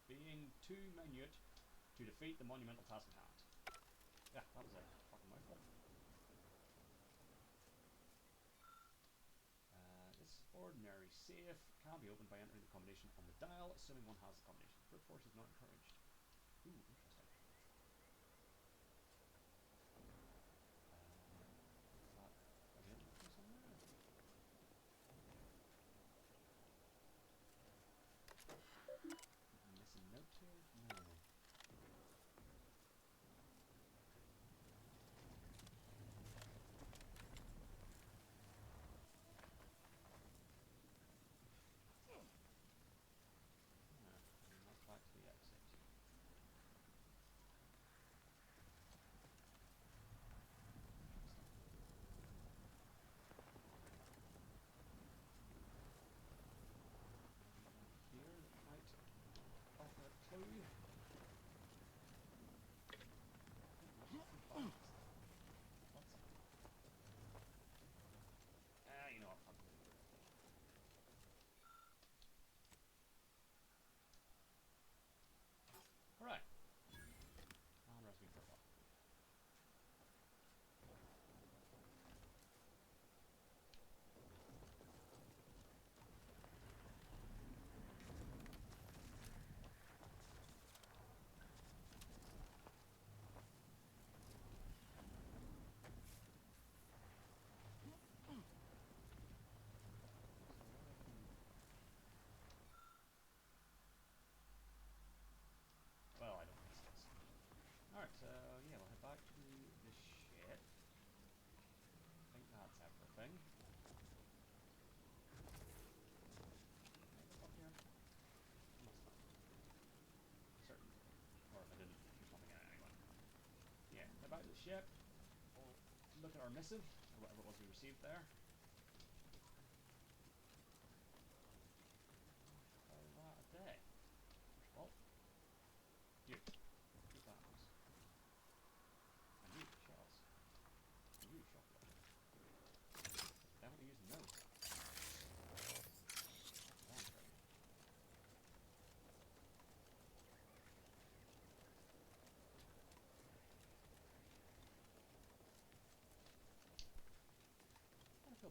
[SPEAKER 1] being too minute to defeat the monumental task at hand. Yeah, that was a fucking mouthful. This ordinary safe can be opened by entering the combination on the dial, assuming one has the combination. Brute force is not encouraged. Ooh, interesting. Available from somewhere? Missing note here? No. Back to the exit. Here that might offer a clue. You know what? Fuck it. Alright. And rescue for a while. Well, I don't think so. Alright, so yeah, we'll head back to the ship. I think that's everything. Can I look up here? I must not. Certain. Or if I didn't, there's nothing in it anyway. Yeah, head back to the ship. We'll look at our missive, or whatever it was we received there. Call that a day. First of all.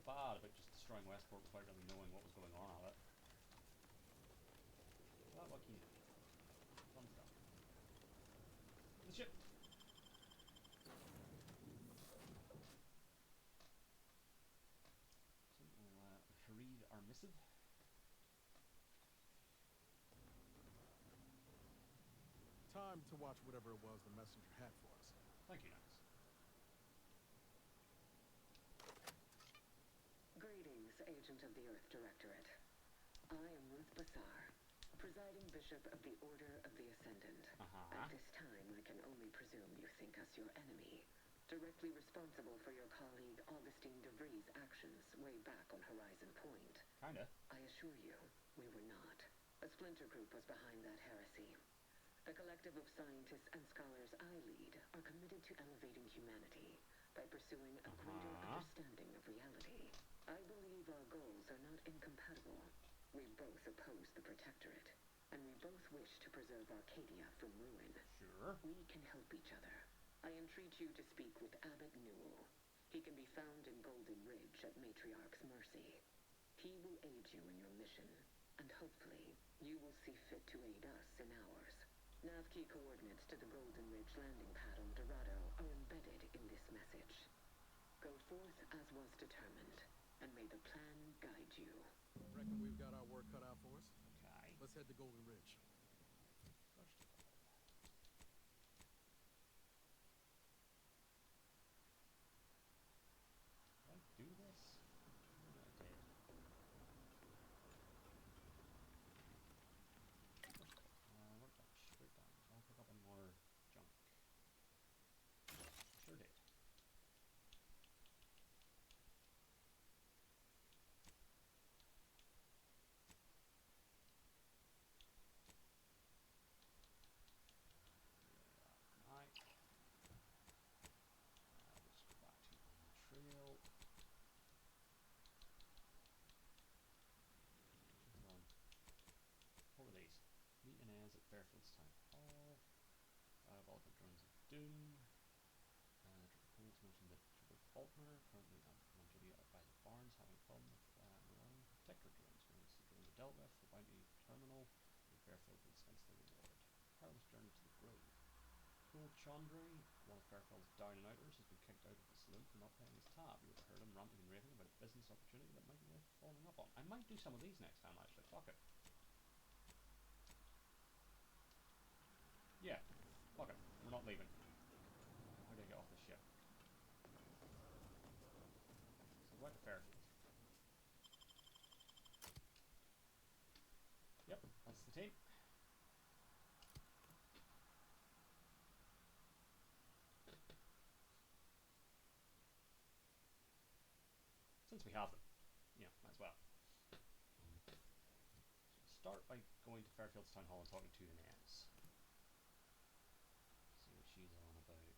[SPEAKER 1] feel bad about just destroying Westport without really knowing what was going on at it. That what can you do? Fun stuff. The ship! So we'll read our missive.
[SPEAKER 20] Time to watch whatever it was the messenger had for us.
[SPEAKER 1] Thank you, Nix.
[SPEAKER 11] Greetings, Agent of the Earth Directorate. I am Ruth Bassar, presiding bishop of the Order of the Ascendant. At this time, I can only presume you think us your enemy, directly responsible for your colleague Augustine de Vries' actions way back on Horizon Point.
[SPEAKER 1] Kinda.
[SPEAKER 11] I assure you, we were not. A splinter group was behind that heresy. The collective of scientists and scholars I lead are committed to elevating humanity by pursuing a greater understanding of reality. I believe our goals are not incompatible. We both oppose the Protectorate, and we both wish to preserve Arcadia from ruin.
[SPEAKER 1] Sure.
[SPEAKER 11] We can help each other. I entreat you to speak with Abbot Newell. He can be found in Golden Ridge at Matriarch's Mercy. He will aid you in your mission, and hopefully, you will see fit to aid us in ours. Navkey coordinates to the Golden Ridge landing pad on Dorado are embedded in this message. Go forth as was determined, and may the plan guide you.
[SPEAKER 20] Reckon we've got our work cut out for us?
[SPEAKER 1] Okay.
[SPEAKER 20] Let's head to Golden Ridge.
[SPEAKER 1] First of all, did I do this? Maybe I did. Workbench, straight down. Did I pick up any more junk? Sure did. Right. Let's go back to on the trail. Hold on. What were these? Meet Inez at Fairfield's Town Hall. Diabolical Drones of Doom. Triple Codes mentioned that Triple Faulkner, currently on duty out by the barns, having a problem with Malone. Protector drones. Once the drones are dealt with, the bounty terminal in Fairfield will dispense the reward. Perilous journey to the grove. Cool Chandray, one of Fairfield's down and outers, has been kicked out of the saloon for not paying his tab. You overheard him ranting and raving about a business opportunity that might be worth following up on. I might do some of these next time, actually. Fuck it. Yeah, fuck it. We're not leaving. How do I get off this ship? So go out to Fairfield. Yep, that's the team. Since we have them, yeah, might as well. So start by going to Fairfield's Town Hall and talking to Inez. See what she's on about.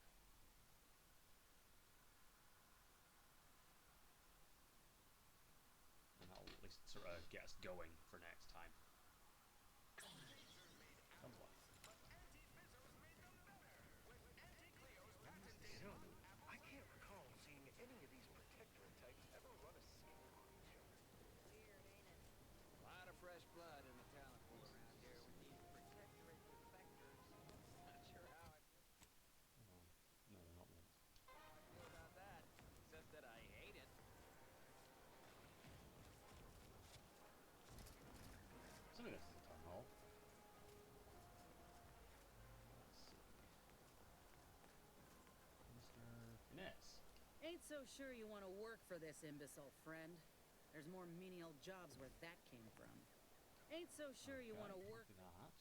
[SPEAKER 1] And that'll at least sort of get us going for next time. Comes one.
[SPEAKER 13] You know, I can't recall seeing any of these Protectorate types ever run a skate competition.
[SPEAKER 7] Weird, ain't it? A lot of fresh blood in the talent pool around here with these Protectorate defectors. Not sure how I feel.
[SPEAKER 1] Hold on. No, they're not linked.
[SPEAKER 7] Sure about that, except that I hate it.
[SPEAKER 1] Some of this is a town hall. Let's see. Mr. Inez.
[SPEAKER 21] Ain't so sure you want to work for this imbecile, friend. There's more menial jobs where that came from. Ain't so sure you want to work...
[SPEAKER 1] Copy that.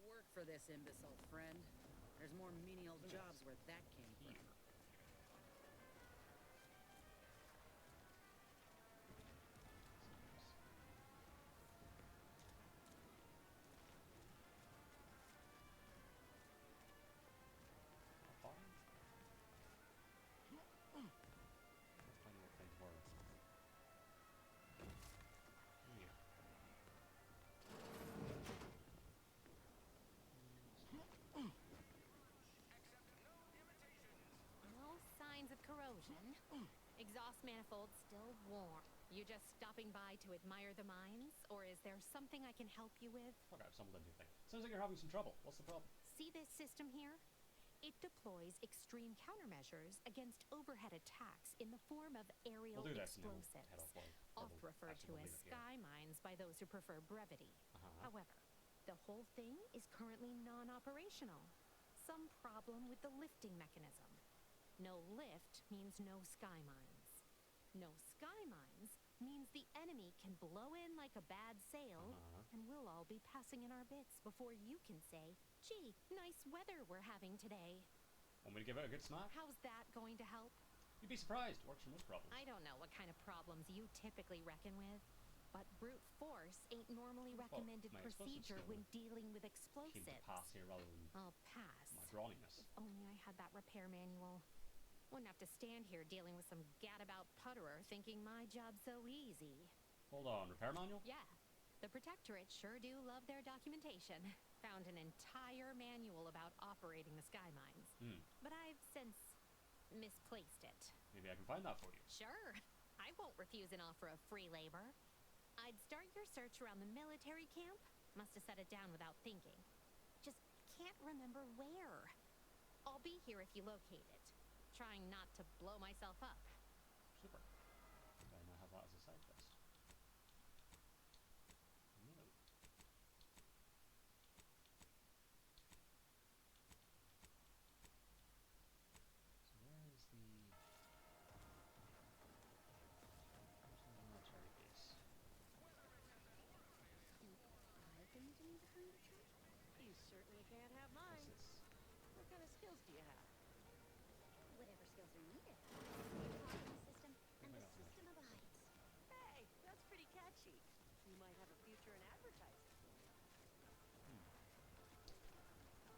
[SPEAKER 21] Work for this imbecile, friend. There's more menial jobs where that came from.
[SPEAKER 5] gas manifold still warm. You just stopping by to admire the mines, or is there something I can help you with?
[SPEAKER 1] Fuck, I've stumbled into a thing. Sounds like you're having some trouble. What's the problem?
[SPEAKER 5] See this system here? It deploys extreme countermeasures against overhead attacks in the form of aerial
[SPEAKER 1] We'll do this and then we'll
[SPEAKER 5] explosives,
[SPEAKER 1] head off while
[SPEAKER 5] oft referred to as sky mines by those who prefer brevity. However, the whole thing is currently non-operational. Some problem with the lifting mechanism. No lift means no sky mines. No sky mines means the enemy can blow in like a bad sail, and we'll all be passing in our bits before you can say, gee, nice weather we're having today.
[SPEAKER 1] Want me to give it a good smack?
[SPEAKER 5] How's that going to help?
[SPEAKER 1] You'd be surprised. Works for most problems.
[SPEAKER 5] I don't know what kind of problems you typically reckon with, but brute force ain't normally recommended procedure when dealing with explosives.
[SPEAKER 1] Keep the pass here rather than
[SPEAKER 5] I'll pass.
[SPEAKER 1] my brawniness.
[SPEAKER 5] If only I had that repair manual. Wouldn't have to stand here dealing with some gadabout putterer thinking my job's so easy.
[SPEAKER 1] Hold on, repair manual?
[SPEAKER 5] Yeah. The Protectorate sure do love their documentation. Found an entire manual about operating the sky mines. But I've since misplaced it.
[SPEAKER 1] Maybe I can find that for you.
[SPEAKER 5] Sure. I won't refuse an offer of free labor. I'd start your search around the military camp. Must have set it down without thinking. Just can't remember where. I'll be here if you locate it. Trying not to blow myself up.
[SPEAKER 1] Super. I might have that as a side quest. No. So where is the military base?
[SPEAKER 21] You certainly can't have mine. What kind of skills do you have?
[SPEAKER 10] Whatever skills are needed. The system and the system abides.
[SPEAKER 21] Hey, that's pretty catchy. You might have a future in advertising.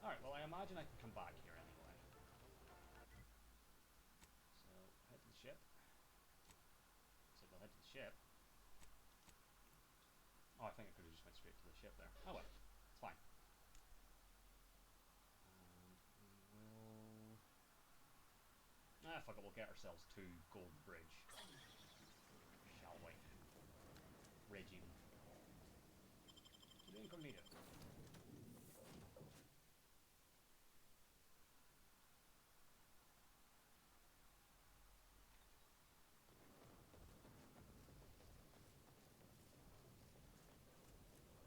[SPEAKER 1] Alright, well I imagine I can come back here anyway. So, head to the ship. So we'll head to the ship. Oh, I think I could have just went straight to the ship there. Oh well, it's fine. And we will... fuck it, we'll get ourselves to Golden Bridge. Shall we? Regime. To the incognito.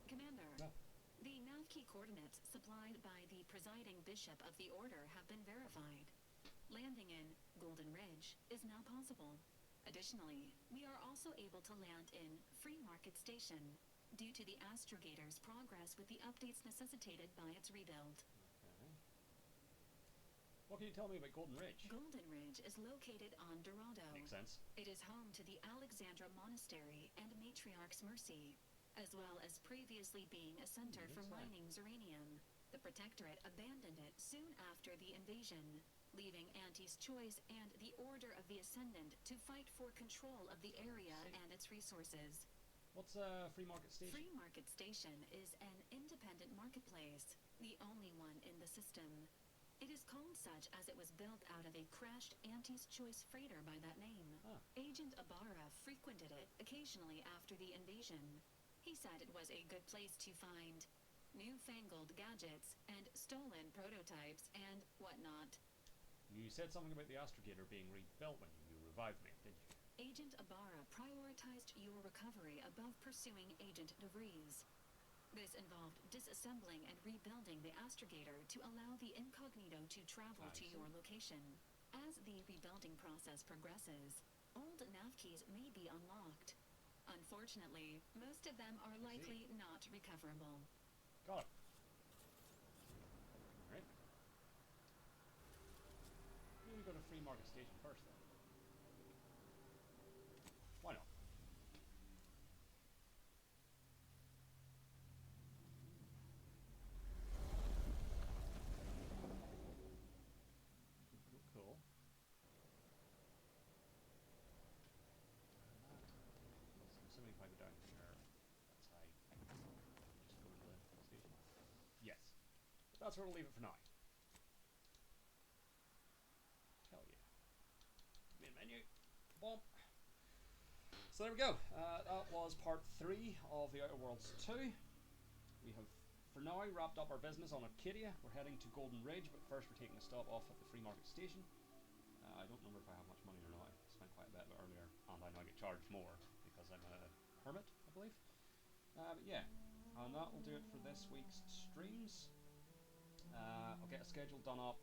[SPEAKER 5] Commander, the Navkey coordinates supplied by the presiding bishop of the Order have been verified. Landing in Golden Ridge is now possible. Additionally, we are also able to land in Free Market Station due to the Astrogator's progress with the updates necessitated by its rebuild.
[SPEAKER 1] Okay. What can you tell me about Golden Ridge?
[SPEAKER 5] Golden Ridge is located on Dorado.
[SPEAKER 1] Makes sense.
[SPEAKER 5] It is home to the Alexandra Monastery and Matriarch's Mercy, as well as previously being a center for mining Zeranium. The Protectorate abandoned it soon after the invasion, leaving Auntie's Choice and the Order of the Ascendant to fight for control of the area and its resources.
[SPEAKER 1] What's Free Market Station?
[SPEAKER 5] Free Market Station is an independent marketplace, the only one in the system. It is called such as it was built out of a crashed Auntie's Choice freighter by that name. Agent Ibarra frequented it occasionally after the invasion. He said it was a good place to find newfangled gadgets and stolen prototypes and whatnot.
[SPEAKER 1] You said something about the Astrogator being rebuilt when you revived me, didn't you?
[SPEAKER 5] Agent Ibarra prioritized your recovery above pursuing Agent DeVries. This involved disassembling and rebuilding the Astrogator to allow the Incognito to travel to your location. As the rebuilding process progresses, old Navkeys may be unlocked. Unfortunately, most of them are likely not recoverable.
[SPEAKER 1] Got it. Alright. Maybe go to Free Market Station first then. Why not? Cool. I'm assuming if I go down here, that's how I just go to the station. Yes. That's where we'll leave it for now. Hell yeah. Main menu. Bump. So there we go. That was part 3 of The Outer Worlds 2. We have, for now, wrapped up our business on Arcadia. We're heading to Golden Ridge, but first we're taking a stop off at the Free Market Station. I don't remember if I have much money or not. I spent quite a bit earlier, and I now get charged more because I'm a hermit, I believe. But yeah, and that will do it for this week's streams. I'll get a schedule done up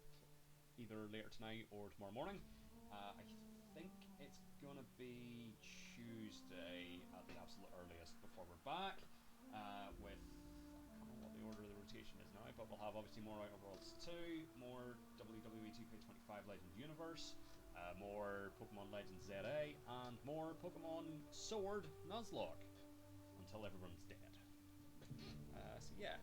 [SPEAKER 1] either later tonight or tomorrow morning. I think it's gonna be Tuesday at the absolute earliest before we're back. With, I can't remember what the order of the rotation is now, but we'll have obviously more Outer Worlds 2, more WWE 2K25 Legends Universe, more Pokemon Legends ZA, and more Pokemon Sword Nuzlocke until everyone's dead. So yeah,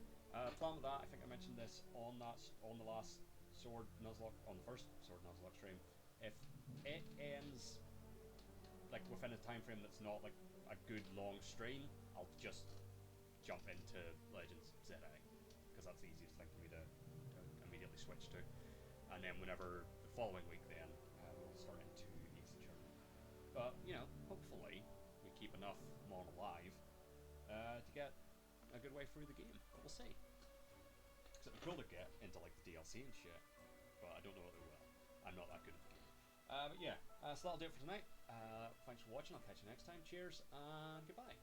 [SPEAKER 1] plan with that. I think I mentioned this on the last Sword Nuzlocke, on the first Sword Nuzlocke stream. If it ends like within a time frame that's not like a good long stream, I'll just jump into Legends ZA because that's the easiest thing for me to immediately switch to. And then whenever the following week, then we'll start into Ace Attorney. But you know, hopefully we keep enough Mon alive to get a good way through the game. But we'll see. Because it'd be cool to get into like the DLC and shit, but I don't know whether we will. I'm not that good at the game. But yeah, so that'll do it for tonight. Thanks for watching. I'll catch you next time. Cheers and goodbye.